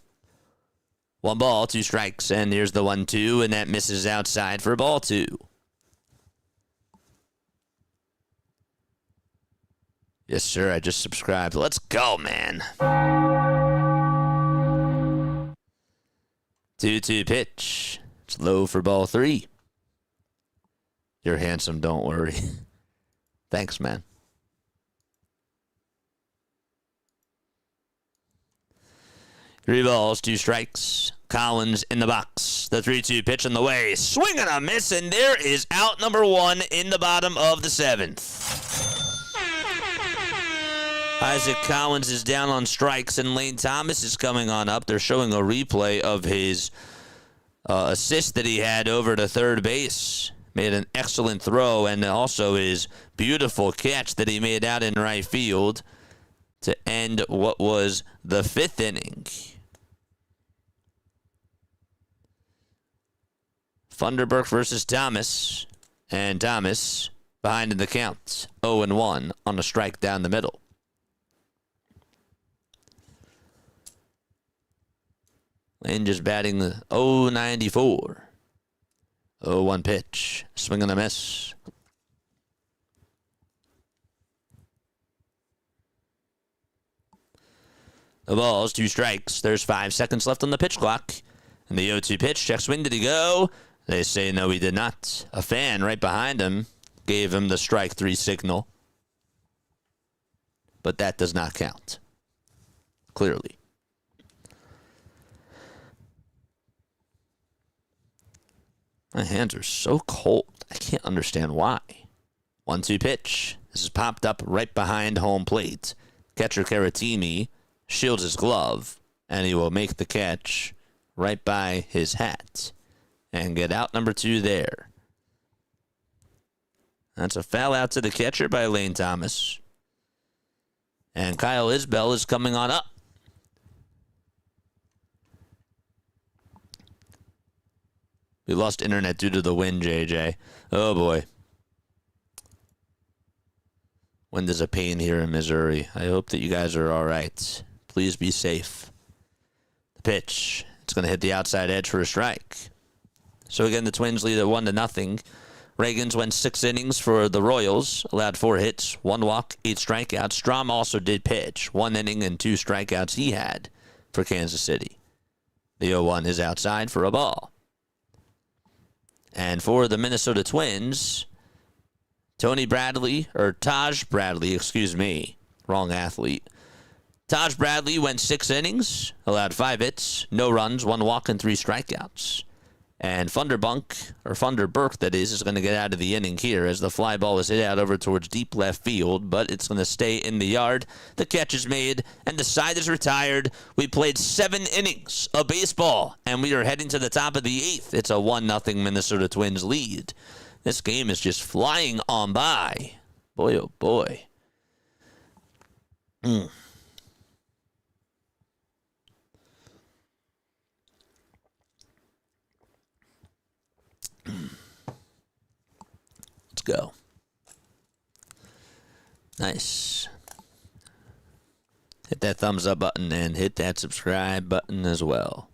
1 ball, 2 strikes, and here's the 1-2, and that misses outside for ball 2. Yes, sir, I just subscribed. Let's go, man. 2-2 pitch. It's low for ball 3. You're handsome, don't worry. Thanks, man. Three balls, 2 strikes. Collins in the box. The 3-2 pitch on the way. Swing and a miss, and there is out number 1 in the bottom of the 7th. Isaac Collins is down on strikes, and Lane Thomas is coming on up. They're showing a replay of his assist that he had over to third base. Made an excellent throw, and also his beautiful catch that he made out in right field to end what was the 5th inning. Funderburk versus Thomas, and Thomas behind in the count, 0-1 on a strike down the middle. Lane just batting the .094. 0-1 pitch, swing and a miss. The ball's 2 strikes. There's 5 seconds left on the pitch clock. And the 0-2 pitch, check swing, did he go? They say no, he did not. A fan right behind him gave him the strike 3 signal. But that does not count. Clearly. My hands are so cold. I can't understand why. 1-2 pitch. This is popped up right behind home plate. Catcher Caratini shields his glove, and he will make the catch right by his hat and get out number 2 there. That's a foul out to the catcher by Lane Thomas. And Kyle Isbell is coming on up. We lost internet due to the wind, JJ. Oh, boy. Wind is a pain here in Missouri. I hope that you guys are all right. Please be safe. The pitch. It's going to hit the outside edge for a strike. So, again, the Twins lead at 1-0. Reagans went 6 innings for the Royals, allowed 4 hits, 1 walk, 8 strikeouts. Strom also did pitch, 1 inning and 2 strikeouts he had for Kansas City. The 0-1 is outside for a ball. And for the Minnesota Twins, Taj Bradley, wrong athlete. Taj Bradley went 6 innings, allowed 5 hits, no runs, 1 walk, and 3 strikeouts. And Funderburk, that is going to get out of the inning here as the fly ball was hit out over towards deep left field, but it's going to stay in the yard. The catch is made, and the side is retired. We played 7 innings of baseball, and we are heading to the top of the 8th. It's a 1-0 Minnesota Twins lead. This game is just flying on by. Boy, oh boy. Let's go. Nice. Hit that thumbs up button and hit that subscribe button as well.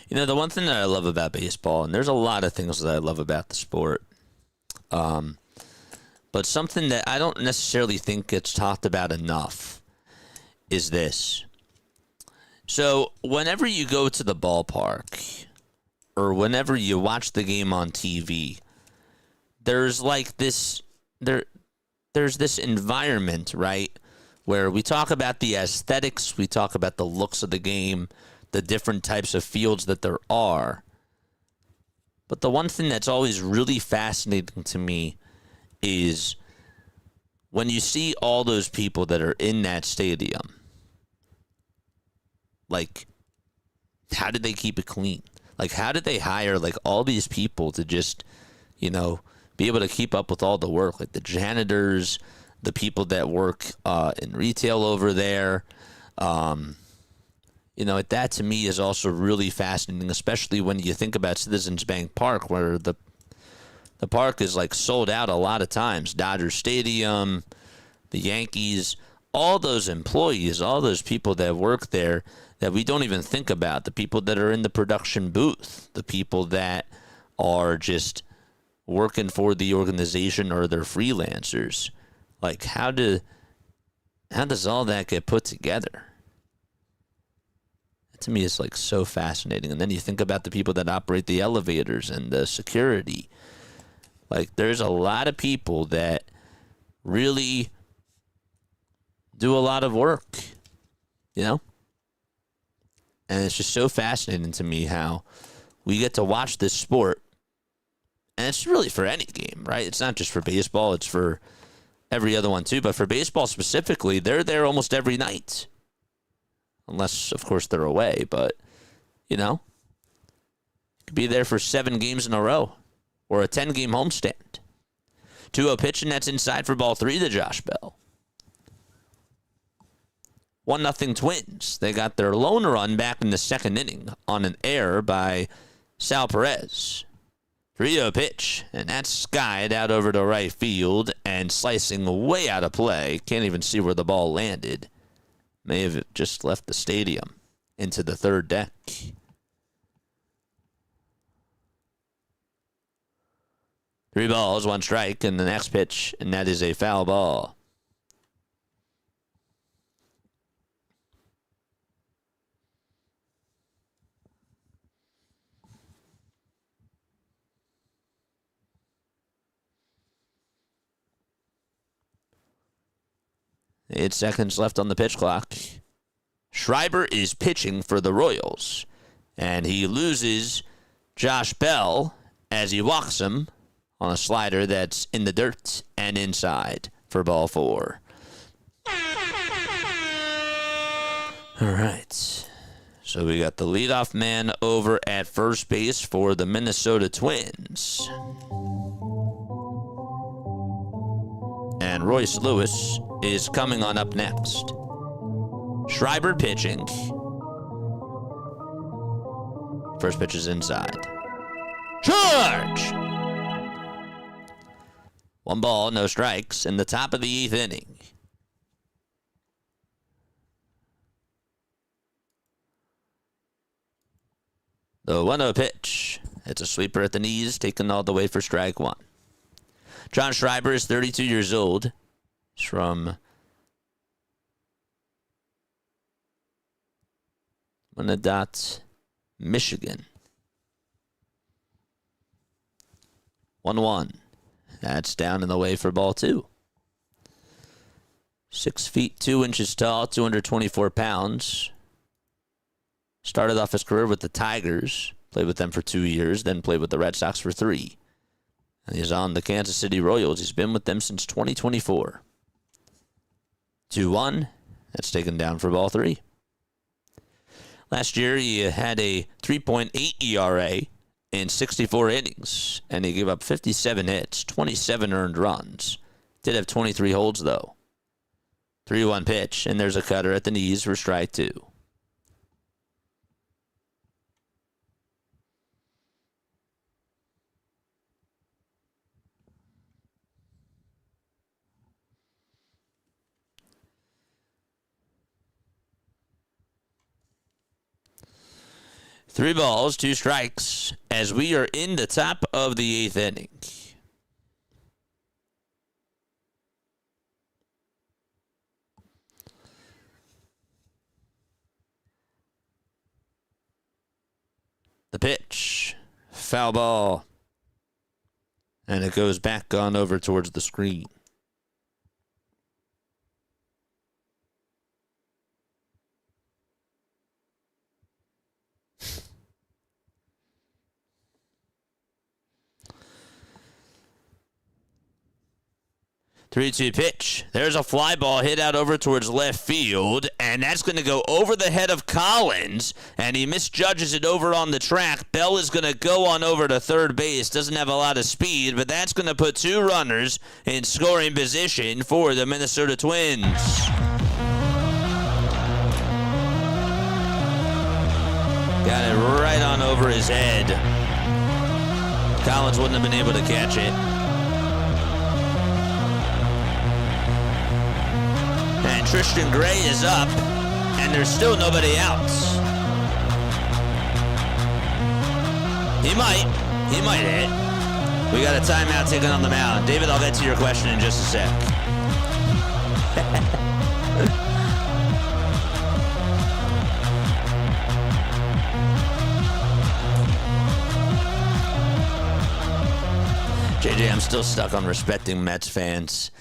You know, the one thing that I love about baseball, and there's a lot of things that I love about the sport, but something that I don't necessarily think gets talked about enough is this. So whenever you go to the ballpark or whenever you watch the game on TV, there's like this, there's this environment, right, where we talk about the aesthetics, we talk about the looks of the game, the different types of fields that there are. But the one thing that's always really fascinating to me is when you see all those people that are in that stadium. Like, how did they keep it clean? Like, how did they hire, like, all these people to just, you know, be able to keep up with all the work? Like, the janitors, the people that work in retail over there. You know, that to me is also really fascinating, especially when you think about Citizens Bank Park, where the park is, like, sold out a lot of times. Dodger Stadium, the Yankees, all those employees, all those people that work there that we don't even think about, the people that are in the production booth, the people that are just working for the organization or they're freelancers. Like, how does all that get put together? To me, it's like so fascinating. And then you think about the people that operate the elevators and the security. Like, there's a lot of people that really do a lot of work, you know? And it's just so fascinating to me how we get to watch this sport. And it's really for any game, right? It's not just for baseball. It's for every other one too. But for baseball specifically, they're there almost every night. Unless, of course, they're away. But, you know, you could be there for 7 games in a row or a 10-game homestand. 2-0 pitch, and that's inside for ball 3 to Josh Bell. 1-0 Twins. They got their lone run back in the second inning on an error by Sal Perez. 3-0 pitch, and that's skied out over to right field and slicing way out of play. Can't even see where the ball landed. May have just left the stadium into the third deck. Three balls, 1 strike, and the next pitch, and that is a foul ball. Eight seconds left on the pitch clock. Schreiber is pitching for the Royals, and he loses Josh Bell as he walks him on a slider that's in the dirt and inside for ball 4. All right. So we got the leadoff man over at first base for the Minnesota Twins. And Royce Lewis is coming on up next. Schreiber pitching. First pitch is inside. Charge! 1 ball, no strikes in the top of the 8th inning. The 1-0 pitch. It's a sweeper at the knees, taken all the way for strike 1. John Schreiber is 32 years old. He's from Wyandotte, Michigan. 1-1. That's down in the way for ball 2. 6 feet 2 inches tall, 224 pounds. Started off his career with the Tigers, played with them for 2 years, then played with the Red Sox for 3. And he's on the Kansas City Royals. He's been with them since 2024. 2-1. That's taken down for ball 3. Last year, he had a 3.8 ERA in 64 innings, and he gave up 57 hits, 27 earned runs. Did have 23 holds, though. 3-1 pitch, and there's a cutter at the knees for strike 2. Three balls, 2 strikes, as we are in the top of the 8th inning. The pitch, foul ball, and it goes back on over towards the screen. Three-two pitch. There's a fly ball hit out over towards left field, and that's going to go over the head of Collins, and he misjudges it over on the track. Bell is going to go on over to third base. Doesn't have a lot of speed, but that's going to put 2 runners in scoring position for the Minnesota Twins. Got it right on over his head. Collins wouldn't have been able to catch it. And Tristan Gray is up, and there's still nobody out. He might hit. We got a timeout taken on the mound. David, I'll get to your question in just a sec. JJ, I'm still stuck on respecting Mets fans.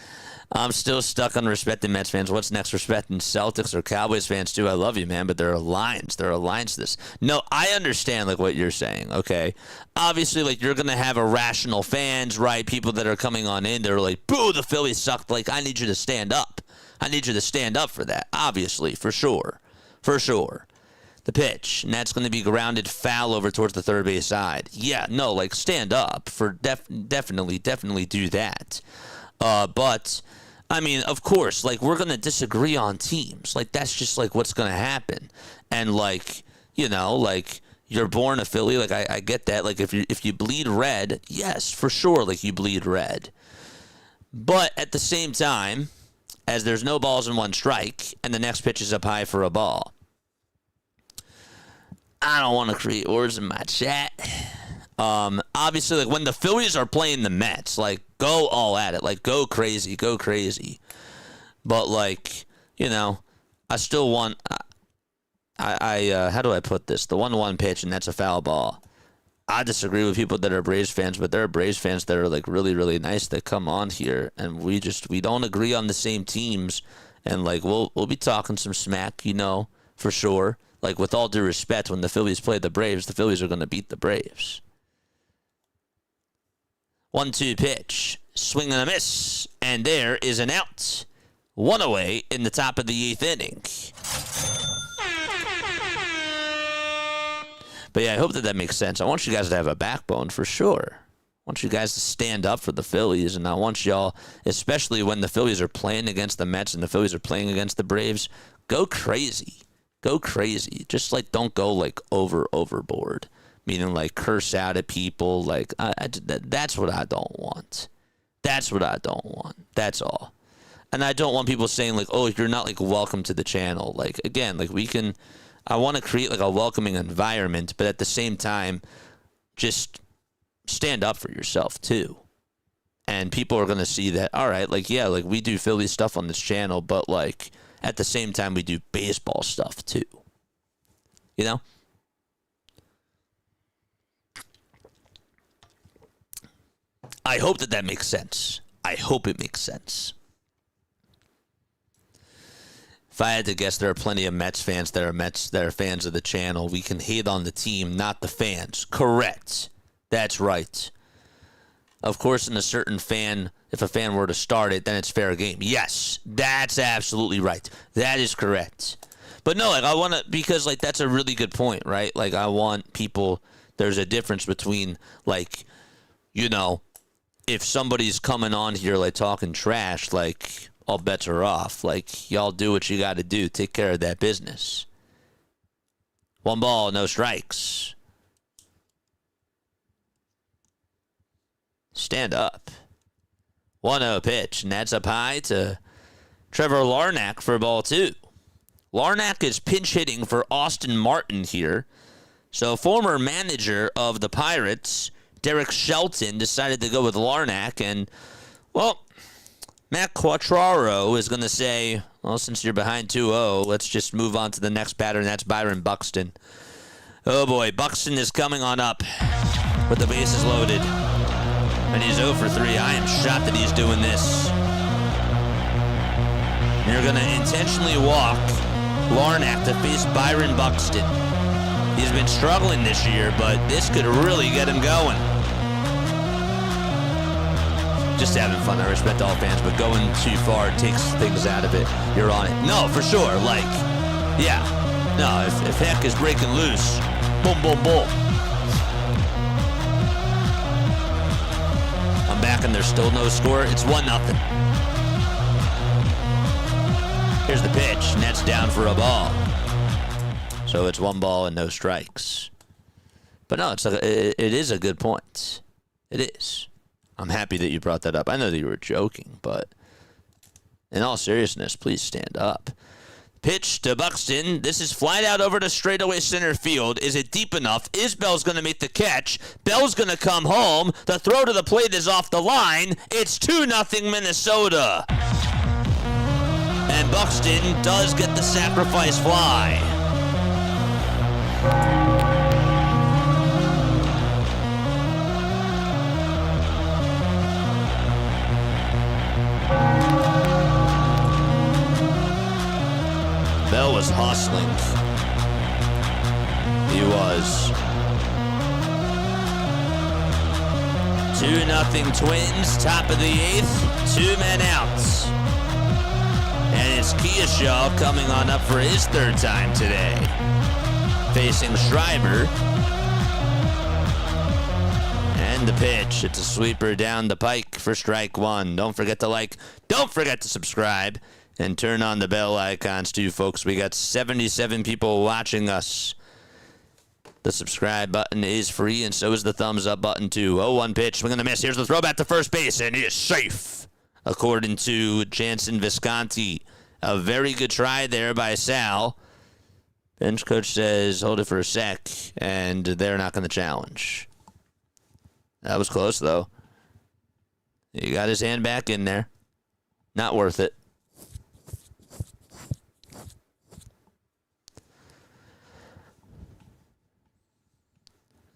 What's next? Respecting Celtics or Cowboys fans too? I love you, man, but there are lines. There are lines to this. No, I understand like what you're saying, okay? Obviously, like you're gonna have irrational fans, right? People that are coming on in, they're like, boo, the Phillies sucked. Like, I need you to stand up. I need you to stand up for that. Obviously, for sure. For sure. The pitch, and that's going to be grounded foul over towards the third base side. Yeah, no, like stand up for definitely do that. But I mean, of course, like we're going to disagree on teams. Like that's just like what's going to happen. And like, you know, like you're born a Philly. Like I get that. Like if you bleed red, yes, for sure. Like you bleed red. But at the same time, as there's no balls and 1 strike, and the next pitch is up high for a ball. I don't want to create words in my chat. Obviously, like when the Phillies are playing the Mets, like go all at it, like go crazy. But like, you know, I still want. How do I put this? The 1-1 pitch, and that's a foul ball. I disagree with people that are Braves fans, but there are Braves fans that are like really, really nice that come on here, and we don't agree on the same teams, and like we'll be talking some smack, you know, for sure. Like, with all due respect, when the Phillies play the Braves, the Phillies are going to beat the Braves. 1-2 pitch. Swing and a miss. And there is an out. 1 away in the top of the 8th inning. But, yeah, I hope that makes sense. I want you guys to have a backbone for sure. want you guys to stand up for the Phillies, and I want y'all, especially when the Phillies are playing against the Mets and the Phillies are playing against the Braves, go crazy. Go crazy. Just, like, don't go, like, overboard. Meaning, like, curse out at people. Like, that's what I don't want. That's what I don't want. That's all. And I don't want people saying, like, oh, you're not, like, welcome to the channel. Like, again, like, I want to create, like, a welcoming environment, but at the same time, just stand up for yourself, too. And people are going to see that, all right, like, yeah, like, we do Philly stuff on this channel, but, like, at the same time, we do baseball stuff, too. You know? I hope that makes sense. I hope it makes sense. If I had to guess, there are plenty of Mets fans that are fans of the channel. We can hate on the team, not the fans. Correct. That's right. Of course, in a certain fan, if a fan were to start it, then it's fair game. Yes, that's absolutely right. That is correct. But no, like, I want to, because, like, that's a really good point, right? Like, I want people, there's a difference between, like, you know, if somebody's coming on here, like, talking trash, like, all bets are off. Like, y'all do what you got to do. Take care of that business. 1 ball, no strikes. Stand up. 1-0 pitch, and that's up high to Trevor Larnach for ball 2. Larnach is pinch hitting for Austin Martin here. So former manager of the Pirates, Derek Shelton, decided to go with Larnach, and, well, Matt Quattraro is going to say, well, since you're behind 2-0, let's just move on to the next batter, and that's Byron Buxton. Oh, boy, Buxton is coming on up with the bases loaded, and he's 0 for 3. I am shocked that he's doing this. You're going to intentionally walk Larnach to face Byron Buxton. He's been struggling this year, but this could really get him going. Just having fun. I respect all fans, but going too far takes things out of it. You're on it. No, for sure. Like, yeah. No, if heck is breaking loose, boom, boom, boom. I'm back and there's still no score. It's 1-0. Here's the pitch, and that's down for a ball. So it's 1 ball and no strikes. But no, it is a good point. It is. I'm happy that you brought that up. I know that you were joking, but in all seriousness, please stand up. Pitch to Buxton. This is flied out over to straightaway center field. Is it deep enough? Isbell's going to make the catch. Bell's going to come home. The throw to the plate is off the line. It's 2-0 Minnesota. And Buxton does get the sacrifice fly. Bell was hustling. He was. 2-0 Twins, top of the 8th, 2 men out. And it's Kershaw coming on up for his 3rd time today. Facing Schreiber. And the pitch. It's a sweeper down the pike for strike 1. Don't forget to like. Don't forget to subscribe. And turn on the bell icons too, folks. We got 77 people watching us. The subscribe button is free, and so is the thumbs up button too. 0-1 pitch. Swing and a miss. Here's the throw back to first base, and he is safe. According to Jansen Visconti. A very good try there by Sal. Bench coach says, hold it for a sec, and they're not going to challenge. That was close, though. He got his hand back in there. Not worth it.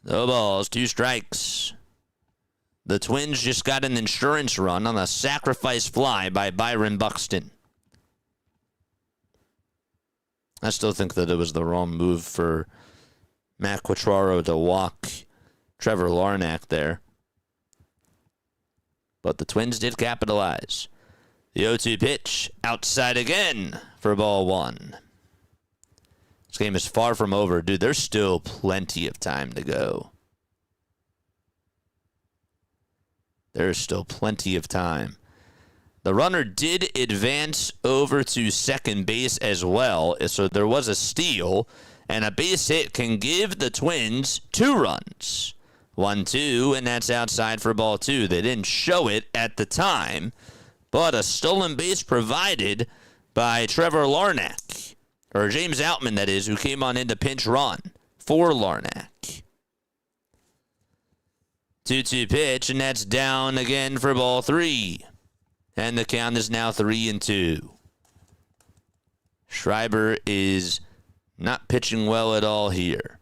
No balls, 2 strikes. The Twins just got an insurance run on a sacrifice fly by Byron Buxton. I still think that it was the wrong move for Matt Quattraro to walk Trevor Larnach there. But the Twins did capitalize. The 0-2 pitch, outside again for ball 1. This game is far from over. Dude, there's still plenty of time to go. There's still plenty of time. The runner did advance over to second base as well, so there was a steal, and a base hit can give the Twins 2 runs. 1-2, and that's outside for ball 2. They didn't show it at the time, but a stolen base provided by Trevor Larnach, or James Outman, that is, who came on in to pinch run for Larnach. 2-2 pitch, and that's down again for ball 3. And the count is now 3-2. Schreiber is not pitching well at all here.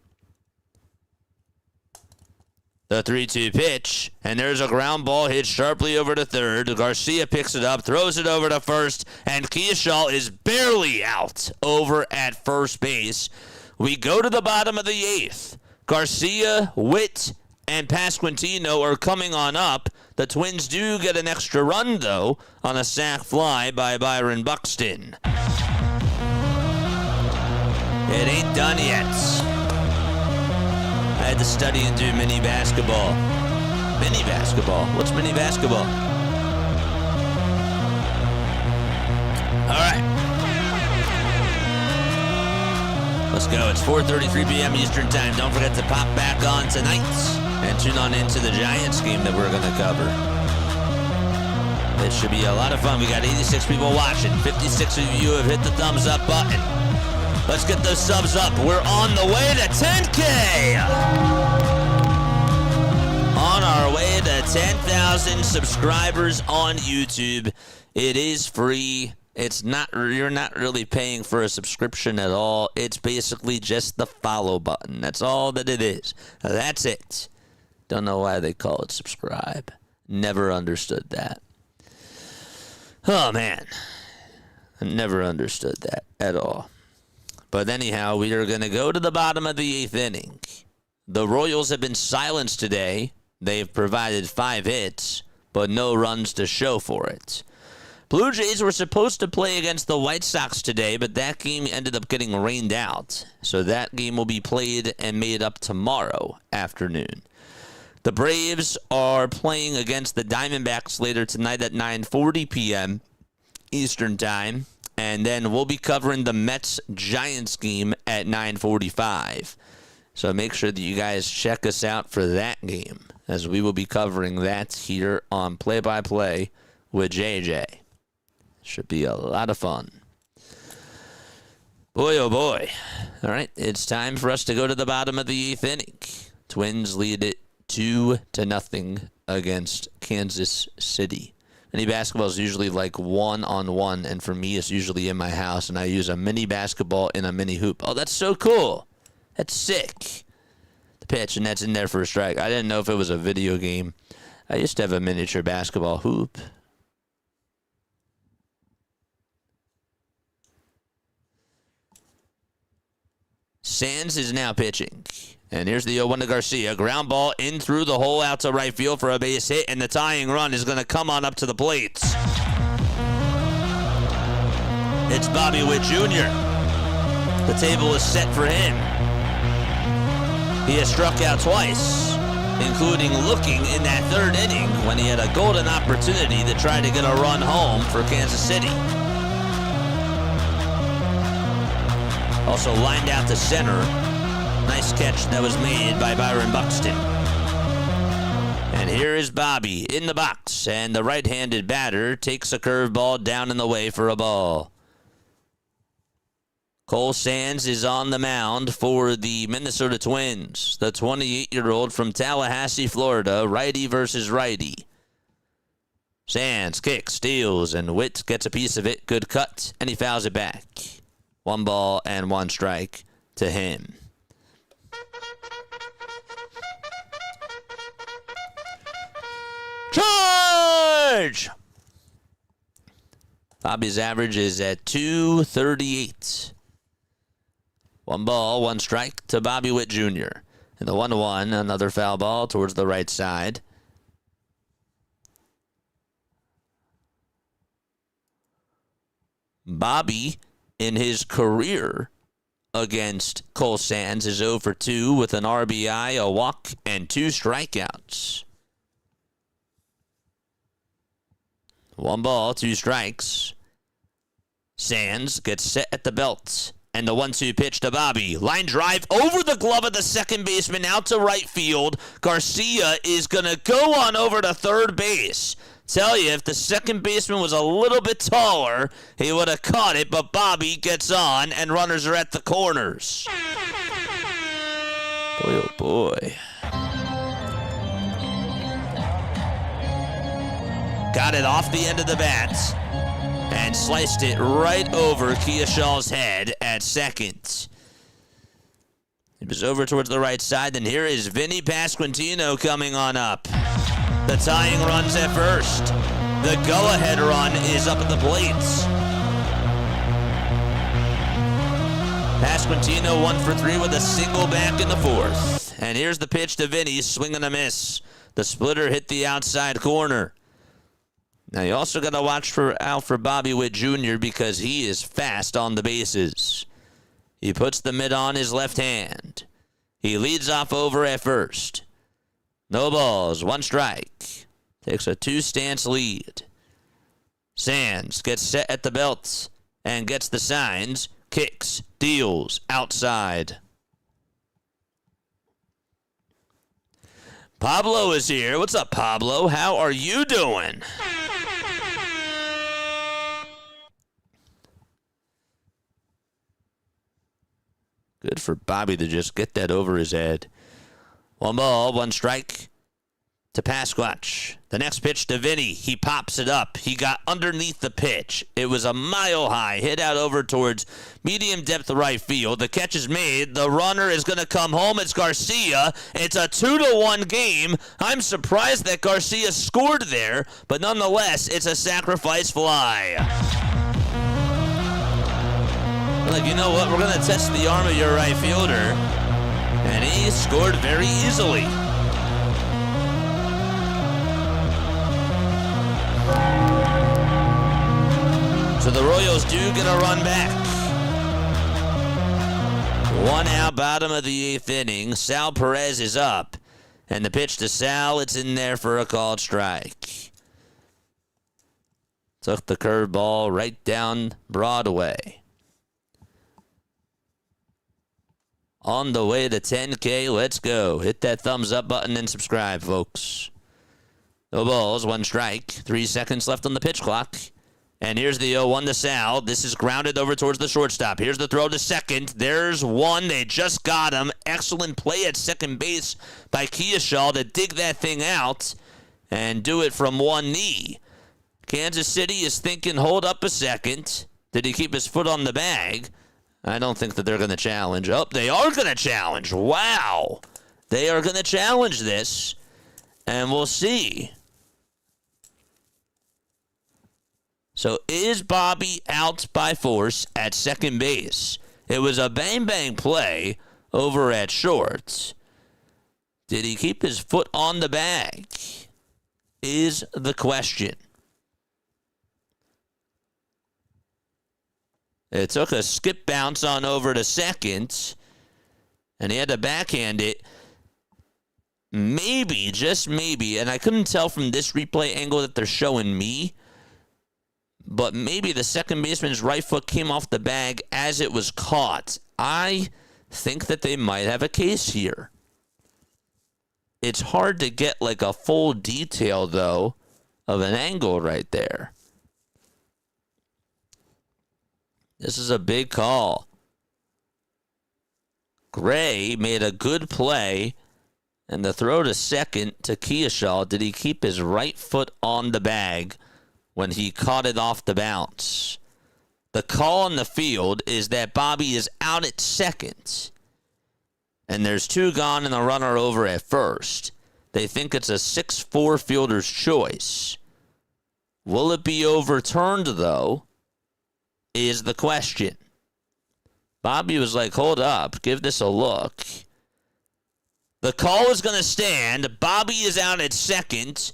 The 3-2 pitch, and there's a ground ball hit sharply over to third. Garcia picks it up, throws it over to first, and Keashal is barely out over at first base. We go to the bottom of the 8th. Garcia, Witt, and Pasquantino are coming on up. The Twins do get an extra run, though, on a sac fly by Byron Buxton. It ain't done yet. I had to study and do mini basketball. Mini basketball? What's mini basketball? All right. Let's go. It's 4:33 p.m. Eastern Time. Don't forget to pop back on tonight and tune on into the Giants game that we're going to cover. It should be a lot of fun. We got 86 people watching. 56 of you have hit the thumbs up button. Let's get those subs up. We're on the way to 10K. On our way to 10,000 subscribers on YouTube. It is free. You're not really paying for a subscription at all. It's basically just the follow button. That's all that it is. That's it. Don't know why they call it subscribe. Never understood that. Oh, man. I never understood that at all. But anyhow, we are going to go to the bottom of the 8th inning. The Royals have been silenced today. They've provided 5 hits, but no runs to show for it. Blue Jays were supposed to play against the White Sox today, but that game ended up getting rained out. So that game will be played and made up tomorrow afternoon. The Braves are playing against the Diamondbacks later tonight at 9:40 p.m. Eastern Time. And then we'll be covering the Mets-Giants game at 9:45. So make sure that you guys check us out for that game, as we will be covering that here on Play by Play with JJ. Should be a lot of fun. Boy, oh boy. All right, it's time for us to go to the bottom of the 8th inning. Twins lead it 2-0 against Kansas City. Mini basketball is usually like one-on-one, and for me, it's usually in my house, and I use a mini basketball in a mini hoop. Oh, that's so cool. That's sick. The pitch, and that's in there for a strike. I didn't know if it was a video game. I used to have a miniature basketball hoop. Sands is now pitching. And here's the 0-1 to Garcia. Ground ball in through the hole out to right field for a base hit, and the tying run is going to come on up to the plate. It's Bobby Witt Jr. The table is set for him. He has struck out twice, including looking in that 3rd inning when he had a golden opportunity to try to get a run home for Kansas City. Also lined out to center. Nice catch that was made by Byron Buxton. And here is Bobby in the box, and the right-handed batter takes a curveball down in the way for a ball. Cole Sands is on the mound for the Minnesota Twins. The 28-year-old from Tallahassee, Florida, righty versus righty. Sands kicks, steals, and Witt gets a piece of it. Good cut, and he fouls it back. 1 ball and 1 strike to him. Charge! Bobby's average is at .238. 1 ball, 1 strike to Bobby Witt Jr. And the 1-1, another foul ball towards the right side. Bobby, in his career against Cole Sands, is 0 for 2 with an RBI, a walk, and 2 strikeouts. 1 ball, 2 strikes. Sands gets set at the belt. And the 1-2 pitch to Bobby. Line drive over the glove of the second baseman out to right field. Garcia is going to go on over to third base. Tell you, if the second baseman was a little bit taller, he would have caught it, but Bobby gets on, and runners are at the corners. Boy, oh boy. Got it off the end of the bat and sliced it right over Kearshaw's head at second. It was over towards the right side, and here is Vinny Pasquantino coming on up. The tying run's at first. The go-ahead run is up at the plates. Pasquantino 1 for 3 with a single back in the fourth. And here's the pitch to Vinny, swing and a miss. The splitter hit the outside corner. Now you also got to watch out for Bobby Witt Jr. because he is fast on the bases. He puts the mitt on his left hand. He leads off over at first. No balls, 1 strike. Takes a 2-stance lead. Sands gets set at the belt and gets the signs. Kicks, deals, outside. Pablo is here. What's up, Pablo? How are you doing? Good for Bobby to just get that over his head. 1 ball, 1 strike to Pasquatch. The next pitch to Vinny. He pops it up. He got underneath the pitch. It was a mile high. Hit out over towards medium depth right field. The catch is made. The runner is going to come home. It's Garcia. It's a 2-1 game. I'm surprised that Garcia scored there, but nonetheless, it's a sacrifice fly. Like, you know what? We're going to test the arm of your right fielder. And he scored very easily. So the Royals do get a run back. 1 out, bottom of the 8th inning. Sal Perez is up. And the pitch to Sal, it's in there for a called strike. Took the curveball right down Broadway. On the way to 10K, let's go. Hit that thumbs up button and subscribe, folks. No balls, 1 strike. 3 seconds left on the pitch clock. And here's the 0-1 to Sal. This is grounded over towards the shortstop. Here's the throw to second. There's 1. They just got him. Excellent play at second base by Kearshaw to dig that thing out and do it from 1 knee. Kansas City is thinking, hold up a second. Did he keep his foot on the bag? I don't think that they're going to challenge. Oh, they are going to challenge. Wow. They are going to challenge this, and we'll see. So is Bobby out by force at second base? It was a bang-bang play over at short. Did he keep his foot on the bag? Is the question. It took a skip bounce on over to second, and he had to backhand it. Maybe, just maybe, and I couldn't tell from this replay angle that they're showing me, but maybe the second baseman's right foot came off the bag as it was caught. I think that they might have a case here. It's hard to get like a full detail, though, of an angle right there. This is a big call. Gray made a good play, and the throw to second to Kearshaw. Did he keep his right foot on the bag when he caught it off the bounce? The call on the field is that Bobby is out at second, and there's 2 gone and a runner over at first. They think it's a 6-4 fielder's choice. Will it be overturned, though? Is the question. Bobby was like, hold up, give this a look. The call is going to stand. Bobby is out at second,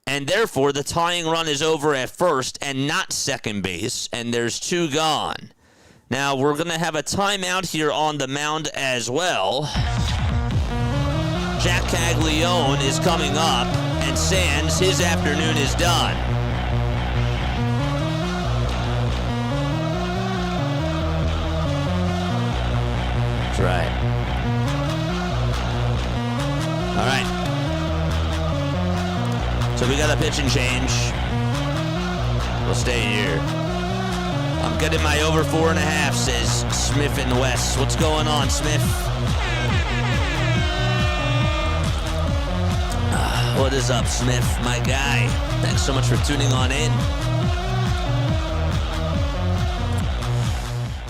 and therefore the tying run is over at first and not second base, and there's 2 gone. Now, we're going to have a timeout here on the mound as well. Jack Caglione is coming up, and Sands, his afternoon is done. right. All right. So we got a pitch and change. We'll stay here. I'm getting my over 4.5, says Smith and West. What's going on, Smith? What is up, Smith, my guy? Thanks so much for tuning on in.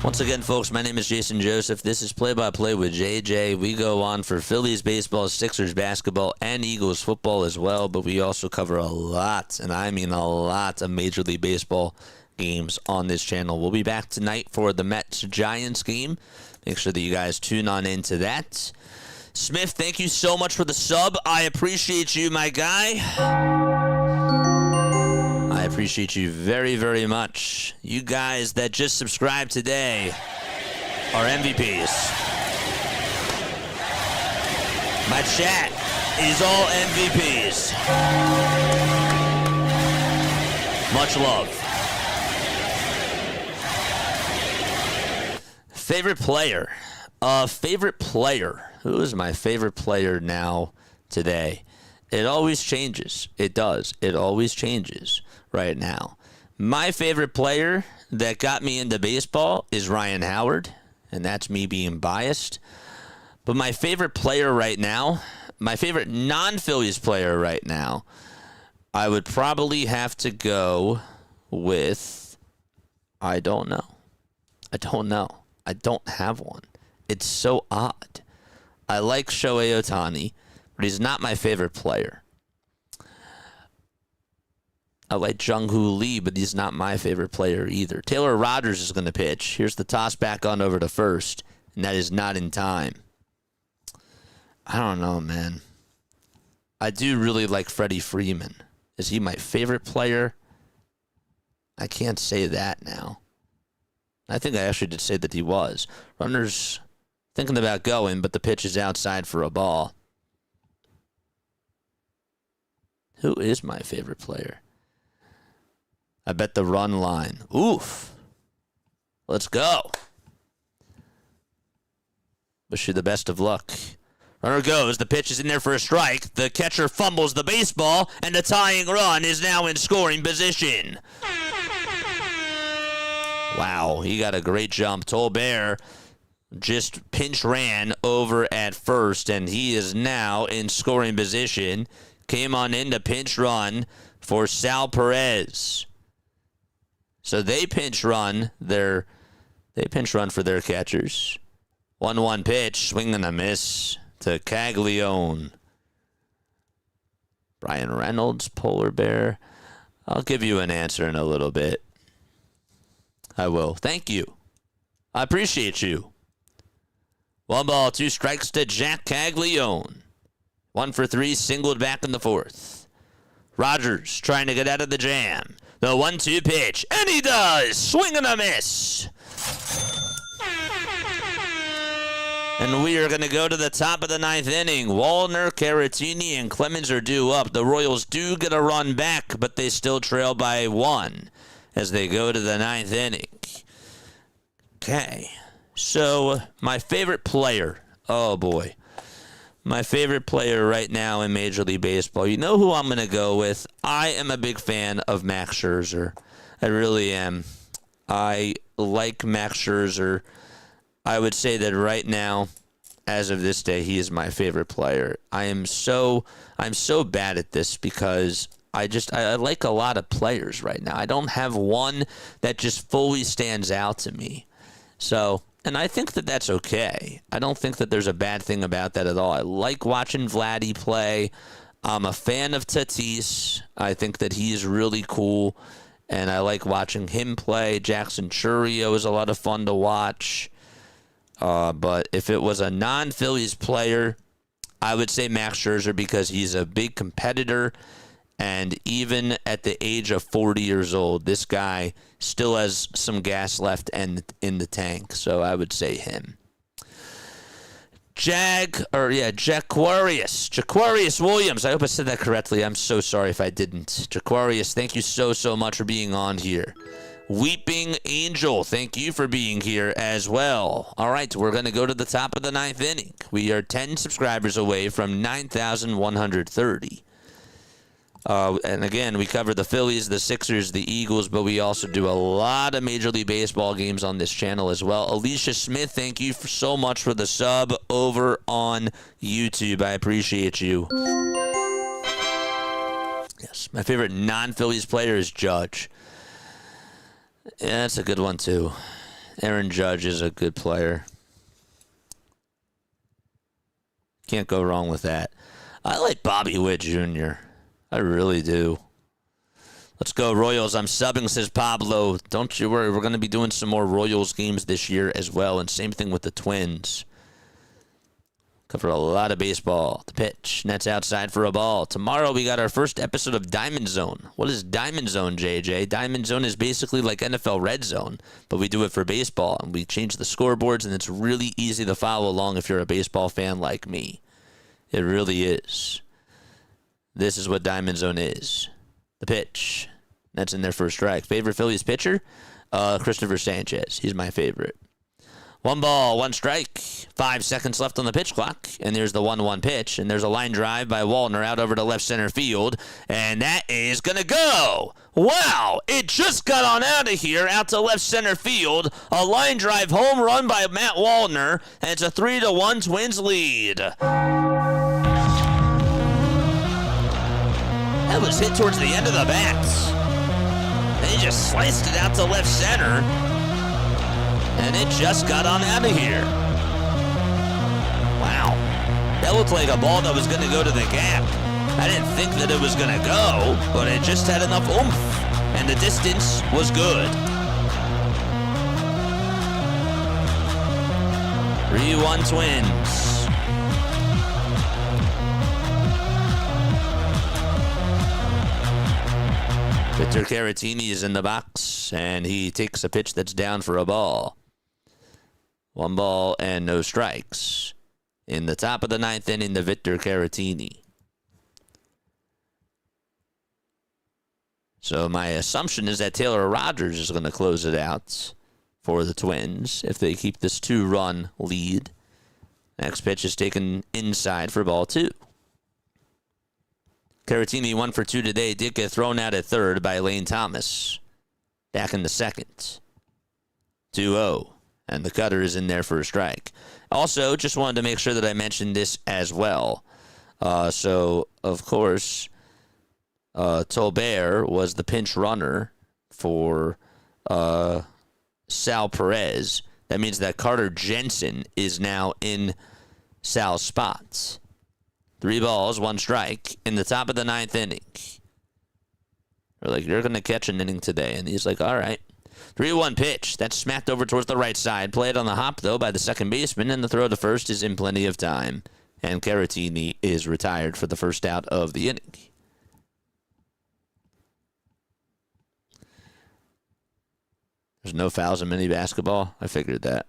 Once again, folks, my name is Jason Joseph. This is Play-by-Play with JJ. We go on for Phillies baseball, Sixers basketball, and Eagles football as well, but we also cover a lot, and I mean a lot, of Major League Baseball games on this channel. We'll be back tonight for the Mets-Giants game. Make sure that you guys tune on into that. Smith, thank you so much for the sub. I appreciate you, my guy. I appreciate you very, very much. You guys that just subscribed today are MVPs. My chat is all MVPs. Much love. Favorite player. Favorite player. Who is my favorite player now today? It always changes. It does. It always changes right now. My favorite player that got me into baseball is Ryan Howard, and that's me being biased. But my favorite player right now, my favorite non-Phillies player right now, I would probably have to go with, I don't know. I don't have one. It's so odd. I like Shohei Ohtani, but he's not my favorite player. I like Jung-Hoo Lee, but he's not my favorite player either. Taylor Rogers is going to pitch. Here's the toss back on over to first, and that is not in time. I don't know, man. I do really like Freddie Freeman. Is he my favorite player? I can't say that now. I think I actually did say that he was. Runner's thinking about going, but the pitch is outside for a ball. Who is my favorite player? I bet the run line. Oof. Let's go. Wish you the best of luck. Runner goes. The pitch is in there for a strike. The catcher fumbles the baseball, and the tying run is now in scoring position. Wow, he got a great jump. Tolbert just pinch ran over at first, and he is now in scoring position. Came on in to pinch run for Sal Perez. So they pinch run for their catchers. 1-1 pitch, swing and a miss to Caglione. Brian Reynolds, Polar Bear. I'll give you an answer in a little bit. I will. Thank you. I appreciate you. 1 ball, 2 strikes to Jack Caglione. 1 for 3, singled back in the 4th. Rogers trying to get out of the jam. The 1-2 pitch, and he does! Swing and a miss! And we are going to go to the top of the 9th inning. Wallner, Caratini, and Clemens are due up. The Royals do get a run back, but they still trail by 1 as they go to the 9th inning. Okay. So, my favorite player. Oh, boy. My favorite player right now in Major League Baseball. You know who I'm going to go with? I am a big fan of Max Scherzer. I really am. I like Max Scherzer. I would say that right now, as of this day, he is my favorite player. I'm so bad at this because I like a lot of players right now. I don't have one that just fully stands out to me. So, and I think that that's okay. I don't think that there's a bad thing about that at all. I like watching Vladdy play. I'm a fan of Tatis. I think that he's really cool, and I like watching him play. Jackson Chourio is a lot of fun to watch. But if it was a non-Phillies player, I would say Max Scherzer because he's a big competitor. And even at the age of 40 years old, this guy still has some gas left in the tank. So I would say him. Jaquarius Williams. I hope I said that correctly. I'm so sorry if I didn't. Jaquarius, thank you so much for being on here. Weeping Angel, thank you for being here as well. All right, we're going to go to the top of the 9th inning. We are 10 subscribers away from 9,130. And again, we cover the Phillies, the Sixers, the Eagles, but we also do a lot of Major League Baseball games on this channel as well. Alicia Smith, thank you so much for the sub over on YouTube. I appreciate you. Yes, my favorite non-Phillies player is Judge. Yeah, that's a good one, too. Aaron Judge is a good player. Can't go wrong with that. I like Bobby Witt Jr. I really do. Let's go, Royals. I'm subbing, says Pablo. Don't you worry. We're going to be doing some more Royals games this year as well, and same thing with the Twins. Cover a lot of baseball. The pitch. Nets outside for a ball. Tomorrow we got our first episode of Diamond Zone. What is Diamond Zone, JJ? Diamond Zone is basically like NFL Red Zone, but we do it for baseball. And we change the scoreboards, and it's really easy to follow along if you're a baseball fan like me. It really is. This is what Diamond Zone is. The pitch. That's in there for a strike. Favorite Phillies pitcher? Christopher Sanchez. He's my favorite. 1 ball, 1 strike. 5 seconds left on the pitch clock. And there's the 1-1 pitch. And there's a line drive by Wallner out over to left center field. And that is going to go. Wow. It just got on out of here out to left center field. A line drive home run by Matt Wallner. And it's a 3-1 Twins lead. That was hit towards the end of the bat. And he just sliced it out to left center. And it just got on out of here. Wow. That looked like a ball that was going to go to the gap. I didn't think that it was going to go, but it just had enough oomph. And the distance was good. 3-1 Twins. Victor Caratini is in the box, and he takes a pitch that's down for a ball. 1 ball and no strikes. In the top of the 9th inning, the Victor Caratini. So my assumption is that Taylor Rogers is going to close it out for the Twins if they keep this 2-run lead. Next pitch is taken inside for ball 2. Caratini 1 for 2 today. Did get thrown out at third by Lane Thomas. Back in the second. 2-0. And the cutter is in there for a strike. Also, just wanted to make sure that I mentioned this as well. So, of course, Tolbert was the pinch runner for Sal Perez. That means that Carter Jensen is now in Sal's spots. 3 balls, 1 strike in the top of the 9th inning. We're like, you're going to catch an inning today. And he's like, all right. 3-1 pitch. That's smacked over towards the right side. Played on the hop, though, by the second baseman. And the throw to first is in plenty of time. And Caratini is retired for the first out of the inning. There's no fouls in mini basketball. I figured that.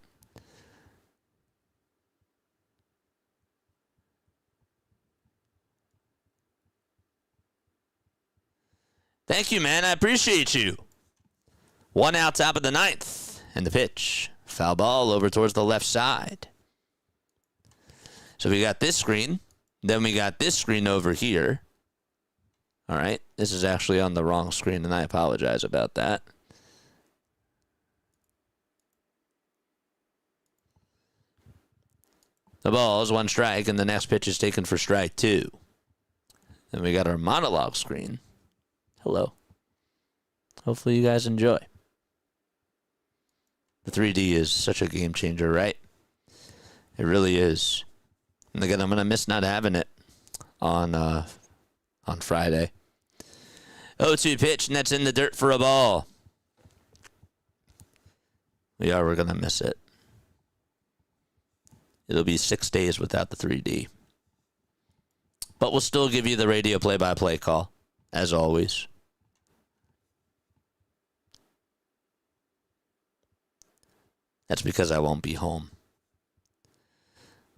Thank you, man. I appreciate you. 1 out, top of the 9th. And the pitch. Foul ball over towards the left side. So we got this screen. Then we got this screen over here. All right. This is actually on the wrong screen, and I apologize about that. The ball is 1 strike, and the next pitch is taken for strike 2. Then we got our monologue screen. Hello. Hopefully you guys enjoy. The 3D is such a game changer, right? It really is. And again, I'm going to miss not having it on Friday. 0-2 pitch, and that's in the dirt for a ball. We're going to miss it. It'll be 6 days without the 3D. But we'll still give you the radio play-by-play call, as always. That's because I won't be home.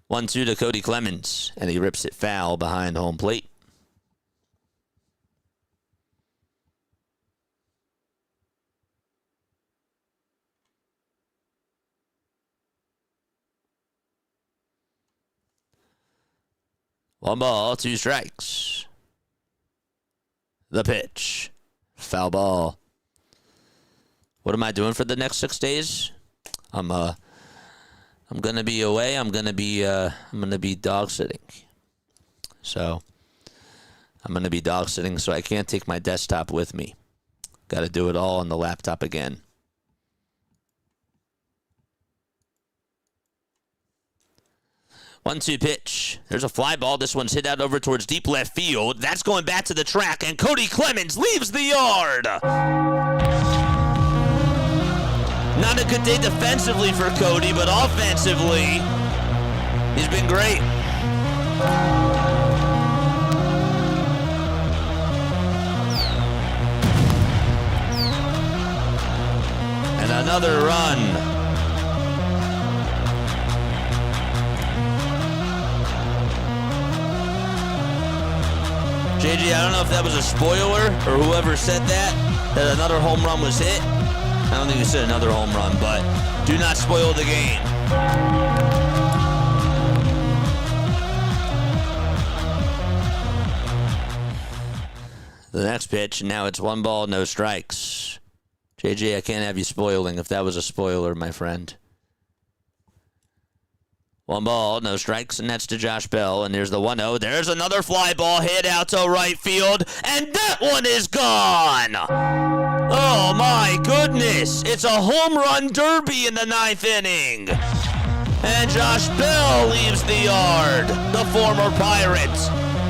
1-2 to Cody Clemens, and he rips it foul behind home plate. 1 ball, 2 strikes. The pitch. Foul ball. What am I doing for the next 6 days? I'm gonna be away. I'm gonna be dog sitting. So I'm gonna be dog sitting, so I can't take my desktop with me. Got to do it all on the laptop again. One-two pitch. There's a fly ball. This one's hit out over towards deep left field. That's going back to the track, and Cody Clemens leaves the yard. Not a good day defensively for Cody, but offensively, he's been great. And another run. JJ, I don't know if that was a spoiler or whoever said that another home run was hit. I don't think he said another home run, but do not spoil the game. The next pitch, and now it's 1 ball, no strikes. JJ, I can't have you spoiling if that was a spoiler, my friend. 1 ball, no strikes, and that's to Josh Bell. And there's the 1-0. There's another fly ball hit out to right field, and that one is gone. Oh, my goodness. It's a home run derby in the 9th inning. And Josh Bell leaves the yard. The former Pirates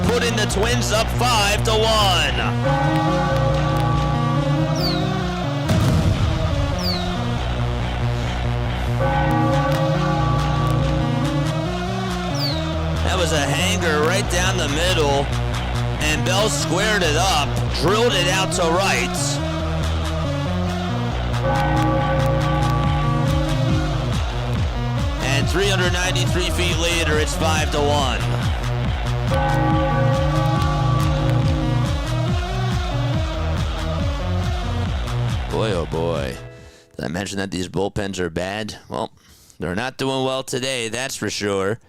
putting the Twins up 5-1. That was a hanger right down the middle, and Bell squared it up, drilled it out to right. And 393 feet later, it's 5-1. Boy, oh boy. Did I mention that these bullpens are bad? Well, they're not doing well today, that's for sure.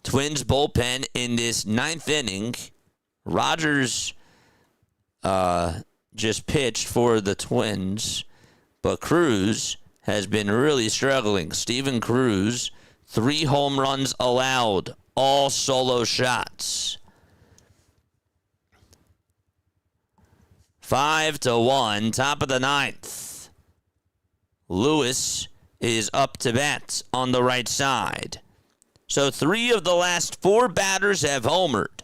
Twins bullpen in this 9th inning. Rogers just pitched for the Twins, but Cruz has been really struggling. Steven Cruz, 3 home runs allowed, all solo shots. 5-1, top of the 9th. Lewis is up to bat on the right side. So 3 of the last 4 batters have homered.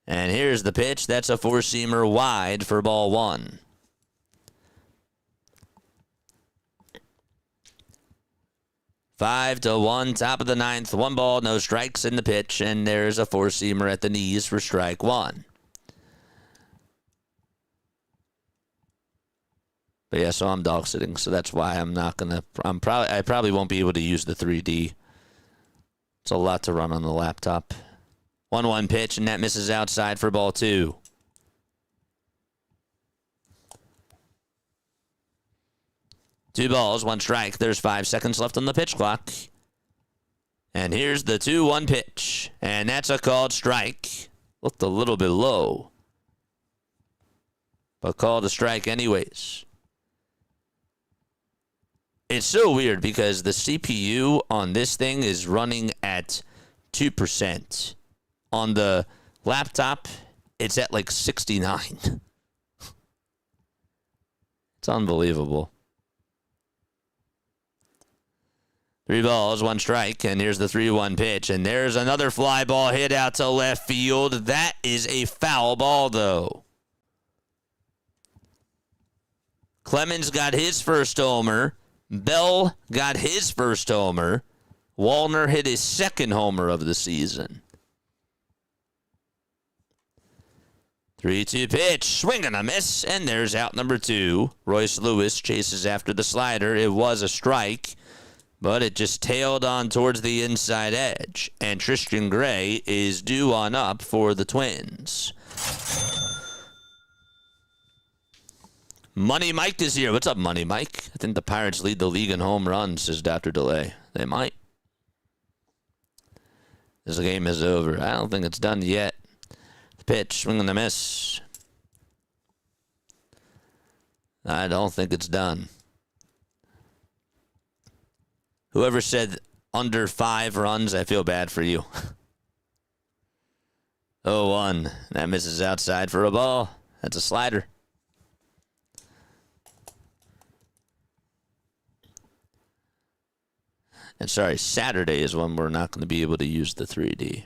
And here's the pitch. That's a 4-seamer wide for ball 1. Five to 1, top of the 9th. 1 ball, no strikes in the pitch. And there's a 4-seamer at the knees for strike 1. But yeah, so I'm dog sitting. So that's why I'm not going to. I probably won't be able to use the 3D. It's a lot to run on the laptop. 1-1 pitch, and that misses outside for ball 2. Two balls, 1 strike. There's 5 seconds left on the pitch clock. And here's the 2-1 pitch. And that's a called strike. Looked a little bit low, but called a strike anyways. It's so weird because the CPU on this thing is running at 2%. On the laptop, it's at like 69. It's unbelievable. 3 balls, 1 strike, and here's the 3-1 pitch. And there's another fly ball hit out to left field. That is a foul ball, though. Clemens got his first homer. Bell got his first homer. Wallner hit his second homer of the season. 3-2 pitch, swing and a miss, and there's out number 2. Royce Lewis chases after the slider. It was a strike, but it just tailed on towards the inside edge. And Tristan Gray is due on up for the Twins. Money Mike is here. What's up, Money Mike? I think the Pirates lead the league in home runs, says Dr. DeLay. They might. This game is over. I don't think it's done yet. The pitch, swing and a miss. I don't think it's done. Whoever said under 5 runs, I feel bad for you. 0-1. That misses outside for a ball. That's a slider. And sorry, Saturday is when we're not going to be able to use the 3D.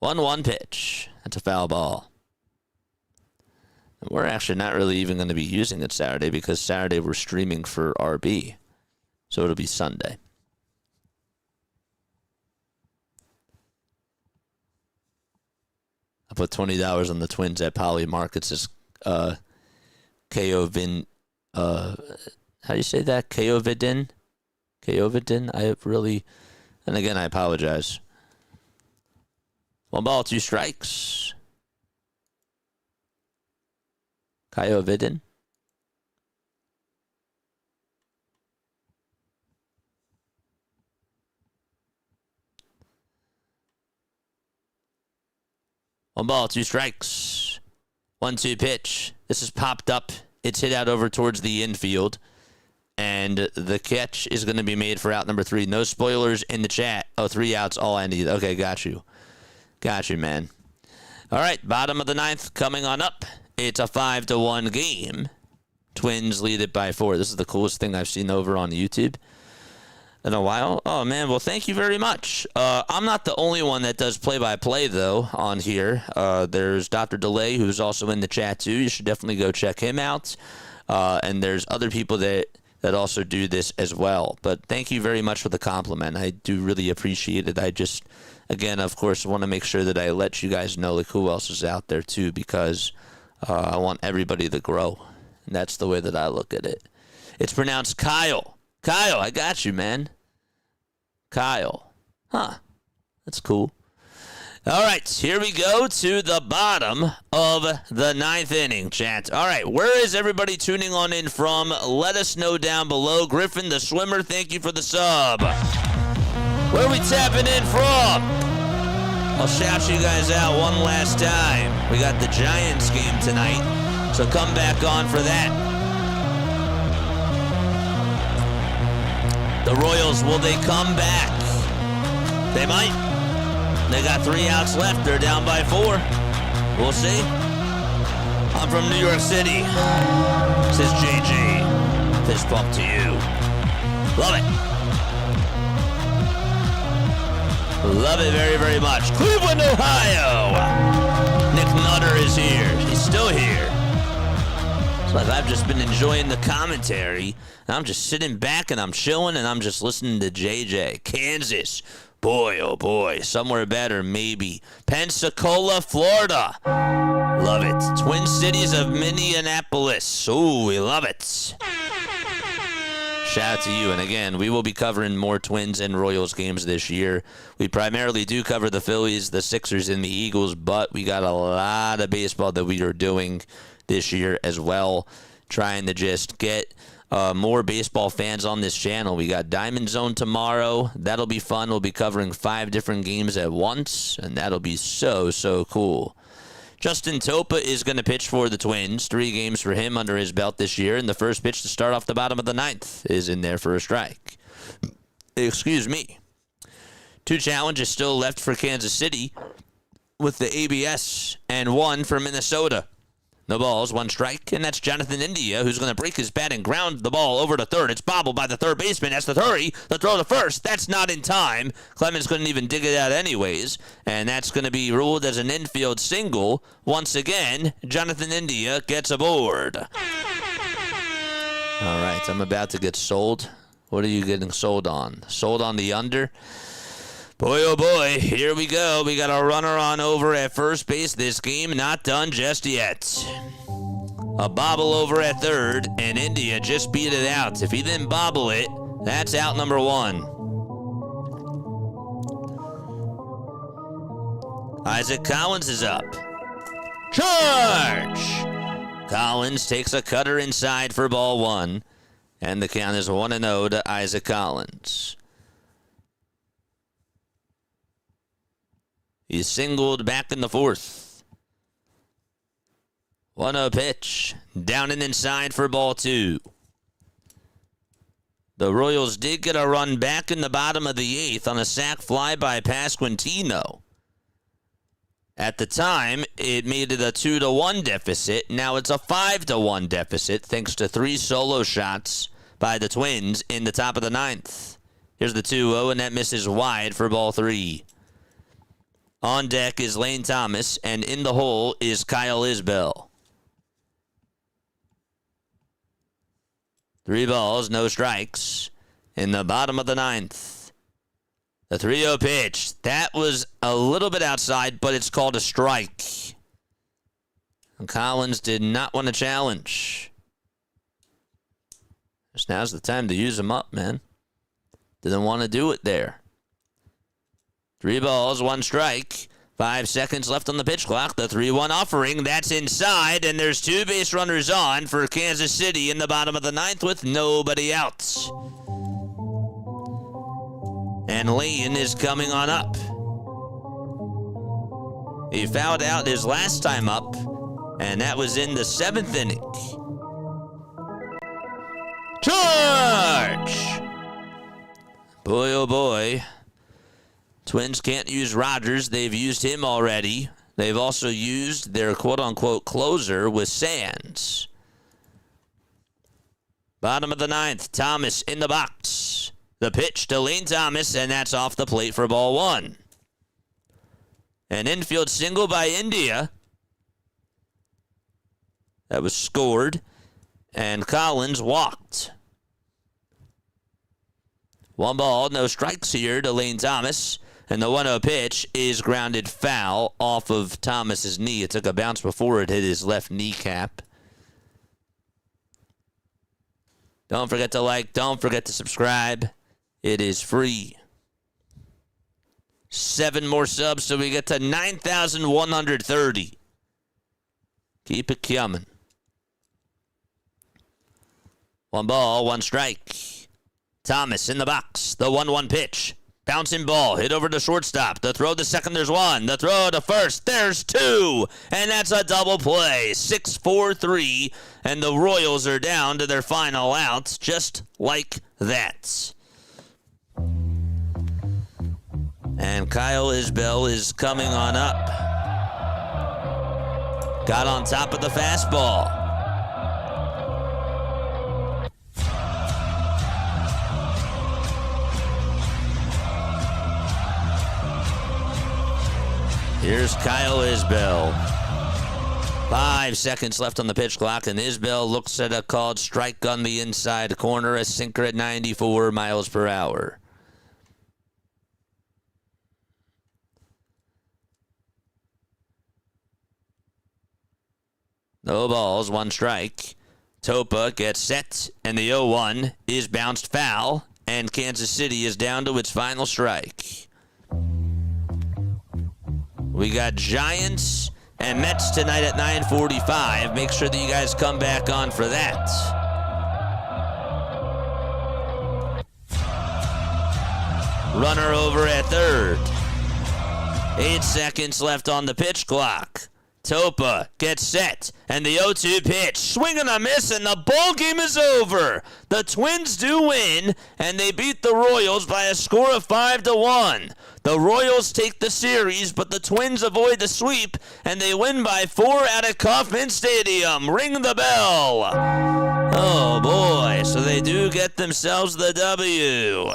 1-1 pitch. That's a foul ball. And we're actually not really even going to be using it Saturday because Saturday we're streaming for RB. So it'll be Sunday. I put $20 on the Twins at Poly Markets as Kovidin. How do you say that? Kovidin? Kovidin? And again, I apologize. 1 ball, 2 strikes. Kovidin. One ball, 2 strikes. 1-2 pitch. This is popped up. It's hit out over towards the infield. And the catch is going to be made for out number 3. No spoilers in the chat. Oh, 3 outs, all I need. Okay, got you. Got you, man. All right, bottom of the 9th coming on up. It's a 5-1 game. Twins lead it by 4. This is the coolest thing I've seen over on YouTube in a while. Oh, man, well, thank you very much. I'm not the only one that does play-by-play, though, on here. There's Dr. DeLay, who's also in the chat, too. You should definitely go check him out. And there's other people that also do this as well. But thank you very much for the compliment. I do really appreciate it. I just, again, of course, want to make sure that I let you guys know like who else is out there, too, because I want everybody to grow. And that's the way that I look at it. It's pronounced Kyle. Kyle, I got you, man. Kyle. Huh. That's cool. All right, here we go to the bottom of the 9th inning, chat. All right, where is everybody tuning on in from? Let us know down below. Griffin the Swimmer, thank you for the sub. Where are we tapping in from? I'll shout you guys out one last time. We got the Giants game tonight, so come back on for that. The Royals, will they come back? They might. They got 3 outs left. They're down by 4. We'll see. I'm from New York City. Says JJ. Fist bump to you. Love it. Love it very, very much. Cleveland, Ohio. Nick Nutter is here. He's still here. It's like I've just been enjoying the commentary. And I'm just sitting back and I'm chilling and I'm just listening to JJ. Kansas. Boy, oh boy, somewhere better, maybe. Pensacola, Florida. Love it. Twin Cities of Minneapolis. Ooh, we love it. Shout out to you. And again, we will be covering more Twins and Royals games this year. We primarily do cover the Phillies, the Sixers, and the Eagles, but we got a lot of baseball that we are doing this year as well, trying to just get more baseball fans on this channel. We got Diamond Zone tomorrow. That'll be fun. We'll be covering 5 different games at once, and that'll be so, so cool. Justin Topa is going to pitch for the Twins. 3 games for him under his belt this year, and the first pitch to start off the bottom of the 9th is in there for a strike. Excuse me. 2 challenges still left for Kansas City with the ABS, and 1 for Minnesota. No balls, 1 strike, and that's Jonathan India, who's going to break his bat and ground the ball over to third. It's bobbled by the third baseman. Has to hurry. The throw to first. That's not in time. Clemens couldn't even dig it out anyways, and that's going to be ruled as an infield single. Once again, Jonathan India gets aboard. All right, I'm about to get sold. What are you getting sold on? Sold on the under? Boy, oh boy, here we go. We got a runner on over at first base. This game not done just yet. A bobble over at third, and India just beat it out. If he didn't bobble it, that's out number 1. Isaac Collins is up. Charge! Collins takes a cutter inside for ball 1, and the count is 1-0 to Isaac Collins. He's singled back in the fourth. 1-0 pitch. Down and inside for ball 2. The Royals did get a run back in the bottom of the 8th on a sac fly by Pasquantino. At the time, it made it a 2-1 deficit. Now it's a 5-1 deficit thanks to 3 solo shots by the Twins in the top of the 9th. Here's the 2-0, and that misses wide for ball 3. On deck is Lane Thomas, and in the hole is Kyle Isbell. 3 balls, no strikes in the bottom of the 9th. The 3-0 pitch. That was a little bit outside, but it's called a strike. And Collins did not want to challenge. Just now's the time to use him up, man. Didn't want to do it there. 3 balls, 1 strike. 5 seconds left on the pitch clock. The 3-1 offering. That's inside, and there's 2 base runners on for Kansas City in the bottom of the 9th with nobody out. And Lane is coming on up. He fouled out his last time up, and that was in the 7th inning. Charge! Boy, oh boy. Twins can't use Rogers. They've used him already. They've also used their quote-unquote closer with Sands. Bottom of the 9th, Thomas in the box. The pitch to Lane Thomas, and that's off the plate for ball 1. An infield single by India. That was scored, and Collins walked. 1 ball, no strikes here to Lane Thomas, and the 1-0 pitch is grounded foul off of Thomas's knee. It took a bounce before it hit his left kneecap. Don't forget to like, don't forget to subscribe. It is free. 7 more subs so we get to 9,130. Keep it coming. 1 ball, 1 strike. Thomas in the box. The 1-1 pitch. Bouncing ball. Hit over to shortstop. The throw to second, there's 1. The throw to first, there's 2. And that's a double play. 6-4-3. And the Royals are down to their final out just like that. And Kyle Isbell is coming on up. Got on top of the fastball. Here's Kyle Isbell. 5 seconds left on the pitch clock, and Isbell looks at a called strike on the inside corner, a sinker at 94 miles per hour. No balls, 1 strike. Topa gets set, and the 0-1 is bounced foul, and Kansas City is down to its final strike. We got Giants and Mets tonight at 9:45. Make sure that you guys come back on for that. Runner over at third. 8 seconds left on the pitch clock. Topa gets set, and the 0-2 pitch. Swing and a miss, and the ball game is over. The Twins do win, and they beat the Royals by a score of 5-1. The Royals take the series, but the Twins avoid the sweep, and they win by 4 at Kauffman Stadium. Ring the bell. Oh, boy. So they do get themselves the W.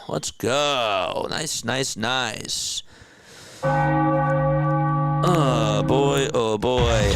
Let's go. Nice, nice, nice. Oh, boy, oh, boy.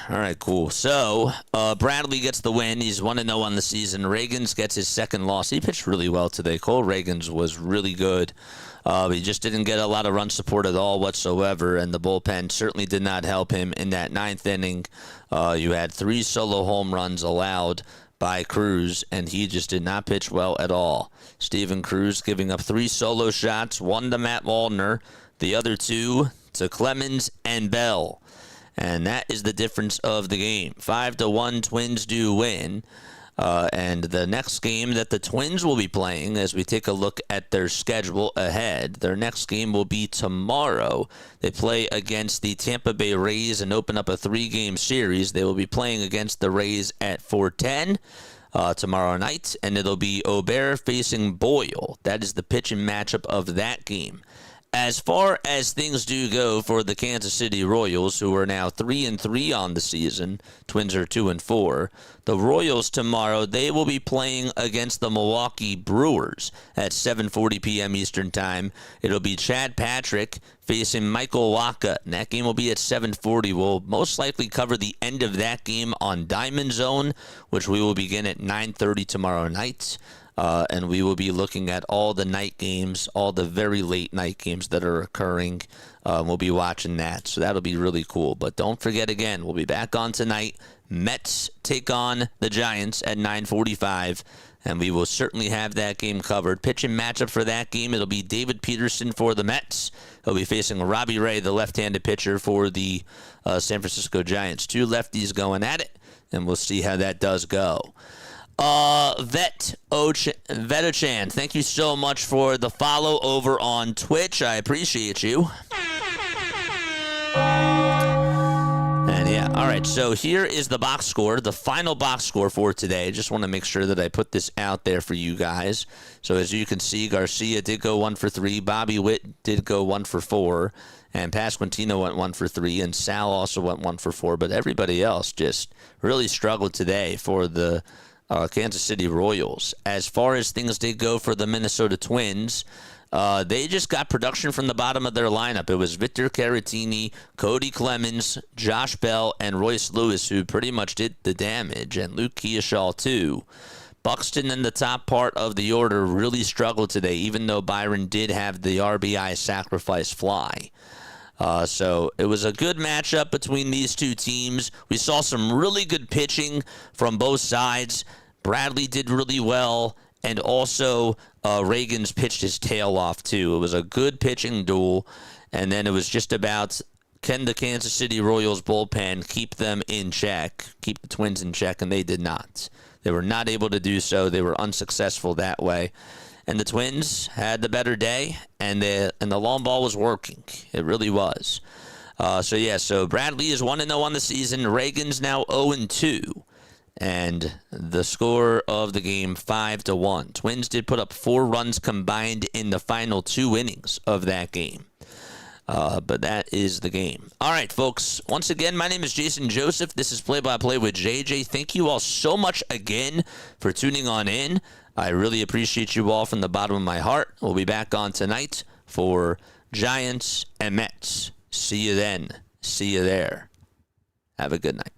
All right, cool. So Bradley gets the win. He's 1-0 on the season. Reagans gets his second loss. He pitched really well today. Cole Reagans was really good. He just didn't get a lot of run support at all whatsoever, and the bullpen certainly did not help him in that ninth inning. You had 3 solo home runs allowed by Cruz, and he just did not pitch well at all. Steven Cruz giving up 3 solo shots, 1 to Matt Waldner, the other 2 to Clemens and Bell. And that is the difference of the game. 5-1, Twins do win. And the next game that the Twins will be playing, as we take a look at their schedule ahead, their next game will be tomorrow. They play against the Tampa Bay Rays and open up a 3-game series. They will be playing against the Rays at 4:10 tomorrow night, and it'll be Aubert facing Boyle. That is the pitching matchup of that game. As far as things do go for the Kansas City Royals, who are now 3-3 on the season, Twins are 2-4. The Royals tomorrow, they will be playing against the Milwaukee Brewers at 7:40 p.m. Eastern Time. It'll be Chad Patrick facing Michael Wacha, and that game will be at 7:40. We'll most likely cover the end of that game on Diamond Zone, which we will begin at 9:30 tomorrow night. And we will be looking at all the night games, all the very late night games that are occurring. We'll be watching that, so that'll be really cool. But don't forget, again, we'll be back on tonight. Mets take on the Giants at 9:45, and we will certainly have that game covered. Pitching matchup for that game, it'll be David Peterson for the Mets. He'll be facing Robbie Ray, the left-handed pitcher for the San Francisco Giants. 2 lefties going at it, and we'll see how that does go. Vetochan, thank you so much for the follow over on Twitch. I appreciate you. And yeah, all right, so here is the box score, the final box score for today. Just want to make sure that I put this out there for you guys. So as you can see, Garcia did go 1 for 3. Bobby Witt did go 1 for 4. And Pasquantino went 1 for 3. And Sal also went 1 for 4. But everybody else just really struggled today for the Kansas City Royals. As far as things did go for the Minnesota Twins, they just got production from the bottom of their lineup. It was Victor Caratini, Cody Clemens, Josh Bell, and Royce Lewis who pretty much did the damage, and Luke Keoshaw too. Buxton in the top part of the order really struggled today, even though Byron did have the RBI sacrifice fly. So it was a good matchup between these two teams. We saw some really good pitching from both sides. Bradley did really well, and also Reagans pitched his tail off too. It was a good pitching duel, and then it was just about, can the Kansas City Royals bullpen keep them in check, keep the Twins in check, and they did not. They were not able to do so. They were unsuccessful that way. And the Twins had the better day, and the long ball was working. It really was. So Bradley is 1-0 on the season. Reagan's now 0-2. And the score of the game, 5-1. Twins did put up 4 runs combined in the final 2 innings of that game. But that is the game. All right, folks. Once again, my name is Jason Joseph. This is Play by Play with JJ. Thank you all so much again for tuning on in. I really appreciate you all from the bottom of my heart. We'll be back on tonight for Giants and Mets. See you then. See you there. Have a good night.